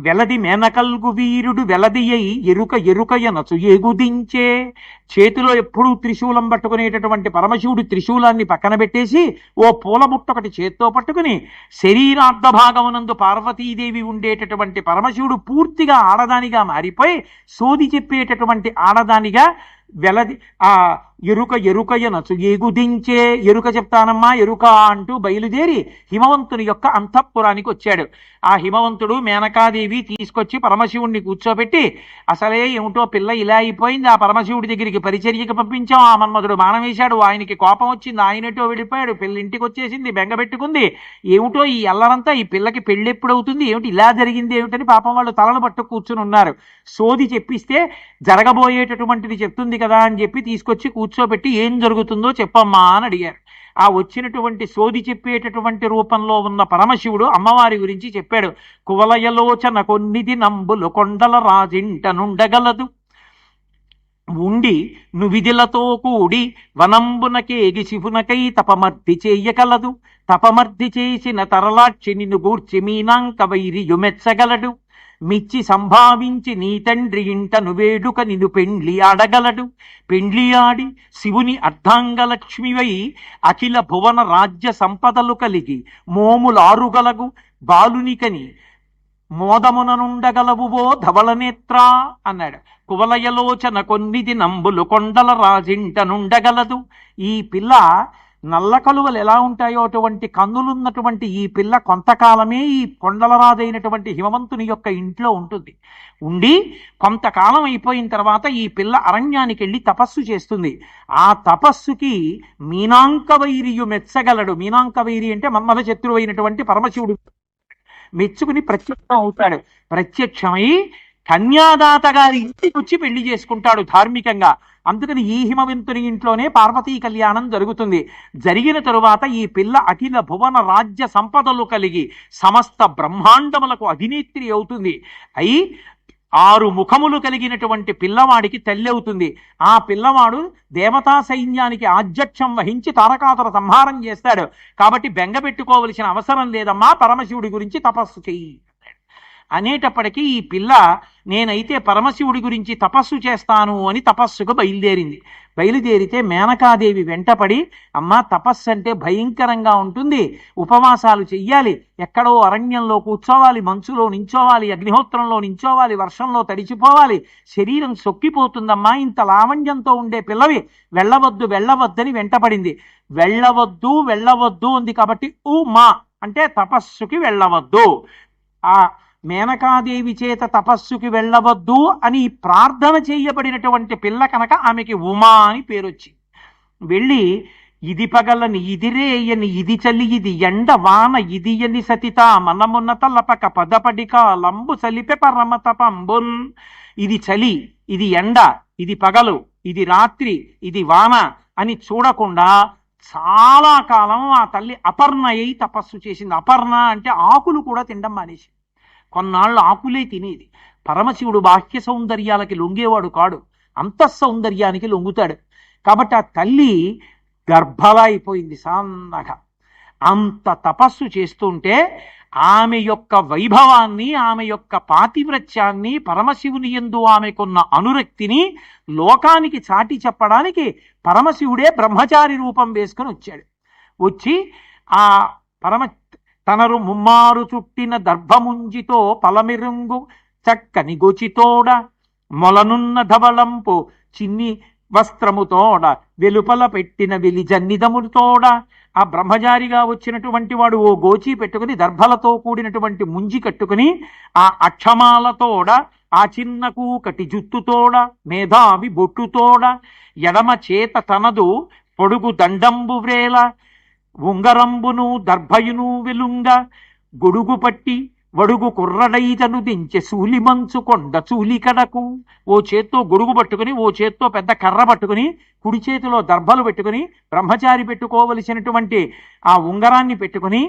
వెలది మేనకల్గు వీరుడు వెలదియై ఎరుక ఎరుకయనచు ఎగుదించే. చేతిలో ఎప్పుడూ త్రిశూలం పట్టుకునేటటువంటి పరమశివుడు త్రిశూలాన్ని పక్కన పెట్టేసి ఓ పూల బుట్ట ఒకటి చేత్తో పట్టుకుని శరీరార్ధ భాగమునందు పార్వతీదేవి ఉండేటటువంటి పరమశివుడు పూర్తిగా ఆడదానిగా మారిపోయి సోది చెప్పేటటువంటి ఆడదానిగా వెలది ఆ ఎరుక ఎరుకయనచు ఎగుదించే. ఎరుక చెప్తానమ్మా ఎరుక అంటూ బయలుదేరి హిమవంతుని యొక్క అంతఃపురానికి వచ్చాడు. ఆ హిమవంతుడు మేనకాదేవి తీసుకొచ్చి పరమశివుణ్ణి కూర్చోబెట్టి, అసలే ఏమిటో పిల్ల ఇలా అయిపోయింది, ఆ పరమశివుడి దగ్గరికి పరిచర్యకి పంపించాం, ఆ మన్మధుడు మానం వేశాడు, ఆయనకి కోపం వచ్చింది, ఆయనటో వెళ్ళిపోయాడు, పిల్ల ఇంటికి వచ్చేసింది, బెంగ పెట్టుకుంది, ఏమిటో ఈ అల్లరంతా, ఈ పిల్లకి పెళ్ళి ఎప్పుడవుతుంది, ఏమిటి ఇలా జరిగింది ఏమిటని పాపం వాళ్ళు తలలు పట్టు కూర్చుని ఉన్నారు. సోది చెప్పిస్తే జరగబోయేటటువంటిది చెప్తుంది కదా అని చెప్పి తీసుకొచ్చి కూర్చోబెట్టి ఏం జరుగుతుందో చెప్పమ్మా అని అడిగారు. ఆ వచ్చినటువంటి సోది చెప్పేటటువంటి రూపంలో ఉన్న పరమశివుడు అమ్మవారి గురించి చెప్పాడు. కువలయలోచన కొన్నిది నంబులు కొండల రాజింట నుండగలదు ఉండి నువిధిలతో కూడి వనంబునకేగి శివునకై తపమర్ది చేయగలదు తపమర్ది చేసిన తరలాక్షి నిన్ను గూర్చి మీనాంక వైరియు మెచ్చగలడు మిచ్చి సంభావించి నీ తండ్రి ఇంట నువేడుక నిన్ను పెండ్లి ఆడగలడు పెండ్లి ఆడి శివుని అర్ధాంగలక్ష్మివై అఖిల భువన రాజ్య సంపదలు కలిగి మోములారుగలగు బాలునికని మోదముననుండగలవువో ధవళనేత్రా అన్నాడు. కువలయలోచన కొన్నిది నంబులు కొండల రాజింట నుండగలదు. ఈ పిల్ల నల్ల కలువలు ఎలా ఉంటాయో అటువంటి కన్నులున్నటువంటి ఈ పిల్ల కొంతకాలమే ఈ కొండలరాజైనటువంటి హిమవంతుని యొక్క ఇంట్లో ఉంటుంది. ఉండి కొంతకాలం అయిపోయిన తర్వాత ఈ పిల్ల అరణ్యానికి వెళ్ళి తపస్సు చేస్తుంది. ఆ తపస్సుకి మీనాంకవైరియు మెచ్చగలడు. మీనాంకవైరి అంటే మన్మథ శత్రువైనటువంటి పరమశివుడు మెచ్చుకుని ప్రత్యక్షం అవుతాడు. ప్రత్యక్షమై కన్యాదాత గారి ఇంటికి వచ్చి పెళ్లి చేసుకుంటాడు ధార్మికంగా. అందుకని ఈ హిమవంతుని ఇంట్లోనే పార్వతీ కళ్యాణం జరుగుతుంది. జరిగిన తరువాత ఈ పిల్ల అఖిల భువన రాజ్య సంపదలు కలిగి సమస్త బ్రహ్మాండములకు అధినేత్రి అవుతుంది. అయి 6 ముఖములు కలిగినటువంటి పిల్లవాడికి తల్లి అవుతుంది. ఆ పిల్లవాడు దేవతా సైన్యానికి ఆధ్యక్షం వహించి తారకాసుర సంహారం చేస్తాడు. కాబట్టి బెంగ పెట్టుకోవలసిన అవసరం లేదమ్మా, పరమశివుడి గురించి తపస్సు చెయ్యి అనేటప్పటికీ ఈ పిల్ల నేనైతే పరమశివుడి గురించి తపస్సు చేస్తాను అని తపస్సుకు బయలుదేరింది. బయలుదేరితే మేనకాదేవి వెంటపడి, అమ్మా తపస్సు అంటే భయంకరంగా ఉంటుంది, ఉపవాసాలు చెయ్యాలి, ఎక్కడో అరణ్యంలో కూర్చోవాలి, మంచులో నించోవాలి, అగ్నిహోత్రంలో నించోవాలి, వర్షంలో తడిచిపోవాలి, శరీరం సొక్కిపోతుందమ్మా, ఇంత లావణ్యంతో ఉండే పిల్లవి వెళ్ళవద్దు వెళ్ళవద్దని వెంటపడింది. వెళ్ళవద్దు వెళ్ళవద్దు ఉంది కాబట్టి మా అంటే తపస్సుకి వెళ్ళవద్దు. ఆ మేనకాదేవి చేత తపస్సుకి వెళ్ళవద్దు అని ప్రార్థన చేయబడినటువంటి పిల్ల కనుక ఆమెకి ఉమా అని పేరొచ్చింది. వెళ్ళి ఇది పగలని ఇదిరేయని ఇది చలి ఇది ఎండ వాన ఇది అని సతిత మనమున్న తల్లపక పదపడిక లంబు సలిపె పరమత పంబున్. ఇది చలి, ఇది ఎండ, ఇది పగలు, ఇది రాత్రి, ఇది వాన అని చూడకుండా చాలా కాలం ఆ తల్లి అపర్ణ అయి తపస్సు చేసింది. అపర్ణ అంటే ఆకులు కూడా తినడం మానేసి కొన్నాళ్ళు ఆకులే తినేది. పరమశివుడు బాహ్య సౌందర్యాలకి లొంగేవాడు కాడు, అంతఃసౌందర్యానికి లొంగుతాడు. కాబట్టి ఆ తల్లి గర్భలా అయిపోయింది సన్నగా. అంత తపస్సు చేస్తుంటే ఆమె యొక్క వైభవాన్ని, ఆమె యొక్క పాతివ్రత్యాన్ని, పరమశివుని యందు ఆమెకున్న అనురక్తిని లోకానికి చాటి చెప్పడానికి పరమశివుడే బ్రహ్మచారి రూపం వేసుకుని వచ్చాడు. వచ్చి ఆ తనరు ముమ్మారు చుట్టిన దర్భముంజితో పలమిరుంగు చక్కని గొచితోడ మొలనున్న ధవళంపు చిన్ని వస్త్రముతోడ వెలుపల పెట్టిన వెలి జన్నిదముతోడ. ఆ బ్రహ్మచారిగా వచ్చినటువంటి వాడు ఓ గోచి పెట్టుకుని దర్భలతో కూడినటువంటి ముంజి కట్టుకుని ఆ అక్షమాలతోడ ఆ చిన్న కూకటి జుత్తుతోడ మేధావి బొట్టుతోడ ఎడమ చేత తనదు పొడుగు దండంబు వ్రేల ఉంగరంబును దర్భయును వెలుంగ గొడుగు పట్టి వడుగు కుర్రడైతను దించె సూలి మంచు కొండ చూలి కడకు. ఓ చేత్తో గొడుగు పట్టుకుని, ఓ చేత్తో పెద్ద కర్ర పట్టుకుని, కుడి చేతిలో దర్భలు పెట్టుకుని, బ్రహ్మచారి పెట్టుకోవలసినటువంటి ఆ ఉంగరాన్ని పెట్టుకుని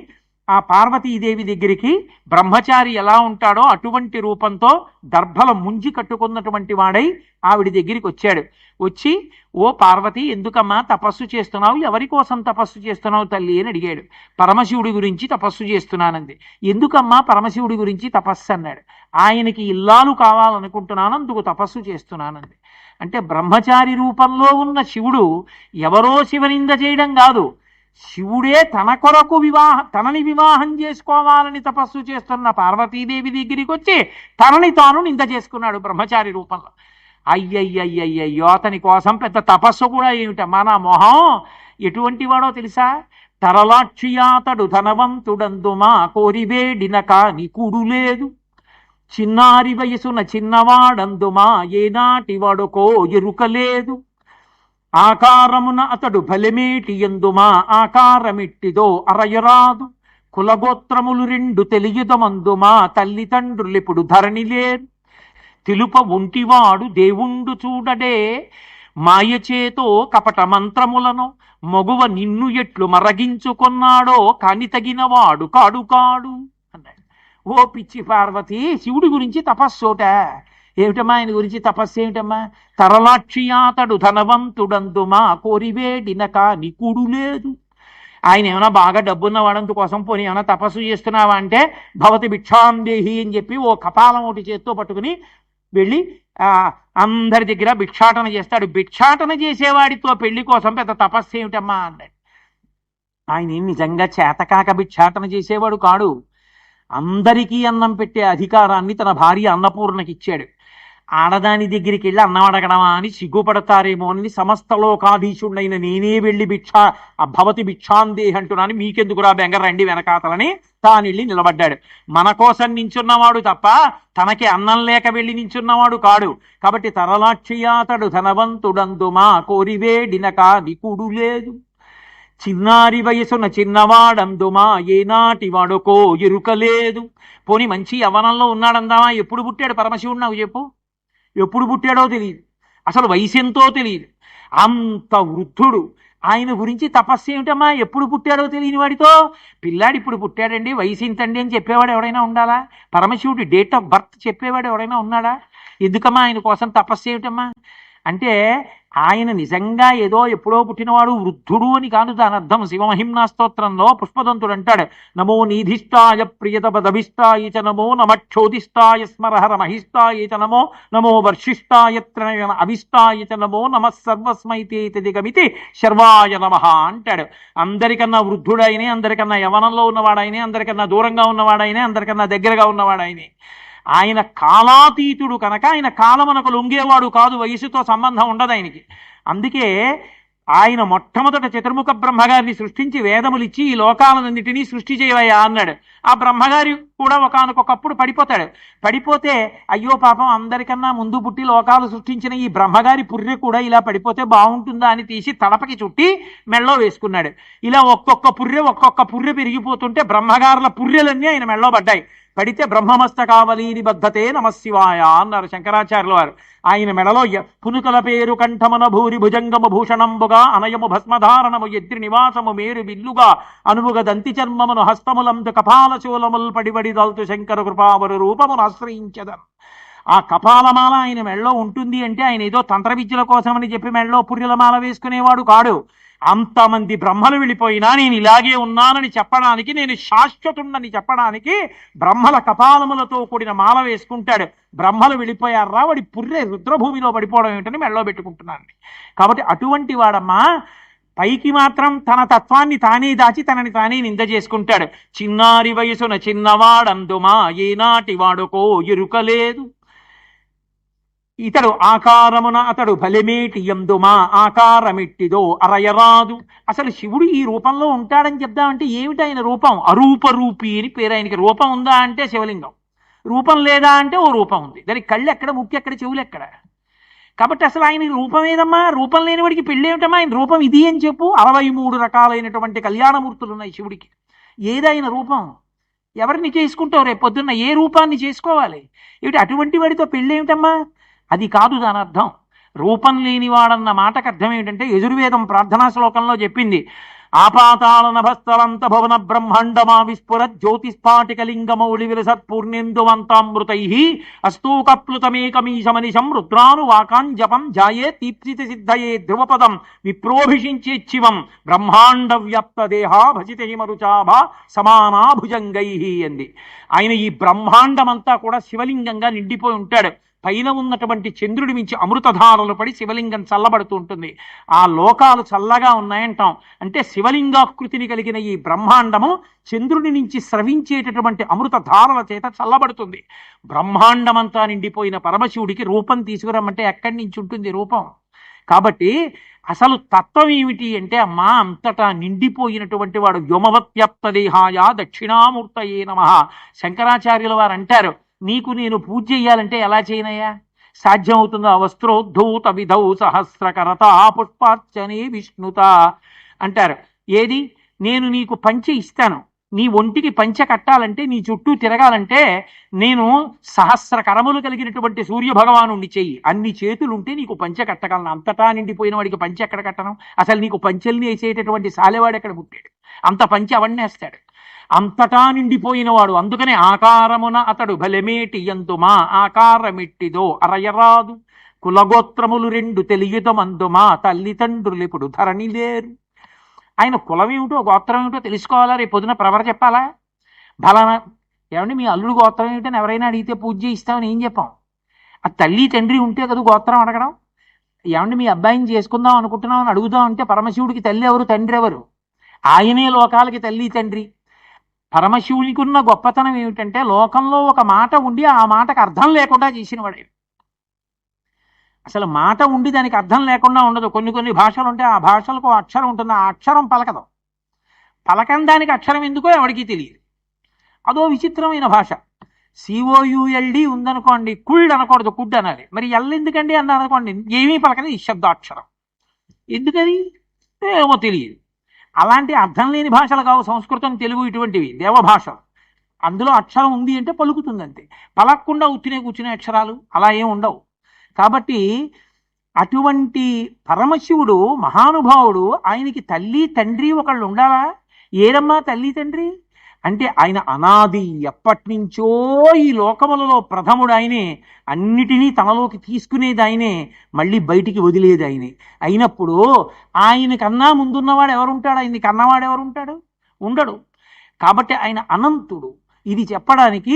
ఆ పార్వతీదేవి దగ్గరికి బ్రహ్మచారి ఎలా ఉంటాడో అటువంటి రూపంతో దర్భల ముంజి కట్టుకున్నటువంటి వాడై ఆవిడ దగ్గరికి వచ్చాడు. వచ్చి, ఓ పార్వతి, ఎందుకమ్మా తపస్సు చేస్తున్నావు? ఎవరి కోసం తపస్సు చేస్తున్నావు తల్లి అని అడిగాడు. పరమశివుడి గురించి తపస్సు చేస్తున్నానంది. ఎందుకమ్మా పరమశివుడి గురించి తపస్సు అన్నాడు. ఆయనకి ఇల్లాలు కావాలనుకుంటున్నాను, అందుకు తపస్సు చేస్తున్నానంది. అంటే బ్రహ్మచారి రూపంలో ఉన్న శివుడు ఎవరో శివనింద చేయడం కాదు, శివుడే తన కొరకు తనని వివాహం చేసుకోవాలని తపస్సు చేస్తున్న పార్వతీదేవి దగ్గరికి వచ్చి తనని తాను నింద చేసుకున్నాడు బ్రహ్మచారి రూపంలో. అయ్యయ్యయ్యయ్యో, అతని కోసం పెద్ద తపస్సు కూడా ఏమిటమ్మా నా మొహం. ఎటువంటి వాడో తెలుసా? తరలాక్షియాతడు ధనవంతుడందుమా కోరివేడిన కాని కూడు లేదు, చిన్నారి వయసున చిన్నవాడందుమా ఏనాటి వాడుకో ఎరుకలేదు, ఆకారమున అతడు బలమేటి ఎందుమా ఆకారమిట్టిదో అరయరాదు, కులగోత్రములు 2 తెలియదమందుమా తల్లిదండ్రులెప్పుడు ధరణి లేరు, తెలుప ఒంటివాడు దేవుండు చూడడే మాయచేతో కపట మంత్రములను మగువ నిన్ను ఎట్లు మరగించుకొన్నాడో కాని తగినవాడు కాడు కాడు అన్నాడు. ఓ పిచ్చి పార్వతి, శివుడి గురించి తపస్సోట ఏమిటమ్మా? ఆయన గురించి తపస్సు ఏమిటమ్మా? తరలాక్షియాతడు ధనవంతుడందుమా కోరివేడిన కాని కూడు లేదు. ఆయన ఏమైనా బాగా డబ్బున్నవాడందు కోసం పోనీ ఏమైనా తపస్సు చేస్తున్నావా అంటే భవతి భిక్షాందేహి అని చెప్పి ఓ కపాలం ఒకటి చేత్తో పట్టుకుని వెళ్ళి అందరి దగ్గర భిక్షాటన చేస్తాడు. భిక్షాటన చేసేవాడితో పెళ్లి కోసం పెద్ద తపస్సు ఏమిటమ్మా అన్నాడు. ఆయన నిజంగా చేతకాక భిక్షాటన చేసేవాడు కాడు, అందరికీ అన్నం పెట్టే అధికారాన్ని తన భార్య అన్నపూర్ణకి ఇచ్చాడు. ఆడదాని దగ్గరికి వెళ్ళి అన్నం అడగడమా అని సిగ్గుపడతారేమో అని సమస్త లోకాధీశుడైన నేనే వెళ్ళి భవతి భిక్షాందేహి అంటున్నాను, మీకెందుకురా బెంగ, రండి వెనకాతలని తాను వెళ్ళి నిలబడ్డాడు. మన కోసం నించున్నవాడు తప్ప తనకి అన్నం లేక వెళ్ళి నించున్నవాడు కాడు. కాబట్టి తరలాక్షియాతడు ధనవంతుడందుమా కోరివేడిన కాదికుడు లేదు, చిన్నారి వయసున చిన్నవాడందుమా ఏనాటి వాడుకో ఎరుకలేదు. పోని మంచి యవ్వనంలో ఉన్నాడందామా, ఎప్పుడు పుట్టాడు పరమశివుడు నాకు చెప్పు, ఎప్పుడు పుట్టాడో తెలియదు, అసలు వయసు ఎంతో తెలియదు, అంత వృద్ధుడు. ఆయన గురించి తపస్సు ఏమిటమ్మా, ఎప్పుడు పుట్టాడో తెలియని వాడితో పిల్లాడు ఇప్పుడు పుట్టాడండి వయసు ఇంతండి అని చెప్పేవాడు ఎవడైనా ఉండాలా? పరమశివుడి డేట్ ఆఫ్ బర్త్ చెప్పేవాడు ఎవడైనా ఉన్నాడా? ఎందుకమ్మా ఆయన కోసం తపస్సు ఏమిటమ్మా అంటే, ఆయన నిజంగా ఏదో ఎప్పుడో పుట్టినవాడు వృద్ధుడు అని కాదు దాని అర్థం. శివమహిమ్నా స్తోత్రంలో పుష్పదంతుడు అంటాడు, నమో నీధిష్టాయ ప్రియతపదభిష్టాయ చ నమో నమక్షోధిష్టాయ స్మరహర మహిష్టాయ చ నమో నమో వర్షిష్టాయ త్రణయన అభిష్టాయ చ నమో నమ సర్వస్మైతే దిగమితి శర్వాయ నమః అంటాడు. అందరికన్నా వృద్ధుడైనే, అందరికన్నా యవనంలో ఉన్నవాడైనే, అందరికన్నా దూరంగా ఉన్నవాడైనే, అందరికన్నా దగ్గరగా ఉన్నవాడైనే. ఆయన కాలాతీతుడు కనుక ఆయన కాలమునకు లొంగేవాడు కాదు, వయసుతో సంబంధం ఉండదు ఆయనకి. అందుకే ఆయన మొట్టమొదట చతుర్ముఖ బ్రహ్మగారిని సృష్టించి వేదములు ఇచ్చి ఈ లోకాలన్నింటినీ సృష్టి చేయవయ్యా అన్నాడు. ఆ బ్రహ్మగారి కూడా ఒకానొకప్పుడు పడిపోతాడు. పడిపోతే అయ్యో పాపం అందరికన్నా ముందు పుట్టి లోకాలు సృష్టించిన ఈ బ్రహ్మగారి పుర్రె కూడా ఇలా పడిపోతే బాగుంటుందా అని తీసి తలపకి చుట్టి మెళ్ళో వేసుకున్నాడు. ఇలా ఒక్కొక్క పుర్రె పెరిగిపోతుంటే బ్రహ్మగారుల పుర్రెలన్నీ ఆయన మెళ్ళో పడ్డాయి. పడితే బ్రహ్మమస్తకావలీని బద్ధతే నమశివాయ అన్నారు శంకరాచార్యుల వారు. ఆయన మెడలో పునుకల పేరు కంఠమన భూరి భుజంగము భూషణంబుగా అనయము భస్మధారణము ఎద్రి నివాసము మేరు బిల్లుగా అనుముగ దంతి చర్మమును హస్తములందు కపాల శూలముల్ పడిబడి దల్తు శంకర కృపావరు రూపమును ఆశ్రయించదన్. ఆ కపాలమాల ఆయన మెడలో ఉంటుంది అంటే ఆయన ఏదో తంత్ర విద్యల కోసమని చెప్పి మెడలో పుర్రెలమాల వేసుకునేవాడు కాడు. అంతమంది బ్రహ్మలు వెళ్ళిపోయినా నేను ఇలాగే ఉన్నానని చెప్పడానికి, నేను శాశ్వతుణ్ణని చెప్పడానికి బ్రహ్మల కపాలములతో కూడిన మాల వేసుకుంటాడు. బ్రహ్మలు వెళ్ళిపోయారా, వాడి పుర్రె రుద్రభూమిలో పడిపోవడం ఏమిటని మెడలో పెట్టుకుంటున్నాను. కాబట్టి అటువంటి వాడమ్మా పైకి మాత్రం తన తత్వాన్ని తానే దాచి తనని తానే నింద చేసుకుంటాడు. చిన్నారి వయసున చిన్నవాడందుమా ఏనాటి వాడుకో ఎరుకలేదు, ఇతడు ఆకారమున అతడు బలిమేటి ఎందుమా ఆకారమిట్టిదో అరయరాదు. అసలు శివుడు ఈ రూపంలో ఉంటాడని చెప్దామంటే ఏమిటి ఆయన రూపం? అరూపరూపి అని పేరు ఆయనకి. రూపం ఉందా అంటే శివలింగం, రూపం లేదా అంటే ఓ రూపం ఉంది. దానికి కళ్ళు ఎక్కడ, ముక్కు ఎక్కడ, చెవులు ఎక్కడ? కాబట్టి అసలు ఆయన రూపం ఏదమ్మా? రూపం లేని వాడికి పెళ్ళి ఏమిటమ్మా? ఆయన రూపం ఇది అని చెప్పు. 63 రకాలైనటువంటి కళ్యాణమూర్తులు ఉన్నాయి శివుడికి. ఏదైనా రూపం ఎవరిని చేసుకుంటావు? రేపు పొద్దున్న ఏ రూపాన్ని చేసుకోవాలి? ఏమిటి అటువంటి వాడితో పెళ్ళి ఏమిటమ్మా? అది కాదు దాని అర్థం. రూపం లేనివాడన్న మాటకు అర్థం ఏమిటంటే యజుర్వేదం ప్రార్థనా శ్లోకంలో చెప్పింది, ఆపాతాళ నభస్థలంత భవన బ్రహ్మాండమా విస్ఫుర జ్యోతిస్ఫాటికలింగమౌళి విలసత్పూర్ణేందువంతామృతై అస్తూకప్లుతమేకమీశమనిశం రుద్రాను వాకాంజపం జాయే తీప్సిత సిద్ధయే ధ్రువపదం విప్రోభిషించేచ్చివం బ్రహ్మాండ వ్యాప్త దేహా భజిత హిమరుచాభా సమానా భుజంగై అంది. ఆయన ఈ బ్రహ్మాండమంతా కూడా శివలింగంగా నిండిపోయి ఉంటాడు. పైన ఉన్నటువంటి చంద్రుడి మించి అమృతధారలు పడి శివలింగం చల్లబడుతూ ఉంటుంది. ఆ లోకాలు చల్లగా ఉన్నాయంటాం అంటే శివలింగాకృతిని కలిగిన ఈ బ్రహ్మాండము చంద్రుడి నుంచి స్రవించేటటువంటి అమృతధారల చేత చల్లబడుతుంది. బ్రహ్మాండమంతా నిండిపోయిన పరమశివుడికి రూపం తీసుకురమ్మంటే ఎక్కడి నుంచి ఉంటుంది రూపం? కాబట్టి అసలు తత్వం ఏమిటి అంటే, అమ్మా అంతటా నిండిపోయినటువంటి వాడు వ్యోమవత్యప్త దేహాయ దక్షిణామూర్తయే నమః. శంకరాచార్యుల వారు అంటారు, నీకు నేను పూజ చెయ్యాలంటే ఎలా చేయనయ్యా? సాధ్యం అవుతుందా? వస్త్రోద్ధూత విధౌ సహస్రకరత పుష్పార్చనే విష్ణుత అంటారు. ఏది? నేను నీకు పంచె ఇస్తాను, నీ ఒంటికి పంచె కట్టాలంటే, నీ చుట్టూ తిరగాలంటే నేను సహస్ర కరములు కలిగినటువంటి సూర్య భగవానుండి చెయ్యి, అన్ని చేతులుంటే నీకు పంచె కట్టగలను. అంతటా నిండిపోయిన వాడికి పంచె ఎక్కడ కట్టను? అసలు నీకు పంచెల్ని వేసేటటువంటి సాలెవాడు ఎక్కడ పుట్టాడు? అంత పంచె అవన్నేస్తాడు. అంతటా నిండిపోయినవాడు. అందుకనే ఆకారమున అతడు బలమేటి ఎందుమా ఆకారమిట్టిదో అరయరాదు, కులగోత్రములు 2 తెలియదమందుమా తల్లిదండ్రులు ఇప్పుడు ధరణి లేరు. ఆయన కులం ఏమిటో గోత్రం ఏమిటో తెలుసుకోవాలా? రేపు పొద్దున ప్రవర చెప్పాలా? బలన ఏమండి మీ అల్లుడు గోత్రం ఏమిటని ఎవరైనా అడిగితే పూజ చేయిస్తామని ఏం చెప్పాం? ఆ తల్లి తండ్రి ఉంటే కదా గోత్రం అడగడం. ఏమండి మీ అబ్బాయిని చేసుకుందాం అనుకుంటున్నాం అని అడుగుదాం అంటే పరమశివుడికి తల్లి ఎవరు, తండ్రి ఎవరు? ఆయనే లోకాలకి తల్లి తండ్రి. పరమశివునికి ఉన్న గొప్పతనం ఏమిటంటే లోకంలో ఒక మాట ఉండి ఆ మాటకు అర్థం లేకుండా చేసినవాడే. అసలు మాట ఉండి దానికి అర్థం లేకుండా ఉండదు. కొన్ని కొన్ని భాషలు ఉంటే ఆ భాషలకు అక్షరం ఉంటుంది, ఆ అక్షరం పలకదు. పలకని దానికి అక్షరం ఎందుకో ఎవరికీ తెలియదు. అదో విచిత్రమైన భాష. సిఓయుఎల్డి ఉందనుకోండి, కుళ్ళు అనకూడదు, కుడ్ అనాలి. మరి ఎల్ ఎందుకండి అన్నారు అనుకోండి, ఏమీ పలకని నిశ్శబ్దాక్షరం. ఎందుకని ఏమో తెలియదు. అలాంటి అర్థం లేని భాషలు కావు సంస్కృతం, తెలుగు, ఇటువంటివి దేవభాషలు. అందులో అక్షరం ఉంది అంటే పలుకుతుంది అంతే. పలకకుండా ఉత్తినే కూర్చునే అక్షరాలు అలా ఏం ఉండవు. కాబట్టి అటువంటి పరమశివుడు మహానుభావుడు, ఆయనకి తల్లి తండ్రి ఒకళ్ళు ఉండాలా? ఏరమ్మా తల్లి తండ్రి అంటే ఆయన అనాది, ఎప్పటి నుంచో ఈ లోకములలో ప్రథముడు ఆయనే, అన్నిటినీ తనలోకి తీసుకునేది ఆయనే, మళ్ళీ బయటికి వదిలేది ఆయనే. అయినప్పుడు ఆయన కన్నా ముందున్నవాడు ఎవరుంటాడు? ఆయన్ని కన్నవాడు ఎవరుంటాడు? ఉండడు. కాబట్టి ఆయన అనంతుడు. ఇది చెప్పడానికి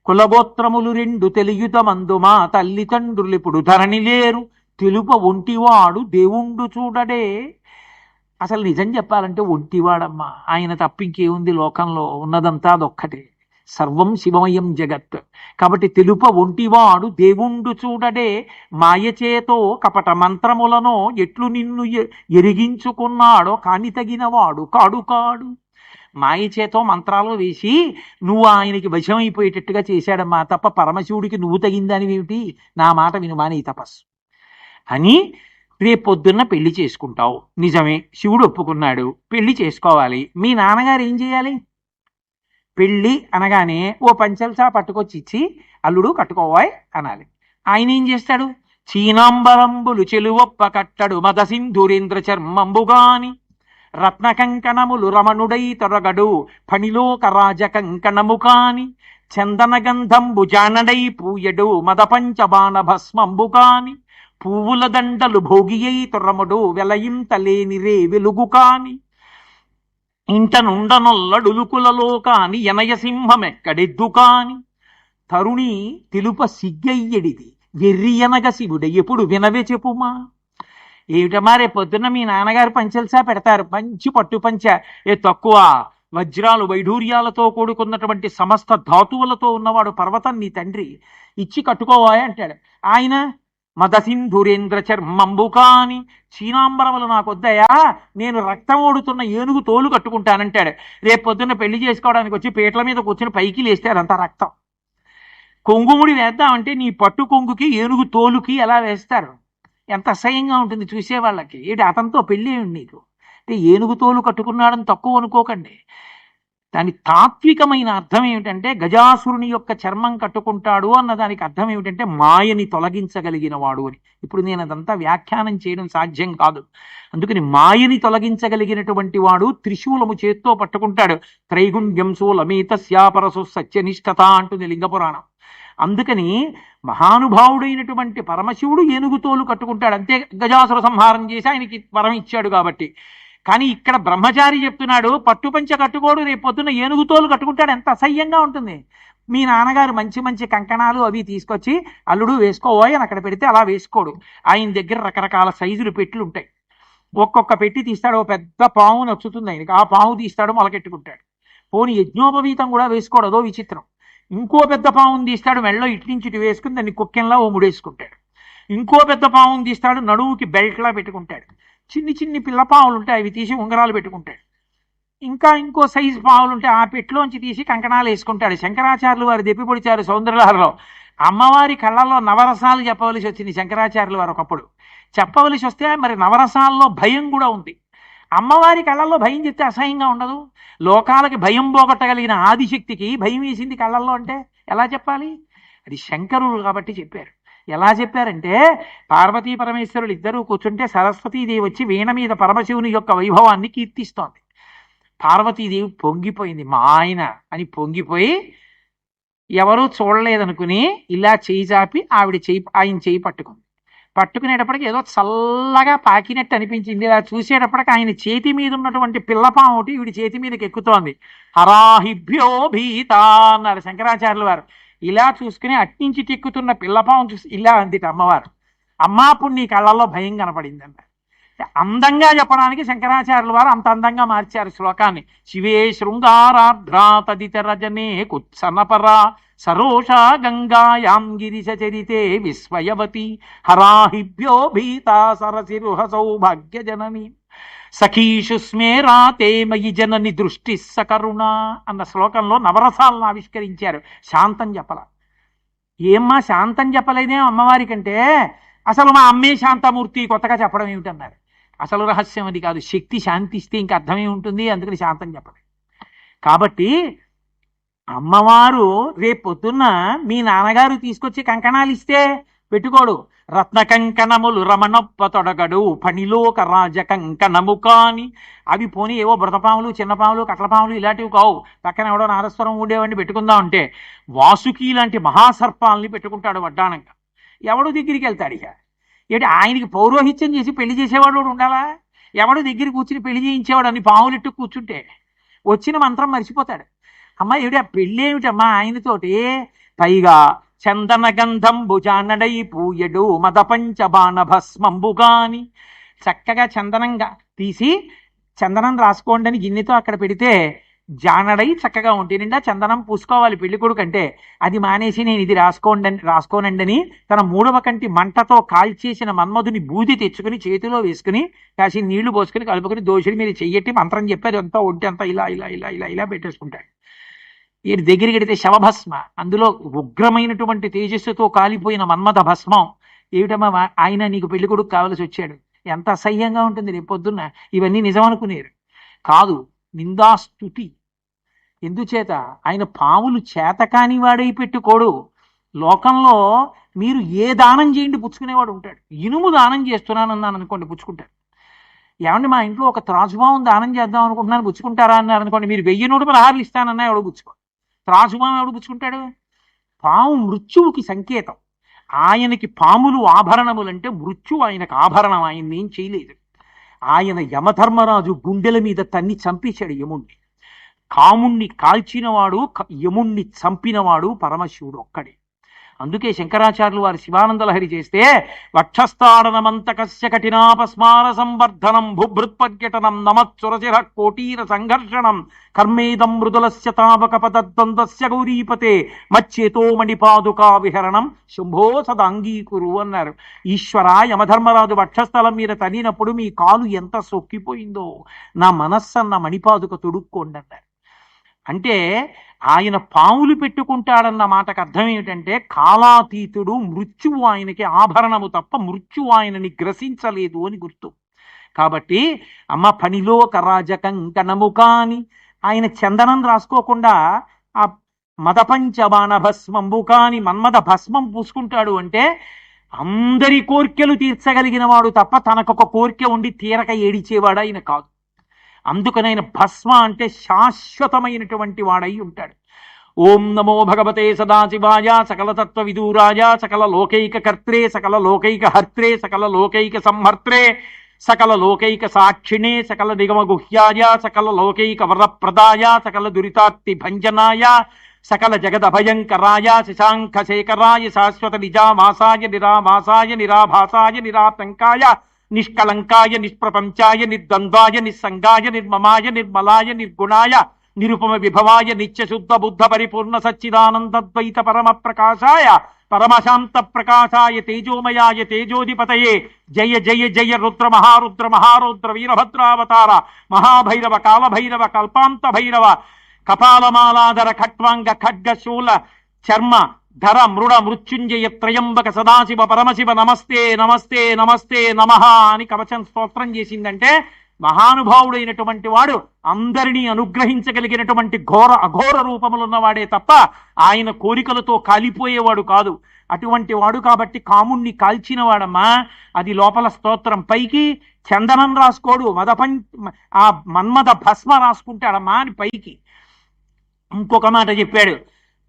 కులగోత్రములు రెండు తెలియుత మందుమా తల్లిదండ్రులిప్పుడు ధరణి లేరు, తెలుప ఒంటివాడు దేవుండు చూడడే. అసలు నిజం చెప్పాలంటే ఒంటివాడమ్మా, ఆయన తప్పింకేముంది లోకంలో, ఉన్నదంతా అదొక్కటే. సర్వం శివమయం జగత్. కాబట్టి తెలుప ఒంటివాడు దేవుండు చూడడే, మాయచేతో కపట మంత్రములను ఎట్లు నిన్ను ఎరిగించుకున్నాడో కాని తగినవాడు కాడు కాడు. మాయచేతో మంత్రాలు వేసి నువ్వు ఆయనకి వశమైపోయేటట్టుగా చేశాడమ్మా, తప్ప పరమశివుడికి నువ్వు తగిందానివేమిటి? నా మాట వినుమా నీ తపస్సు అని. రేపొద్దున్న పెళ్లి చేసుకుంటావు, నిజమే, శివుడు ఒప్పుకున్నాడు, పెళ్లి చేసుకోవాలి. మీ నాన్నగారు ఏం చేయాలి? పెళ్ళి అనగానే ఓ పంచల్సా పట్టుకొచ్చి ఇచ్చి అల్లుడు కట్టుకోవాయ్ అనాలి. ఆయన ఏం చేస్తాడు? చీనాంబరంబులు చెలువొప్ప కట్టడు మద సింధురేంద్ర చర్మంబుగాని, రత్న కంకణములు రమణుడై తొరగడు ఫణిలోక రాజ కంకణము కాని, చందన గంధంబు జానడై పూయడు మద పంచబాణ భస్మంబు కాని, పువ్వుల దండలు భోగియై తొర్రముడు వెలయింతలేని రే వెలుగు కాని, ఇంట నుండనొల్లడులుకులలో కాని ఎనయ సింహమెక్కడెద్దు కాని, తరుణి తెలుప సిగ్గయ్యడిది వెర్రియనగ శివుడ ఎప్పుడు వినవే చెప్పుమా. ఏమిటమ్మా, రేపు పొద్దున్న మీ నాన్నగారు పంచల్సా పెడతారు, మంచి పట్టు పంచ, తక్కువ వజ్రాలు వైఢూర్యాలతో కూడుకున్నటువంటి సమస్త ధాతువులతో ఉన్నవాడు పర్వతం నీ తండ్రి, ఇచ్చి కట్టుకోవాయి అంటాడు. ఆయన మదసింధురేంద్ర చర్మంబు కాని, చీనాంబరములు నాకొద్దయా, నేను రక్తం ఓడుతున్న ఏనుగు తోలు కట్టుకుంటానంటాడు. రేపు పొద్దున్న పెళ్లి చేసుకోవడానికి వచ్చి పీటల మీద కూర్చొని పైకి లేస్తే అదంతా రక్తం. కొంగుముడి వేద్దామంటే నీ పట్టు కొంగుకి ఏనుగు తోలుకి ఎలా వేస్తారు? ఎంత అసహ్యంగా ఉంటుంది చూసేవాళ్ళకి. ఏంటి అతనితో పెళ్ళి నీకు అంటే ఏనుగు తోలు కట్టుకున్నాడని తక్కువ అనుకోకండి. దాని తాత్వికమైన అర్థం ఏమిటంటే గజాసురుని యొక్క చర్మం కట్టుకుంటాడు అన్న దానికి అర్థం ఏమిటంటే మాయని తొలగించగలిగిన వాడు అని. ఇప్పుడు నేను అదంతా వ్యాఖ్యానం చేయడం సాధ్యం కాదు. అందుకని మాయని తొలగించగలిగినటువంటి వాడు త్రిశూలము చేత్తో పట్టుకుంటాడు. త్రైగుణ్యం శూలమేతస్యాపరసు సత్యనిష్టత అంటుంది లింగపురాణం. అందుకని మహానుభావుడైనటువంటి పరమశివుడు ఏనుగుతోలు కట్టుకుంటాడు, అంతే. గజాసుర సంహారం చేసి ఆయనకి వరం ఇచ్చాడు కాబట్టి. కానీ ఇక్కడ బ్రహ్మచారి చెప్తున్నాడు పట్టుపంచ కట్టుకోడు, రేపు పొద్దున్న ఏనుగుతోలు కట్టుకుంటాడు. ఎంత అసహ్యంగా ఉంటుంది. మీ నాన్నగారు మంచి మంచి కంకణాలు అవి తీసుకొచ్చి అల్లుడు వేసుకోవాలి అని అక్కడ పెడితే అలా వేసుకోడు. ఆయన దగ్గర రకరకాల సైజులు పెట్లు ఉంటాయి. ఒక్కొక్క పెట్టి తీస్తాడు, ఓ పెద్ద పాము నచ్చుతుంది ఆయనకి, ఆ పాము తీస్తాడు, మొలకెట్టుకుంటాడు. పోని యజ్ఞోపవీతం కూడా వేసుకోడు, అదో విచిత్రం. ఇంకో పెద్ద పావును తీస్తాడు, మెళ్ళలో ఇటు నుంచి ఇటు వేసుకుని దాన్ని కుక్కెంలా ఓ ముడేసుకుంటాడు. ఇంకో పెద్ద పావును తీస్తాడు, నడువుకి బెల్ట్లా పెట్టుకుంటాడు. చిన్ని చిన్ని పిల్ల పావులు ఉంటాయి, అవి తీసి ఉంగరాలు పెట్టుకుంటాడు. ఇంకా ఇంకో సైజు పావులు ఉంటాయి, ఆ పెట్టులోంచి తీసి కంకణాలు వేసుకుంటాడు. శంకరాచార్యులు వారు దెప్పి పొడిచారు సౌందర్యలహరిలో. అమ్మవారి కళ్ళల్లో నవరసాలు చెప్పవలసి వచ్చింది శంకరాచార్యులు వారు ఒకప్పుడు. చెప్పవలసి వస్తే మరి నవరసాల్లో భయం కూడా ఉంది. అమ్మవారి కళ్ళల్లో భయం చెప్తే అసహ్యంగా ఉండదు? లోకాలకి భయం పోగొట్టగలిగిన ఆదిశక్తికి భయం వేసింది కళ్ళల్లో అంటే ఎలా చెప్పాలి? అది శంకరులు కాబట్టి చెప్పారు. ఎలా చెప్పారంటే, పార్వతీ పరమేశ్వరులు ఇద్దరూ కూర్చుంటే సరస్వతీదేవి వచ్చి వీణ మీద పరమశివుని యొక్క వైభవాన్ని కీర్తిస్తోంది. పార్వతీదేవి పొంగిపోయింది, మా ఆయన అని పొంగిపోయి ఎవరూ చూడలేదనుకుని ఇలా చేయి చాపి ఆయన చేయి పట్టుకునేటప్పటికి ఏదో చల్లగా పాకినట్టు అనిపించింది. ఇలా చూసేటప్పటికి ఆయన చేతి మీద ఉన్నటువంటి పిల్లపాము ఒకటి ఈవిడి చేతి మీదకి ఎక్కుతోంది. హరాహిభ్యో భీత అన్నారు శంకరాచార్యుల వారు. ఇలా చూసుకుని అట్నుంచి ఎక్కుతున్న పిల్లపాము చూసి ఇలా అందిట అమ్మవారు. అమ్మాప్పుడు నీ కళ్ళల్లో భయం కనపడింది అన్నారు. అందంగా చెప్పడానికి శంకరాచార్యుల వారు అంత అందంగా మార్చారు శ్లోకాన్ని. శివే శృంగారార్ధ్రా తదిత రజనే కుత్సనపరా సరోషా గంగాయాం గిరిశచరితే విస్మయవతి హరాహిభ్యో భీతా సరసిరుహ సౌభాగ్య జనని సఖీషు స్మేరా తే మయి జనని దృష్టి సకరుణ అన్న శ్లోకంలో నవరసాలను ఆవిష్కరించారు. శాంతం చెప్పల. ఏమ్మా శాంతం చెప్పలేదే అమ్మవారి కంటే, అసలు మా అమ్మే శాంతమూర్తి కొత్తగా చెప్పడం ఏమిటన్నారు. అసలు రహస్యం అది కాదు. శక్తి శాంతిస్తే ఇంక అర్థమే ఉంటుంది. అందుకని శాంతం చెప్పలేదు. కాబట్టి అమ్మవారు రేపు పొద్దున్న మీ నాన్నగారు తీసుకొచ్చి కంకణాలు ఇస్తే పెట్టుకోడు. రత్న కంకణములు రమణప్ప తొడగడు పనిలోక రాజ కంకణము కాని. అవి పోనీ ఏవో బృతపాములు, చిన్నపాములు, కట్లపాములు ఇలాంటివి కావు. పక్కన ఎవడో నారస్వరం ఉండేవాడిని పెట్టుకుందాం అంటే వాసుకి లాంటి మహాసర్పాలని పెట్టుకుంటాడు వడ్డానంగా. ఎవడు దగ్గరికి వెళ్తాడు ఇక? ఏంటి ఆయనకి పౌరోహిత్యం చేసి పెళ్లి చేసేవాడు ఉండాలా? ఎవడు దగ్గర కూర్చుని పెళ్లి చేయించేవాడు అని పావులెట్టు కూర్చుంటే వచ్చిన మంత్రం మర్చిపోతాడు. అమ్మ ఏమిటి ఆ పెళ్ళి ఏమిటమ్మా ఆయనతోటి? పైగా చందన గంధం భుజానడై పూయడు మద పంచబాణ భస్మంబుగాని. చక్కగా చందనంగా తీసి చందనం రాసుకోండి అని గిన్నెతో అక్కడ పెడితే జానడై చక్కగా ఉంటే నిండా చందనం పూసుకోవాలి పెళ్లి కొడుకు అంటే. అది మానేసి నేను ఇది రాసుకోనండి అని తన మూడవ కంటి మంటతో కాల్చేసిన మన్మధుని బూది తెచ్చుకుని చేతిలో వేసుకుని కాసి నీళ్లు పోసుకుని కలుపుకుని దోషుడి మీద చెయ్యట్టి మంత్రం చెప్పేది అంతా ఒంటి అంతా ఇలా ఇలా ఇలా ఇలా ఇలా పెట్టేసుకుంటాడు. వీడి దగ్గరికి వెడితే శవభస్మ, అందులో ఉగ్రమైనటువంటి తేజస్సుతో కాలిపోయిన మన్మథ భస్మం. ఏమిటమ్మా ఆయన నీకు పెళ్లి కొడుకు కావలసి వచ్చాడు. ఎంత అసహ్యంగా ఉంటుంది రేపు పొద్దున్న. ఇవన్నీ నిజం అనుకునేరు కాదు, నిందాస్తుతి. ఎందుచేత ఆయన పాములు చేతకాని వాడై పెట్టుకోడు. లోకంలో మీరు ఏ దానం చేయండి పుచ్చుకునేవాడు ఉంటాడు. ఇనుము దానం చేస్తున్నానన్నాను అనుకోండి పుచ్చుకుంటాడు. ఏమండి మా ఇంట్లో ఒక త్రాజుపాము దానం చేద్దాం అనుకుంటున్నాను పుచ్చుకుంటారా అన్నారు అనుకోండి, మీరు 1000 రూపాయలు ఇస్తానన్నా ఎవడు పుచ్చుకో. త్రాజుపాము ఎవడు పుచ్చుకుంటాడు? పాము మృత్యువుకి సంకేతం. ఆయనకి పాములు ఆభరణములంటే మృత్యువు ఆయనకు ఆభరణం. ఆయన్ని ఏం చేయలేదు. ఆయన యమధర్మరాజు గుండెల మీద తన్ని చంపేశాడు యముణ్ణి. కాముణ్ణి కాల్చినవాడు, యముణ్ణి చంపినవాడు పరమశివుడు ఒక్కడే. అందుకే శంకరాచార్యులు వారు శివానందలహరి చేస్తే వక్షస్థాడనమంతకస్య కఠినాపస్మార సంవర్ధనం భుభృత్పర్యటనం నమత్సురశిర కోటీర సంఘర్షణం కర్మేదం మృదులస్య తావక పదద్వందస్య గౌరీపతే మచ్చేతో మణిపాదుకా విహరణం శంభో సదాంగీకురు అన్నారు. ఈశ్వర, యమధర్మరాజు వక్షస్థలం మీద తనినప్పుడు మీ కాలు ఎంత సొక్కిపోయిందో నా మనస్సన్న మణిపాదుక తొడుక్కోండి అన్నారు. అంటే ఆయన పాములు పెట్టుకుంటాడన్న మాటకు అర్థం ఏమిటంటే కాలాతీతుడు, మృత్యువు ఆయనకి ఆభరణము తప్ప మృత్యువు ఆయనని గ్రసించలేదు అని గుర్తు. కాబట్టి అమ్మ పనిలో కరాజకంకణము కాని ఆయన చందనం రాసుకోకుండా ఆ మదపంచబాణ భస్మంబు కాని మన్మథ భస్మం పూసుకుంటాడు అంటే అందరి కోర్కెలు తీర్చగలిగిన వాడు తప్ప తనకొక కోరిక ఉండి తీరక ఏడిచేవాడు ఆయన కాదు. అందుకనైన భస్మ అంటే శాశ్వతమైనటువంటి వాడై ఉంటాడు. ఓం నమో భగవతే సదాశివాయ సకలతత్వ విదూరాయ సకల లోకైక కర్త్రే సకల లోకైక హర్త్రే సకల లోకైక సంహర్త్రే సకల లోకైక సాక్షిణే సకల నిగమ గుహ్యాయ సకల లోకైక వరప్రదాయ సకల దురితార్తి భంజనాయ సకల జగదభయంకరాయ శశాంఖ శేఖరాయ శాశ్వత నిజామాసాయ నిరామాసాయ నిరాభాసాయ నిరాతంకాయ నిష్కలంకాయ నిష్ప్రపంచాయ నిర్ద్వంద్వాయ నిస్సంగాయ నిర్మమాయ నిర్మలాయ నిర్గుణాయ నిరుపమ విభవాయ నిత్యశుద్ధ బుద్ధ పరిపూర్ణ సచ్చిదానందద్వైత పరమ ప్రకాశాయ పరమశాంత ప్రకాశాయ తేజోమయాయ తేజోధిపతయే జయ జయ జయ రుద్ర మహారుద్ర మహారౌద్ర వీరభద్రావతార మహాభైరవ కాలభైరవ కల్పాంత భైరవ కపాలమాలాధర ఖట్వాంగ ఖడ్గ శూల చర్మ ధర మృడ మృత్యుంజయ త్రయంబక సదాశివ పరమశివ నమస్తే నమస్తే నమస్తే నమః అని కవచం స్తోత్రం చేసిందంటే మహానుభావుడైనటువంటి వాడు అందరినీ అనుగ్రహించగలిగినటువంటి అఘోర రూపములున్నవాడే తప్ప ఆయన కోరికలతో కాలిపోయేవాడు కాదు. అటువంటి వాడు కాబట్టి కాముణ్ణి కాల్చిన వాడమ్మా. అది లోపల స్తోత్రం. పైకి చందనం రాసుకోడు, ఆ మన్మథ భస్మ రాసుకుంటాడమ్మా అని పైకి. ఇంకొక మాట చెప్పాడు,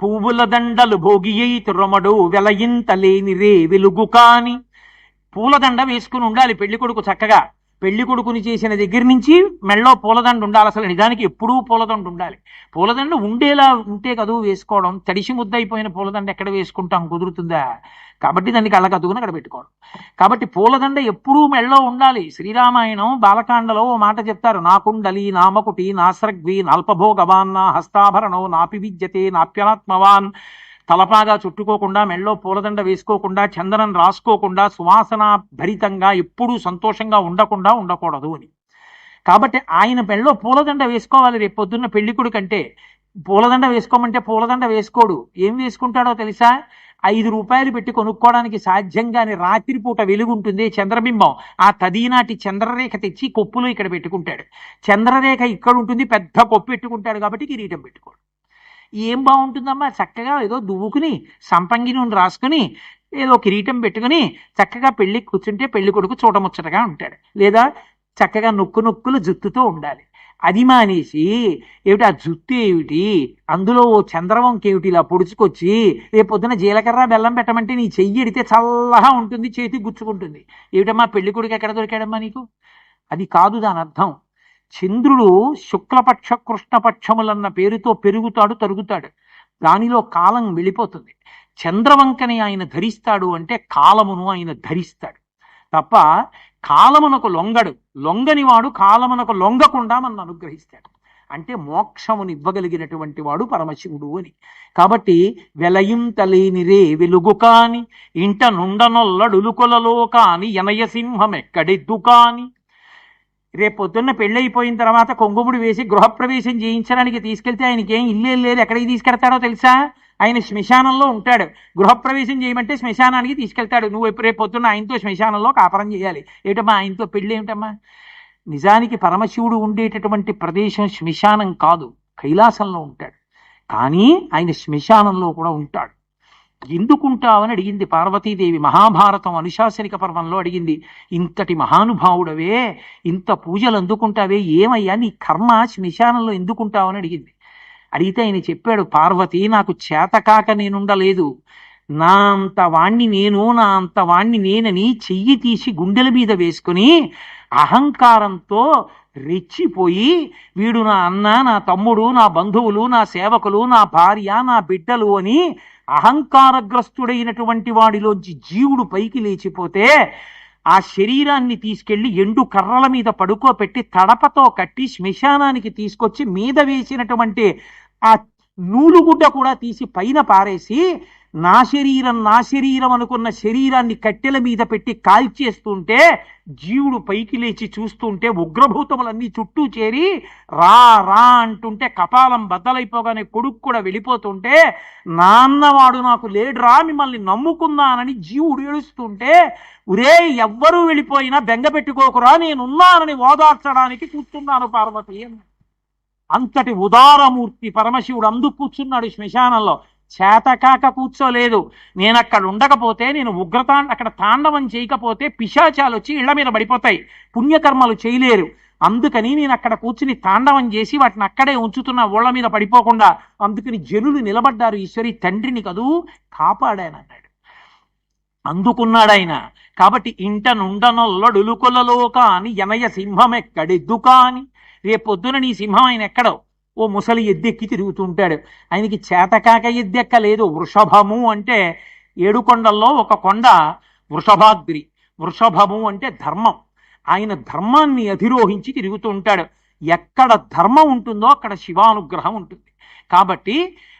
పువ్వుల దండలు భోగియై తుర్రమడు వెలయింతలేని రే వెలుగు కాని. పూలదండ వేసుకుని ఉండాలి పెళ్లి కొడుకు చక్కగా. పెళ్లి కొడుకుని చేసిన దగ్గర నుంచి మెళ్ళో పూలదండ ఉండాలి. అసలు నిజానికి ఎప్పుడూ పూలదండ ఉండాలి. పూలదండ ఉండేలా ఉంటే కదూ వేసుకోవడం. తడిసి ముద్దయిపోయిన పూలదండ ఎక్కడ వేసుకుంటాం, కుదురుతుందా? కాబట్టి దానికి అలా కదుగుని అక్కడ పెట్టుకోవడం. కాబట్టి పూలదండ ఎప్పుడూ మెళ్ళో ఉండాలి. శ్రీరామాయణం బాలకాండలో ఓ మాట చెప్తారు, నాకుండలి నామకుటి నాస్రగ్వి నాల్పభోగవాన్ నా హస్తాభరణో నాపి విద్యతే నాప్యనాత్మవాన్ తలపాగా చుట్టుకోకుండా, మెళ్ళో పూలదండ వేసుకోకుండా, చందనం రాసుకోకుండా, సువాసన భరితంగా ఎప్పుడూ సంతోషంగా ఉండకూడదు అని. కాబట్టి ఆయన మెళ్ళో పూలదండ వేసుకోవాలి రేపు పొద్దున్న పెళ్లికుడి కంటే. పూలదండ వేసుకోమంటే పూలదండ వేసుకోడు. ఏం వేసుకుంటాడో తెలుసా? 5 రూపాయలు పెట్టి కొనుక్కోవడానికి సాధ్యంగాని రాత్రిపూట వెలుగుంటుంది చంద్రబింబం. ఆ తదీనాటి చంద్రరేఖ తెచ్చి కొప్పులో ఇక్కడ పెట్టుకుంటాడు. చంద్రరేఖ ఇక్కడ ఉంటుంది, పెద్ద కొప్పు పెట్టుకుంటాడు కాబట్టి కిరీటం పెట్టుకోడు. ఏం బాగుంటుందమ్మా? చక్కగా ఏదో దువ్వుకుని సంపంగి నూనె రాసుకుని ఏదో కిరీటం పెట్టుకుని చక్కగా పెళ్లికి కూర్చుంటే పెళ్లి కొడుకు చూడముచ్చటగా ఉంటాడు. లేదా చక్కగా నొక్కులు జుత్తుతో ఉండాలి. అది మానేసి ఏమిటి ఆ జుత్తు ఏమిటి, అందులో ఓ చంద్రవంక ఏమిటి ఇలా పొడుచుకొచ్చి రేపు పొద్దున జీలకర్ర బెల్లం పెట్టమంటే నీ చెయ్యి ఎడితే చల్లగా ఉంటుంది, చేతికి గుచ్చుకుంటుంది. ఏమిటమ్మా పెళ్లి కొడుకు ఎక్కడ దొరికాడమ్మా నీకు? అది కాదు దాని అర్థం. చంద్రుడు శుక్లపక్ష కృష్ణపక్షములన్న పేరుతో పెరుగుతాడు, తరుగుతాడు. దానిలో కాలం వెళ్ళిపోతుంది. చంద్రవంకని ఆయన ధరిస్తాడు అంటే కాలమును ఆయన ధరిస్తాడు తప్ప కాలమునకు లొంగడు. లొంగని వాడు కాలమునకు లొంగకుండా మన అనుగ్రహిస్తాడు. అంటే మోక్షమును ఇవ్వగలిగినటువంటి వాడు పరమశివుడు అని. కాబట్టి వెలయింతలేనిరే వెలుగు కాని ఇంట నుండనొల్లడులుకొలలో కాని యనయసింహం ఎక్కడెద్దు కాని. రేపొద్దున్న పెళ్ళైపోయిన తర్వాత కొంగుముడి వేసి గృహప్రవేశం చేయించడానికి తీసుకెళ్తే ఆయనకేం ఇల్లు లేదు. ఎక్కడికి తీసుకెళ్తాడో తెలుసా? ఆయన శ్మశానంలో ఉంటాడు. గృహప్రవేశం చేయమంటే శ్మశానానికి తీసుకెళ్తాడు. నువ్వు రేపొద్దున్న ఆయనతో శ్మశానంలో కాపురం చేయాలి. ఏమిటమ్మా ఆయనతో పెళ్ళి ఏమిటమ్మా? నిజానికి పరమశివుడు ఉండేటటువంటి ప్రదేశం శ్మశానం కాదు, కైలాసంలో ఉంటాడు. కానీ ఆయన శ్మశానంలో కూడా ఉంటాడు. ఎందుకుంటావని అడిగింది పార్వతీదేవి. మహాభారతం అనుశాసనిక పర్వంలో అడిగింది. ఇంతటి మహానుభావుడవే, ఇంత పూజలు అందుకుంటావే, ఏమయ్యా నీ కర్మ శ్మశానంలో ఎందుకుంటావని అడిగింది. అడిగితే ఆయన చెప్పాడు, పార్వతి నాకు చేతకాక నేనుండలేదు. నా అంత వాణ్ణి నేనని చెయ్యి తీసి గుండెల మీద వేసుకుని అహంకారంతో రెచ్చిపోయి వీడు నా అన్న, నా తమ్ముడు, నా బంధువులు, నా సేవకులు, నా భార్య, నా బిడ్డలు అని అహంకారగ్రస్తుడైనటువంటి వాడిలోంచి జీవుడు పైకి లేచిపోతే ఆ శరీరాన్ని తీసుకెళ్లి ఎండు కర్రల మీద పడుకోపెట్టి తడపతో కట్టి శ్మశానానికి తీసుకొచ్చి మీద వేసినటువంటి ఆ నూలుగుడ్డ కూడా తీసి పైన పారేసి నా శరీరం అనుకున్న శరీరాన్ని కట్టెల మీద పెట్టి కాల్చేస్తుంటే జీవుడు పైకి లేచి చూస్తుంటే ఉగ్రభూతములన్నీ చుట్టూ చేరి రా రా అంటుంటే కపాలం బద్దలైపోగానే కొడుకు కూడా వెళ్ళిపోతుంటే నాన్నవాడు నాకు లేడురా మిమ్మల్ని నమ్ముకున్నానని జీవుడు ఏడుస్తుంటే ఒరే ఎవ్వరూ వెళ్ళిపోయినా బెంగ పెట్టుకోకురా నేనున్నానని ఓదార్చడానికి కూర్చున్నాను పార్వతి. అంతటి ఉదారమూర్తి పరమశివుడు అందుకు కూర్చున్నాడు శ్మశానంలో. చేతకాక కూర్చోలేదు. నేను అక్కడ ఉండకపోతే, నేను అక్కడ తాండవం చేయకపోతే పిశాచాలు వచ్చి ఇళ్ల మీద పడిపోతాయి, పుణ్యకర్మలు చేయలేరు. అందుకని నేను అక్కడ కూర్చుని తాండవం చేసి వాటిని అక్కడే ఉంచుతున్న ఓళ్ల మీద పడిపోకుండా. అందుకని జనులు నిలబడ్డారు, ఈశ్వరి తండ్రిని కదూ కాపాడానన్నాడు. అందుకున్నాడు ఆయన. కాబట్టి ఇంట నుండనొల్లడులుకొలలో కాని యనయ సింహం ఎక్కడెద్దు కాని. రేపొద్దున నీ సింహం ఆయన ఎక్కడో ఓ ముసలి ఎద్దెక్కి తిరుగుతుంటాడు. ఆయనకి చేతకాక ఎద్దెక్క లేదు. వృషభము అంటే 7 కొండల్లో ఒక కొండ వృషభాద్రి. వృషభము అంటే ధర్మం. ఆయన ధర్మాన్ని అధిరోహించి తిరుగుతూ ఉంటాడు. ఎక్కడ ధర్మం ఉంటుందో అక్కడ శివానుగ్రహం ఉంటుంది. కాబట్టి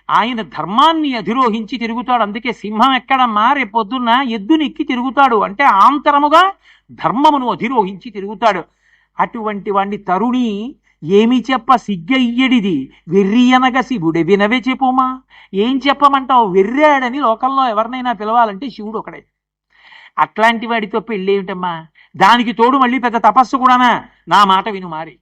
ఆయన ధర్మాన్ని అధిరోహించి తిరుగుతాడు. అందుకే సింహం ఎక్కడమ్మా? రేపొద్దున్న ఎద్దునెక్కి తిరుగుతాడు. అంటే ఆంతరముగా ధర్మమును అధిరోహించి తిరుగుతాడు. అటువంటి వాణ్ణి తరుణి ఏమి చెప్ప సిగ్గయ్యడిది వెర్రి అనగ శివుడే వినవే చెప్పుమా. ఏం చెప్పమంటావు? వెర్రాడని లోకంలో ఎవరినైనా పిలవాలంటే శివుడు ఒకడే. అట్లాంటి వాడితో పెళ్ళేమిటమ్మా? దానికి తోడు మళ్ళీ పెద్ద తపస్సు కూడానా? నా మాట విను మారి.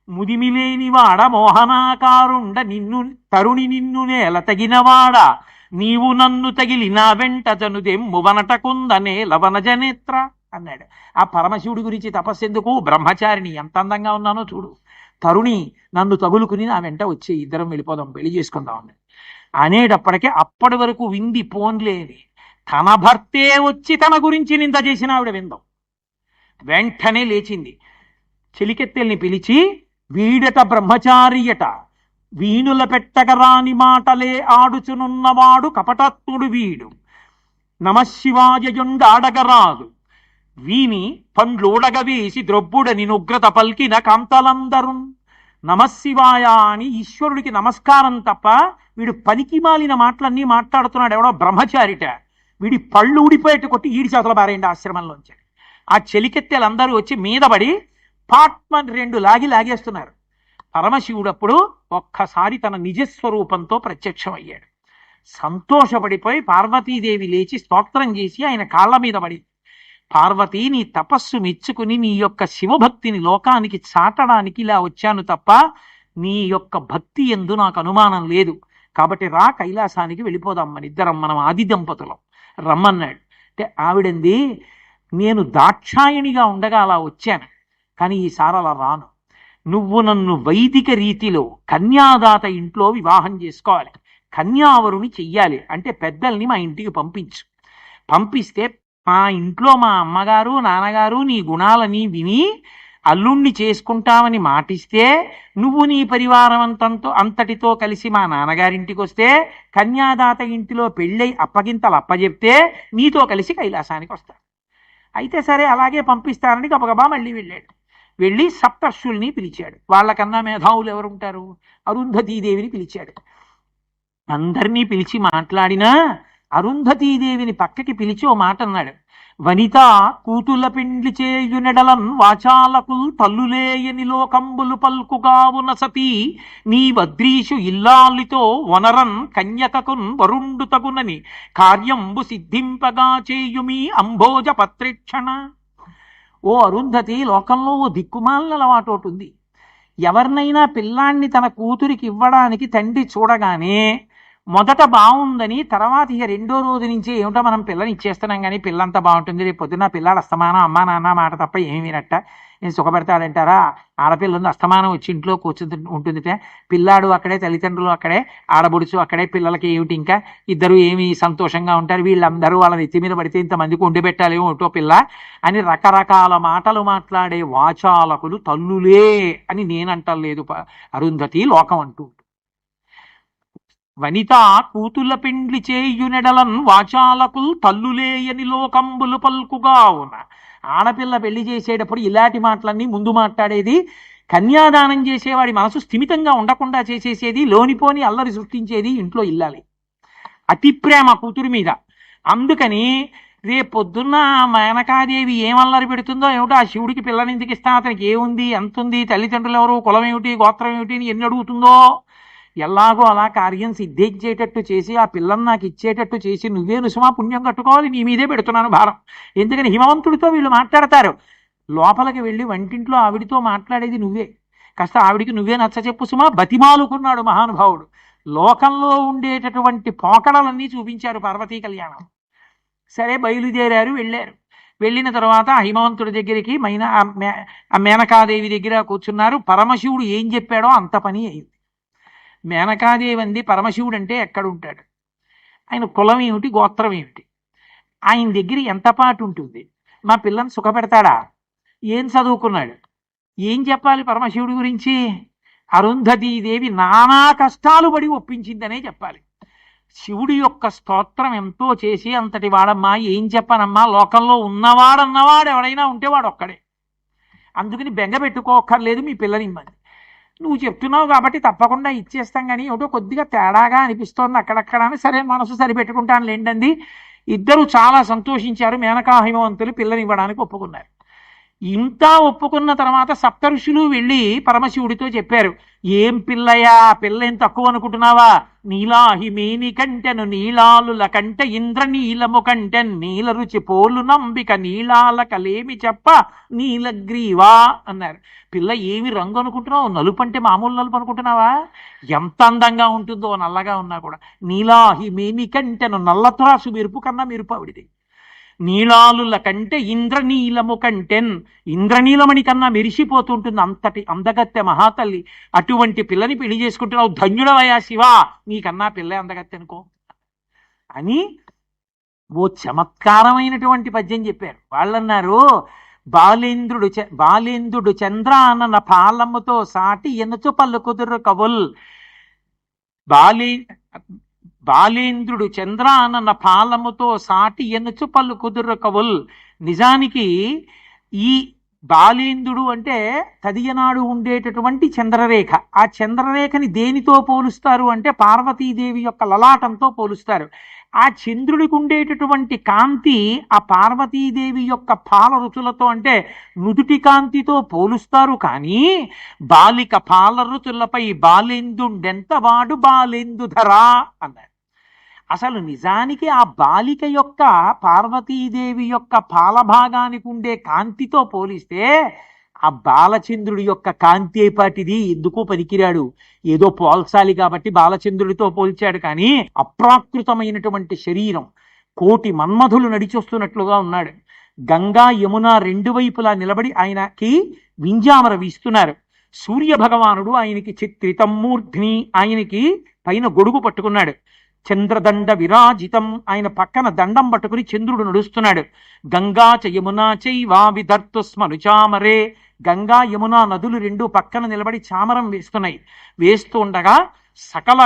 ముదిమిలేని వాడ మోహనాకారుండ నిన్ను తరుణి నిన్ను నేల తగినవాడ నీవు నన్ను తగిలి నా వెంట జనుదెమ్ము వనటకుందనే లవన జనేత్ర అన్నాడు. ఆ పరమశివుడి గురించి తపస్సెందుకు? బ్రహ్మచారిని ఎంత అందంగా ఉన్నానో చూడు, తరుణి నన్ను తగులుకుని నా వెంట వచ్చే, ఇద్దరం వెళ్ళిపోదాం, పెళ్లి చేసుకుందాం అనేటప్పటికే అప్పటి వరకు వింది పోన్లేని తన భర్తే వచ్చి తన గురించి నింద చేసిన ఆవిడ విందాం. వెంటనే లేచింది, చెలికెత్తెల్ని పిలిచి వీడట బ్రహ్మచారియట, వీణుల పెట్టగరాని మాటలే ఆడుచునున్నవాడు కపటత్తుడు వీడు, నమశివాయయుండాడగరాదు వీని పండ్లోడగ వేసి ద్రొబ్బుడని నుగ్రత పల్కిన కాంతలందరు నమశివాయ అని ఈశ్వరుడికి నమస్కారం తప్ప వీడు పనికి మాలిన మాటలన్నీ మాట్లాడుతున్నాడు. ఎవడో బ్రహ్మచారిట, వీడి పళ్ళు ఊడిపోయేట్టు కొట్టి ఈడి చేతుల బారేయండి ఆశ్రమంలోంచి. ఆ చెలికెత్తెలందరూ వచ్చి మీదపడి పాట్మన్ 2 లాగేస్తున్నారు. పరమశివుడు అప్పుడు ఒక్కసారి తన నిజస్వరూపంతో ప్రత్యక్షమయ్యాడు. సంతోషపడిపోయి పార్వతీదేవి లేచి స్తోత్రం చేసి ఆయన కాళ్ళ మీద పడి, పార్వతీ, నీ తపస్సు మెచ్చుకుని నీ యొక్క శివభక్తిని లోకానికి చాటడానికి ఇలా వచ్చాను తప్ప నీ యొక్క భక్తి యందు నాకు అనుమానం లేదు. కాబట్టి రా, కైలాసానికి వెళ్ళిపోదాం మనిద్దరం, మనం ఆది దంపతులం రమ్మన్నాడు. అంటే ఆవిడంది, నేను దాక్షాయణిగా ఉండగా అలా వచ్చాను, కానీ ఈసారి అలా రాను. నువ్వు నన్ను వైదిక రీతిలో కన్యాదాత ఇంట్లో వివాహం చేసుకోవాలి, కన్యావరుని చెయ్యాలి. అంటే పెద్దల్ని మా ఇంటికి పంపిస్తే మా ఇంట్లో మా అమ్మగారు నాన్నగారు నీ గుణాలని విని అల్లుణ్ణి చేసుకుంటామని మాటిస్తే, నువ్వు నీ పరివారం అంతటితో కలిసి మా నాన్నగారింటికి వస్తే, కన్యాదాత ఇంటిలో పెళ్ళై అప్పగింతలు అప్పచెప్తే నీతో కలిసి కైలాసానికి వస్తాను. అయితే సరే అలాగే పంపిస్తానని గబగబా మళ్ళీ వెళ్ళాడు. వెళ్ళి సప్తర్షుల్ని పిలిచాడు. వాళ్ళకన్నా మేధావులు ఎవరుంటారు? అరుంధతీదేవిని పిలిచాడు. అందరినీ పిలిచి మాట్లాడినా అరుంధతీదేవిని పక్కకి పిలిచి ఓ మాట అన్నాడు. వనిత కూతుల పెండ్లి చేయునెడలన్ వాచాలకుల్ తల్లులేయని లోకంబులు పల్కుగావున సతీ, నీ వద్రీషు ఇల్లాలితో వనరన్ కన్యకకున్ వరుండు తగునని కార్యంబు సిద్ధింపగా చేయుమి అంభోజ పత్రిక్షణ. ఓ అరుంధతి, లోకంలో ఓ దిక్కుమాలిన అలవాటు ఒకటి ఉంది. ఎవరినైనా పిల్లాన్ని తన కూతురికి ఇవ్వడానికి తండ్రి చూడగానే మొదట బాగుందని, తర్వాత ఇక 2వ రోజు నుంచి ఏమిటో మనం పిల్లని ఇచ్చేస్తున్నాం కానీ పిల్లంతా బాగుంటుంది, రేపు పొద్దున్న పిల్లాడు అస్తమానం అమ్మా నాన్న మాట తప్ప ఏమీ వినట్ట, నేను సుఖపెడతాడంటారా? ఆడపిల్ల ఉంది, అస్తమానం వచ్చి ఇంట్లో కూర్చుంటు ఉంటుందిట, పిల్లాడు అక్కడే, తల్లిదండ్రులు అక్కడే, ఆడబుడుచు అక్కడే, పిల్లలకి ఏమిటి ఇంకా, ఇద్దరు ఏమి సంతోషంగా ఉంటారు, వీళ్ళందరూ వాళ్ళ నెత్తి మీద పడితే ఇంతమందికి వండి పెట్టాలి ఒకటో పిల్ల అని రకరకాల మాటలు మాట్లాడే వాచాలకులు తల్లులే అని నేనంటలేదు అరుంధతి, లోకం అంటూ. వనిత కూతుల పెండ్లి చేయునెడలన్ వాచాలకుల్ తల్లులేయని లోకంబులు పల్కుగావున. ఆడపిల్ల పెళ్లి చేసేటప్పుడు ఇలాంటి మాటలన్నీ ముందు మాట్లాడేది, కన్యాదానం చేసేవాడి మనసు స్థిమితంగా ఉండకుండా చేసేసేది, లోనిపోని అల్లరి సృష్టించేది ఇంట్లో ఇల్లాలి. అతి ప్రేమ కూతురి మీద. అందుకని రేపొద్దున్న మేనకాదేవి ఏమల్లరి పెడుతుందో ఏమిటో, ఆ శివుడికి పిల్లని ఎందుకు ఇస్తా, అతనికి ఏముంది, ఎంతుంది, తల్లిదండ్రులు ఎవరు, కులం ఏమిటి, గోత్రం ఏమిటి అని ఎన్ని అడుగుతుందో, ఎలాగో అలా కార్యం సిద్ధించేటట్టు చేసి ఆ పిల్లని నాకు ఇచ్చేటట్టు చేసి నువ్వే నుసుమా పుణ్యం కట్టుకోవాలి, నీ మీదే పెడుతున్నాను భారం. ఎందుకని హిమవంతుడితో వీళ్ళు మాట్లాడతారు, లోపలికి వెళ్ళి వంటింట్లో ఆవిడితో మాట్లాడేది నువ్వే, కాస్త ఆవిడికి నువ్వే నచ్చ చెప్పు సుమా, బతిమాలుకున్నాడు మహానుభావుడు. లోకంలో ఉండేటటువంటి పోకడలన్నీ చూపించారు పార్వతీ కళ్యాణం. సరే బయలుదేరారు, వెళ్ళారు. వెళ్ళిన తర్వాత హిమవంతుడి దగ్గరికి ఆ మేనకాదేవి దగ్గర కూర్చున్నారు. పరమశివుడు ఏం చెప్పాడో అంత పని అయింది. మేనకాదేవి అంది, పరమశివుడు అంటే ఎక్కడుంటాడు, ఆయన కులం ఏమిటి, గోత్రం ఏమిటి, ఆయన దగ్గర ఎంత పాటు ఉంటుంది, మా పిల్లని సుఖపెడతాడా, ఏం చదువుకున్నాడు, ఏం చెప్పాలి పరమశివుడి గురించి? అరుంధతీదేవి నానా కష్టాలు పడి ఒప్పించిందనే చెప్పాలి. శివుడి యొక్క స్తోత్రం ఎంతో చేసి, అంతటి వాడమ్మా ఏం చెప్పనమ్మా, లోకంలో ఉన్నవాడన్నవాడు ఎవడైనా ఉంటే వాడు ఒక్కడే, అందుకని బెంగ పెట్టుకోక్కర్లేదు, మీ పిల్లని ఇమ్మంది. నువ్వు చెప్తున్నావు కాబట్టి తప్పకుండా ఇచ్చేస్తాం, కానీ ఏమిటో కొద్దిగా తేడాగా అనిపిస్తోంది అక్కడక్కడ అని, సరే మనసు సరిపెట్టుకుంటాను లేండంది. ఇద్దరు చాలా సంతోషించారు. మేనకా హిమవంతులు పిల్లని ఇవ్వడానికి ఒప్పుకున్నారు. ఇంత ఒప్పుకున్న తర్వాత సప్తఋషులు వెళ్ళి పరమశివుడితో చెప్పారు, ఏం పిల్లయా, పిల్ల ఏం తక్కువ అనుకుంటున్నావా, నీలాహిమేని కంటెను నీలాలుల కంట ఇంద్రనీలము కంటెన్ నీల రుచి పోలు నంబిక నీలాల కలేమి చెప్ప నీలగ్రీవా అన్నారు. పిల్ల ఏమి రంగు అనుకుంటున్నావు, నలుపు అంటే మామూలు నలుపు అనుకుంటున్నావా, ఎంత అందంగా ఉంటుందో నల్లగా ఉన్నా కూడా. నీలాహిమేని కంటెను, నల్లత్రాసు మెరుపు కన్నా మెరుపు ఆవిడిది. నీలాలుల కంటే ఇంద్రనీలము కంటెన్, ఇంద్రనీలమణి కన్నా మెరిసిపోతుంటుంది అంతటి అందగత్తె మహాతల్లి. అటువంటి పిల్లని పెళ్లి చేసుకుంటున్నావు, ధన్యుడవయ్యా శివా, నీకన్నా పిల్ల అందగత్తె అనుకో అని ఓ చమత్కారమైనటువంటి పద్యం చెప్పారు. వాళ్ళన్నారు, బాలేంద్రుడు చంద్రానన పాలముతో సాటి ఎనుచు పళ్ళు కుదురు కవుల్. బాలేంద్రుడు చంద్రానన పాలముతో సాటి ఎనుచు పళ్ళు కుదురు కవుల్. నిజానికి ఈ బాలేంద్రుడు అంటే తదియనాడు ఉండేటటువంటి చంద్రరేఖ. ఆ చంద్రరేఖని దేనితో పోలుస్తారు అంటే పార్వతీదేవి యొక్క లలాటంతో పోలుస్తారు. ఆ చంద్రుడికి ఉండేటటువంటి కాంతి ఆ పార్వతీదేవి యొక్క పాల రుచులతో అంటే నుదుటి కాంతితో పోలుస్తారు. కానీ బాలిక పాల రుచులపై బాలేందుండెంతవాడు బాలేందుధరా అన్నారు. అసలు నిజానికి ఆ బాలిక యొక్క పార్వతీదేవి యొక్క పాలభాగానికి ఉండే కాంతితో పోలిస్తే ఆ బాలచంద్రుడి యొక్క కాంతి ఏపాటిది, ఎందుకు పనికిరాడు. ఏదో పోల్చాలి కాబట్టి బాలచంద్రుడితో పోల్చాడు. కానీ అప్రాకృతమైనటువంటి శరీరం, కోటి మన్మధులు నడిచొస్తున్నట్లుగా ఉన్నాడు. గంగా యమున రెండు వైపులా నిలబడి ఆయనకి వింజామర వీస్తున్నారు. సూర్య భగవానుడు ఆయనకి చిత్రితం మూర్ధ్ని, ఆయనకి పైన గొడుగు పట్టుకున్నాడు. చంద్రదండ విరాజితం, ఆయన పక్కన దండం పట్టుకుని చంద్రుడు నడుస్తున్నాడు. గంగా చ యమునా చైవా విధర్తు స్మరుచామరే, గంగా యమునా నదులు రెండు పక్కన నిలబడి చామరం వేస్తున్నాయి. వేస్తూ ఉండగా సకల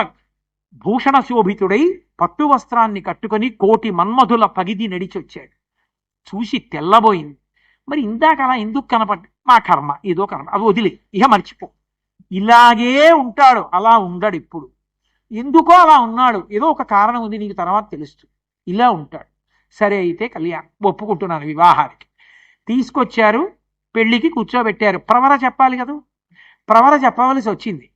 భూషణ శోభితుడై పట్టు వస్త్రాన్ని కట్టుకొని కోటి మన్మధుల పగిది నడిచొచ్చాడు. చూసి తెల్లబోయింది. మరి ఇందాక అలా ఎందుకు కనపడ్డా? మా కర్మ, ఏదో కర్మ, అది వదిలే, ఇక మర్చిపో. ఇలాగే ఉంటాడు, అలా ఉండడు ఇప్పుడు. ఎందుకో అలా ఉన్నాడు, ఏదో ఒక కారణం ఉంది, నీకు తర్వాత తెలుస్తుంది. ఇలా ఉంటాడు. సరే అయితే కళ్యాణం ఒప్పుకుంటున్నాను, వివాహానికి తీసుకొచ్చారు, పెళ్లికి కూర్చోబెట్టారు. ప్రవర చెప్పాలి కదా, ప్రవర చెప్పవలసి వచ్చింది.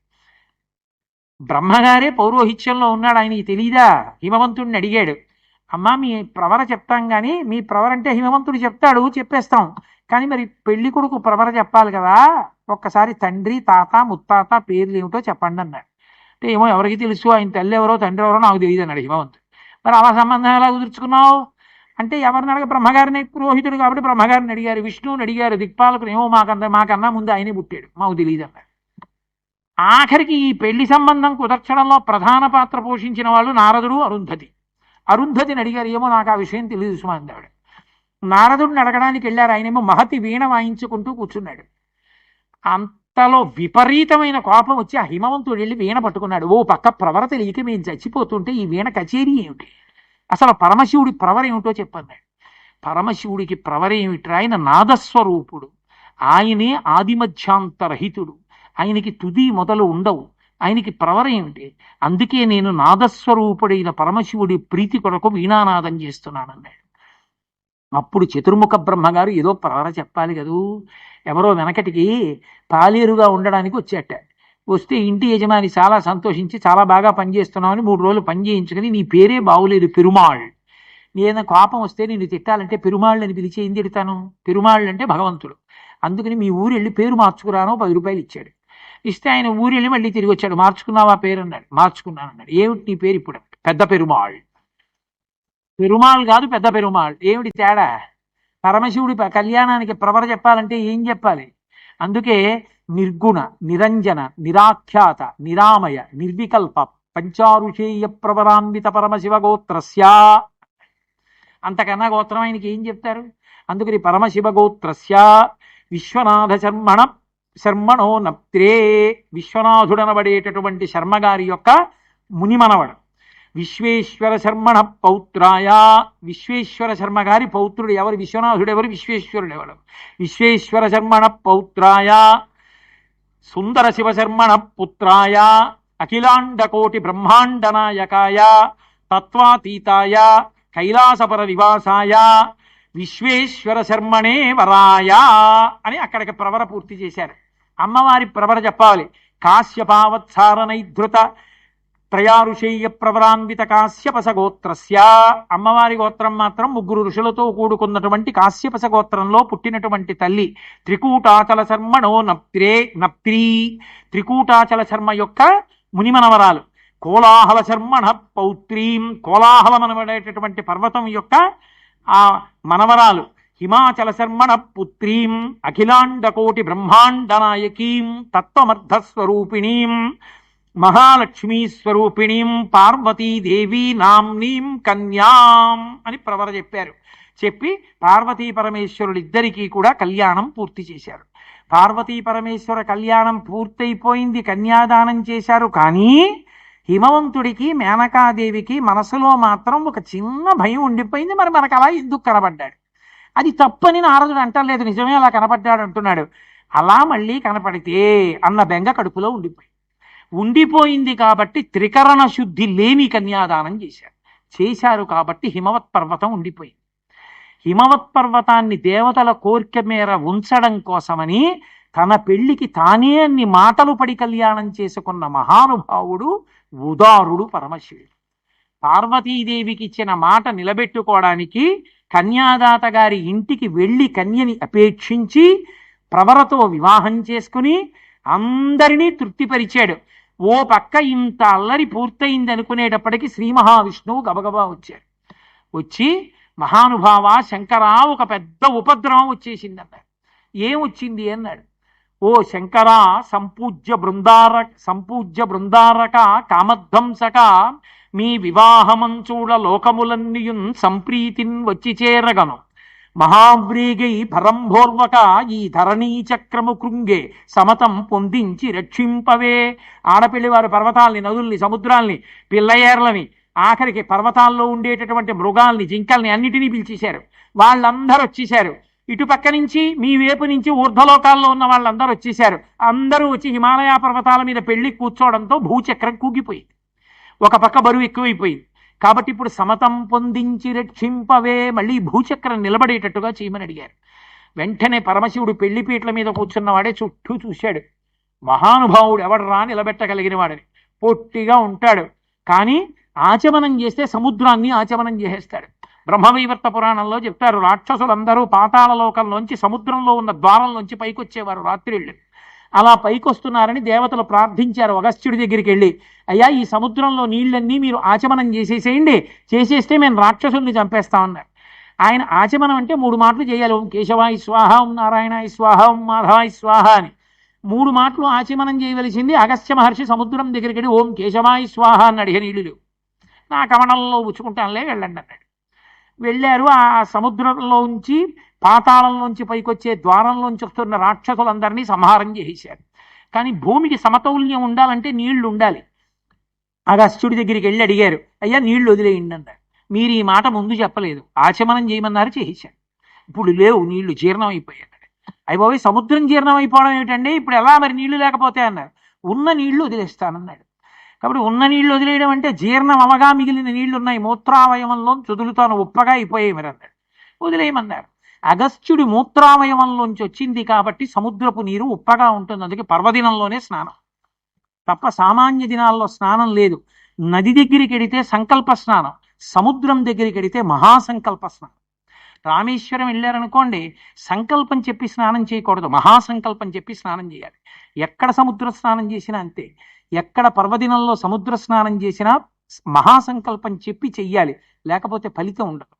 బ్రహ్మగారే పౌరోహిత్యంలో ఉన్నాడు, ఆయనకి తెలీదా? హిమవంతుడిని అడిగాడు, అమ్మా మీ ప్రవర చెప్తాం కానీ, మీ ప్రవర అంటే హిమవంతుడు చెప్తాడు, చెప్పేస్తాం, కానీ మరి పెళ్లి కొడుకు ప్రవర చెప్పాలి కదా, ఒక్కసారి తండ్రి తాత ముత్తాత పేర్లు ఏమిటో చెప్పండి అన్నాడు. అంటే ఏమో ఎవరికి తెలుసు, ఆయన తల్లి ఎవరో తండ్రి ఎవరో నాకు తెలియదు అన్నాడు హిమవంతుడు. మరి అలా సంబంధం ఎలా కుదుర్చుకున్నావు అంటే, ఎవరిని అడగ, బ్రహ్మగారిని, పురోహితుడు కాబట్టి బ్రహ్మగారిని అడిగారు, విష్ణువుని అడిగారు, దిక్పాలకులు ఏమో మాకన్నా ముందు ఆయనే పుట్టాడు, మాకు తెలియదు అన్నాడు. ఆఖరికి ఈ పెళ్లి సంబంధం కుదర్చడంలో ప్రధాన పాత్ర పోషించిన వాళ్ళు నారదుడు, అరుంధతి. అరుంధతిని అడిగారు, ఏమో నాకు ఆ విషయం తెలియదు సుమా అందావిడ. నారదుడిని అడగడానికి వెళ్ళారు, ఆయనేమో మహతి వీణ వాయించుకుంటూ కూర్చున్నాడు. అంతలో విపరీతమైన కోపం వచ్చి ఆ హిమవంతుడు వెళ్ళి వీణ పట్టుకున్నాడు. ఓ పక్క ప్రవర తెలియక మేము చచ్చిపోతుంటే ఈ వీణ కచేరీ ఏమిటి, అసలు పరమశివుడి ప్రవర ఏమిటో చెప్పన్నాడు. పరమశివుడికి ప్రవర ఏమిట్రా, ఆయన నాదస్వరూపుడు, ఆయనే ఆదిమధ్యాంతరహితుడు, ఆయనకి తుది మొదలు ఉండవు, ఆయనకి ప్రవర ఏమిటి, అందుకే నేను నాదస్వరూపుడైన పరమశివుడి ప్రీతి కొరకు వీణానాదం చేస్తున్నానన్నాడు. అప్పుడు చతుర్ముఖ బ్రహ్మగారు ఏదో ప్రవర చెప్పాలి కదూ, ఎవరో వెనకటికి పాలేరుగా ఉండడానికి వచ్చేట. వస్తే ఇంటి యజమాని చాలా సంతోషించి, చాలా బాగా పనిచేస్తున్నామని 3 రోజులు పని చేయించుకుని, నీ పేరే బాగులేదు పెరుమాళ్, ఏదైనా కోపం వస్తే నేను తిట్టాలంటే పెరుమాళ్ళు అని పిలిచి ఏం తిడతాను, పెరుమాళ్ళు అంటే భగవంతుడు, అందుకని మీ ఊరు వెళ్ళి పేరు మార్చుకురానో 10 రూపాయలు ఇచ్చాడు. ఇస్తే ఆయన ఊరు వెళ్ళి మళ్ళీ తిరిగి వచ్చాడు, మార్చుకున్నావా పేరు అన్నాడు. మార్చుకున్నాను అన్నాడు. ఏమిటి నీ పేరు ఇప్పుడు? పెద్ద పెరుమాళ్. పెరుమాళ్ కాదు, పెద్ద పెరుమాళ్. ఏమిటి తేడా? పరమశివుడి కళ్యాణానికి ప్రవర చెప్పాలంటే ఏం చెప్పాలి? అందుకే నిర్గుణ, నిరంజన, నిరాఖ్యాత, నిరామయ, నిర్వికల్ప పంచారుషేయ ప్రవరాన్విత పరమశివ గోత్రస్య, అంతకన్నా గోత్రం ఆయనకి ఏం చెప్తారు? అందుకని పరమశివ గోత్రస్య విశ్వనాథ శర్మణో నప్త్రే, విశ్వనాథుడనబడేటటువంటి శర్మగారి యొక్క మునిమనవడు. విశ్వేశ్వర శర్మణ పౌత్రాయ, విశ్వేశ్వర శర్మ గారి పౌత్రుడు ఎవరు? విశ్వనాథుడు ఎవరు? విశ్వేశ్వరుడు ఎవరు? విశ్వేశ్వర శర్మణ పౌత్రాయ సుందర శివశర్మణ పుత్రాయ అఖిలాండకోటి బ్రహ్మాండ నాయకాయ తత్వాతీతాయ కైలాసపర నివాసాయ విశ్వేశ్వర శర్మణే వరాయ అని అక్కడికి ప్రవర పూర్తి చేశారు. అమ్మవారి ప్రవర చెప్పాలి. కాశ్యపావత్సారనైధృత త్రయారుషేయ ప్రవరాన్విత కాశ్యపస గోత్రస్య, అమ్మవారి గోత్రం మాత్రం 3 ఋషులతో కూడుకున్నటువంటి కాశ్యపస గోత్రంలో పుట్టినటువంటి తల్లి. త్రికూటాచల శర్మణో నప్త్రీ, త్రికూటాచల శర్మ యొక్క మునిమనవరాలు. కోలాహల శర్మణ పౌత్రీం, కోలాహలమనబడేటటువంటి పర్వతం యొక్క ఆ మనవరాలు. హిమాచల శర్మణ పుత్రీం అఖిలాండకోటి బ్రహ్మాండ నాయకీం తత్వమర్థస్వరూపిణీం మహాలక్ష్మీ స్వరూపిణీం పార్వతీదేవి నామ్నీం కన్యాం అని ప్రవర చెప్పారు. చెప్పి పార్వతీ పరమేశ్వరులిద్దరికీ కూడా కళ్యాణం పూర్తి చేశారు. పార్వతీ పరమేశ్వర కళ్యాణం పూర్తయిపోయింది, కన్యాదానం చేశారు. కానీ హిమవంతుడికి మేనకాదేవికి మనసులో మాత్రం ఒక చిన్న భయం ఉండిపోయింది. మరి మనకు అలా ఎందుకు కనబడ్డాడు? అది తప్పని నారదుడు అంటలేదు, నిజమే అలా కనపడ్డాడు అంటున్నాడు. అలా మళ్ళీ కనపడితే అన్న బెంగ కడుపులో ఉండిపోయింది కాబట్టి త్రికరణ శుద్ధి లేని కన్యాదానం చేశారు కాబట్టి హిమవత్ పర్వతం ఉండిపోయింది. హిమవత్ పర్వతాన్ని దేవతల కోరిక మేర ఉంచడం కోసమని తన పెళ్లికి తానే అన్ని మాటలు పడి కళ్యాణం చేసుకున్న మహానుభావుడు ఉదారుడు పరమశివుడు. పార్వతీదేవికి ఇచ్చిన మాట నిలబెట్టుకోవడానికి కన్యాదాత గారి ఇంటికి వెళ్ళి కన్యని అపేక్షించి ప్రవరతో వివాహం చేసుకుని అందరినీ తృప్తిపరిచాడు. ఓ పక్క ఇంత అల్లరి పూర్తయింది అనుకునేటప్పటికి శ్రీ మహావిష్ణువు గబగబా వచ్చాడు. వచ్చి మహానుభావ శంకరా, ఒక పెద్ద ఉపద్రవం వచ్చేసింది అన్నాడు. ఏం వచ్చింది అన్నాడు. ఓ శంకరా, సంపూజ్య బృందారక కామధ్వంసక, మీ వివాహమంచూడ లోకములన్నీయున్ సంప్రీతిన్ వచ్చి చేరగను. మహావ్రీగై భరంభోర్వక ఈ ధరణీ చక్రము కృంగే సమతం పొందించి రక్షింపవే. ఆడపిల్లి వారు పర్వతాల్ని, నదుల్ని, సముద్రాల్ని, పిల్లయేర్లని, ఆఖరికి పర్వతాల్లో ఉండేటటువంటి మృగాల్ని, జింకల్ని అన్నిటినీ పిలిచేశారు. వాళ్ళందరూ వచ్చేశారు. ఇటుపక్క నుంచి మీ వైపు నుంచి ఊర్ధ్వలోకాల్లో ఉన్న వాళ్ళందరూ వచ్చేశారు. అందరూ వచ్చి హిమాలయ పర్వతాల మీద పెళ్లి కూర్చోవడంతో భూచక్రం కూగిపోయింది. ఒక పక్క బరువు ఎక్కువైపోయింది. కాబట్టి ఇప్పుడు సమతం పొందించి రక్షింపవే, మళ్ళీ భూచక్రం నిలబడేటట్టుగా చేయమని అడిగారు. వెంటనే పరమశివుడు పెళ్లిపీటల మీద కూర్చున్నవాడే చుట్టూ చూశాడు. మహానుభావుడు ఎవడరా నిలబెట్టగలిగిన వాడని. పొట్టిగా ఉంటాడు, కానీ ఆచమనం చేస్తే సముద్రాన్ని ఆచమనం చేసేస్తాడు. బ్రహ్మవైవర్త పురాణంలో చెప్తారు, రాక్షసులందరూ పాతాళ లోకంలోంచి సముద్రంలో ఉన్న ద్వారంలోంచి పైకొచ్చేవారు రాత్రిళ్ళు. అలా పైకొస్తున్నారని దేవతలు ప్రార్థించారు అగస్త్యుడి దగ్గరికి వెళ్ళి, అయ్యా ఈ సముద్రంలో నీళ్ళన్నీ మీరు ఆచమనం చేసేసేయండి, చేసేస్తే మేము రాక్షసుల్ని చంపేస్తామన్నారు. ఆయన ఆచమనం అంటే 3 మాటలు చేయాలి. ఓం కేశవాయ స్వాహ, ఓం నారాయణాయ స్వాహ, ఓం మాధవాయ స్వాహ అని 3 మాటలు ఆచమనం చేయవలసింది. అగస్త్య మహర్షి సముద్రం దగ్గరికి వెళ్ళి ఓం కేశవాయ స్వాహ అని అడిగే, నీళ్ళు నా కమలంలో ఉచ్చుకుంటానులే వెళ్ళండి అన్నాడు. వెళ్ళారు. ఆ సముద్రంలోంచి పాతాళంలోంచి పైకొచ్చే ద్వారంలోంచి వస్తున్న రాక్షసులందరినీ సంహారం చేసేశారు. కానీ భూమికి సమతౌల్యం ఉండాలంటే నీళ్లు ఉండాలి. అగస్త్యుడి దగ్గరికి వెళ్ళి అడిగారు, అయ్యా నీళ్లు వదిలేయండి అన్నారు. మీరు ఈ మాట ముందు చెప్పలేదు, ఆచమనం చేయమన్నారు, చేసేశారు. ఇప్పుడు లేవు నీళ్లు, జీర్ణం అయిపోయాయి. అయిపోయి సముద్రం జీర్ణం అయిపోవడం ఏమిటండి, ఇప్పుడు ఎలా మరి నీళ్లు లేకపోతే అన్నారు. ఉన్న నీళ్లు వదిలేస్తానన్నాడు. కాబట్టి ఉన్న నీళ్లు వదిలేయడం అంటే జీర్ణం అవగా మిగిలిన నీళ్లు ఉన్నాయి, మూత్రావయవంలో చదులుతాను ఉప్పగా అయిపోయాయి మరి అన్నాడు. వదిలేయమన్నారు. అగస్త్యుడి మూత్రావయవంలోంచి వచ్చింది కాబట్టి సముద్రపు నీరు ఉప్పగా ఉంటుంది. అందుకే పర్వదినంలోనే స్నానం తప్ప సామాన్య దినాల్లో స్నానం లేదు. నది దగ్గరికి వెడితే సంకల్ప స్నానం, సముద్రం దగ్గరికి వెడితే మహాసంకల్ప స్నానం. రామేశ్వరం వెళ్ళారనుకోండి, సంకల్పం చెప్పి స్నానం చేయకూడదు, మహాసంకల్పం చెప్పి స్నానం చేయాలి. ఎక్కడ సముద్ర స్నానం చేసినా అంతే. ఎక్కడ పర్వదినంలో సముద్ర స్నానం చేసినా మహాసంకల్పం చెప్పి చెయ్యాలి, లేకపోతే ఫలితం ఉండదు.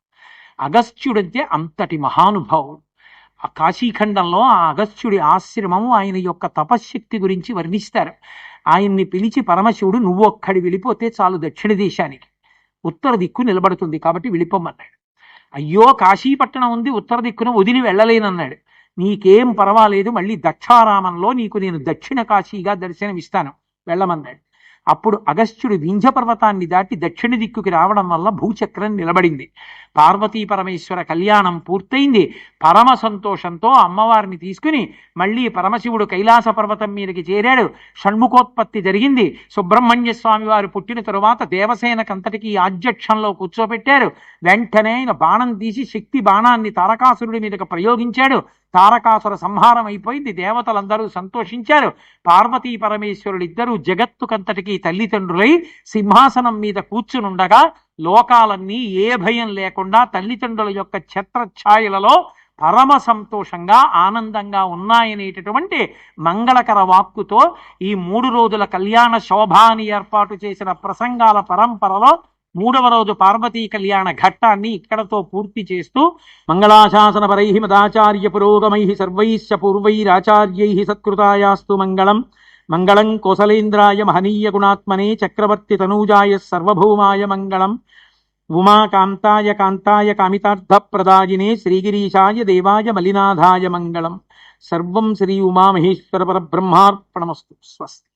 అగస్త్యుడంటే అంతటి మహానుభావుడు. ఆ కాశీఖండంలో ఆ అగస్త్యుడి ఆశ్రమము, ఆయన యొక్క తపశ్శక్తి గురించి వర్ణిస్తారు. ఆయన్ని పిలిచి పరమశివుడు, నువ్వు ఒక్కడి వెళ్ళిపోతే చాలు దక్షిణ దేశానికి, ఉత్తర దిక్కు నిలబడుతుంది కాబట్టి వెళ్ళిపోమన్నాడు. అయ్యో కాశీపట్టణం ఉంది, ఉత్తర దిక్కున వదిలి వెళ్ళలేనన్నాడు. నీకేం పర్వాలేదు, మళ్ళీ దక్షారామంలో నీకు నేను దక్షిణ కాశీగా దర్శనమిస్తాను, వెళ్ళమన్నాడు. అప్పుడు అగస్త్యుడు వింధ్య పర్వతాన్ని దాటి దక్షిణ దిక్కుకి రావడం వల్ల భూచక్రం నిలబడింది. పార్వతీ పరమేశ్వర కళ్యాణం పూర్తయింది. పరమ సంతోషంతో అమ్మవారిని తీసుకుని మళ్ళీ పరమశివుడు కైలాస పర్వతం మీదకి చేరాడు. షణ్ముఖోత్పత్తి జరిగింది. సుబ్రహ్మణ్య స్వామి వారు పుట్టిన తరువాత దేవసేనకంతటికి ఆధ్యక్షంలో కూర్చోబెట్టారు. వెంటనే ఆయన బాణం తీసి శక్తి బాణాన్ని తారకాసురుడి మీదకి ప్రయోగించాడు. తారకాసుర సంహారం అయిపోయింది. దేవతలందరూ సంతోషించారు. పార్వతీ పరమేశ్వరుడిద్దరూ జగత్తుకంతటికి తల్లిదండ్రులై సింహాసనం మీద కూర్చునుండగా లోకాలన్నీ ఏ భయం లేకుండా తల్లిదండ్రుల యొక్క ఛత్రఛాయలలో పరమ సంతోషంగా ఆనందంగా ఉన్నాయనేటటువంటి మంగళకర వాక్కుతో ఈ 3 రోజుల కళ్యాణ శోభాని ఏర్పాటు చేసిన ప్రసంగాల పరంపరలో 3వ రోజు పార్వతీ కళ్యాణ ఘట్టాన్ని ఇక్కడతో పూర్తి చేస్తూ మంగళాశాసన పరై మదాచార్య పురోగమై సర్వైశ్చ పూర్వైరాచార్యై సత్కృతాయాస్తు మంగళం. మంగళం కోసలేంద్రాయ మహనీయ గుణాత్మనే చక్రవర్తి తనూజాయ సర్వభౌమాయ మంగళం. ఉమాకాంతాయ కాంతాయ కామితార్థప్రదాయినే శ్రీగిరీశాయ దేవాయ మలినాథాయ మంగళం. సర్వం శ్రీ ఉమామహేశ్వర పరబ్రహ్మార్పణమస్తు. స్వస్తి.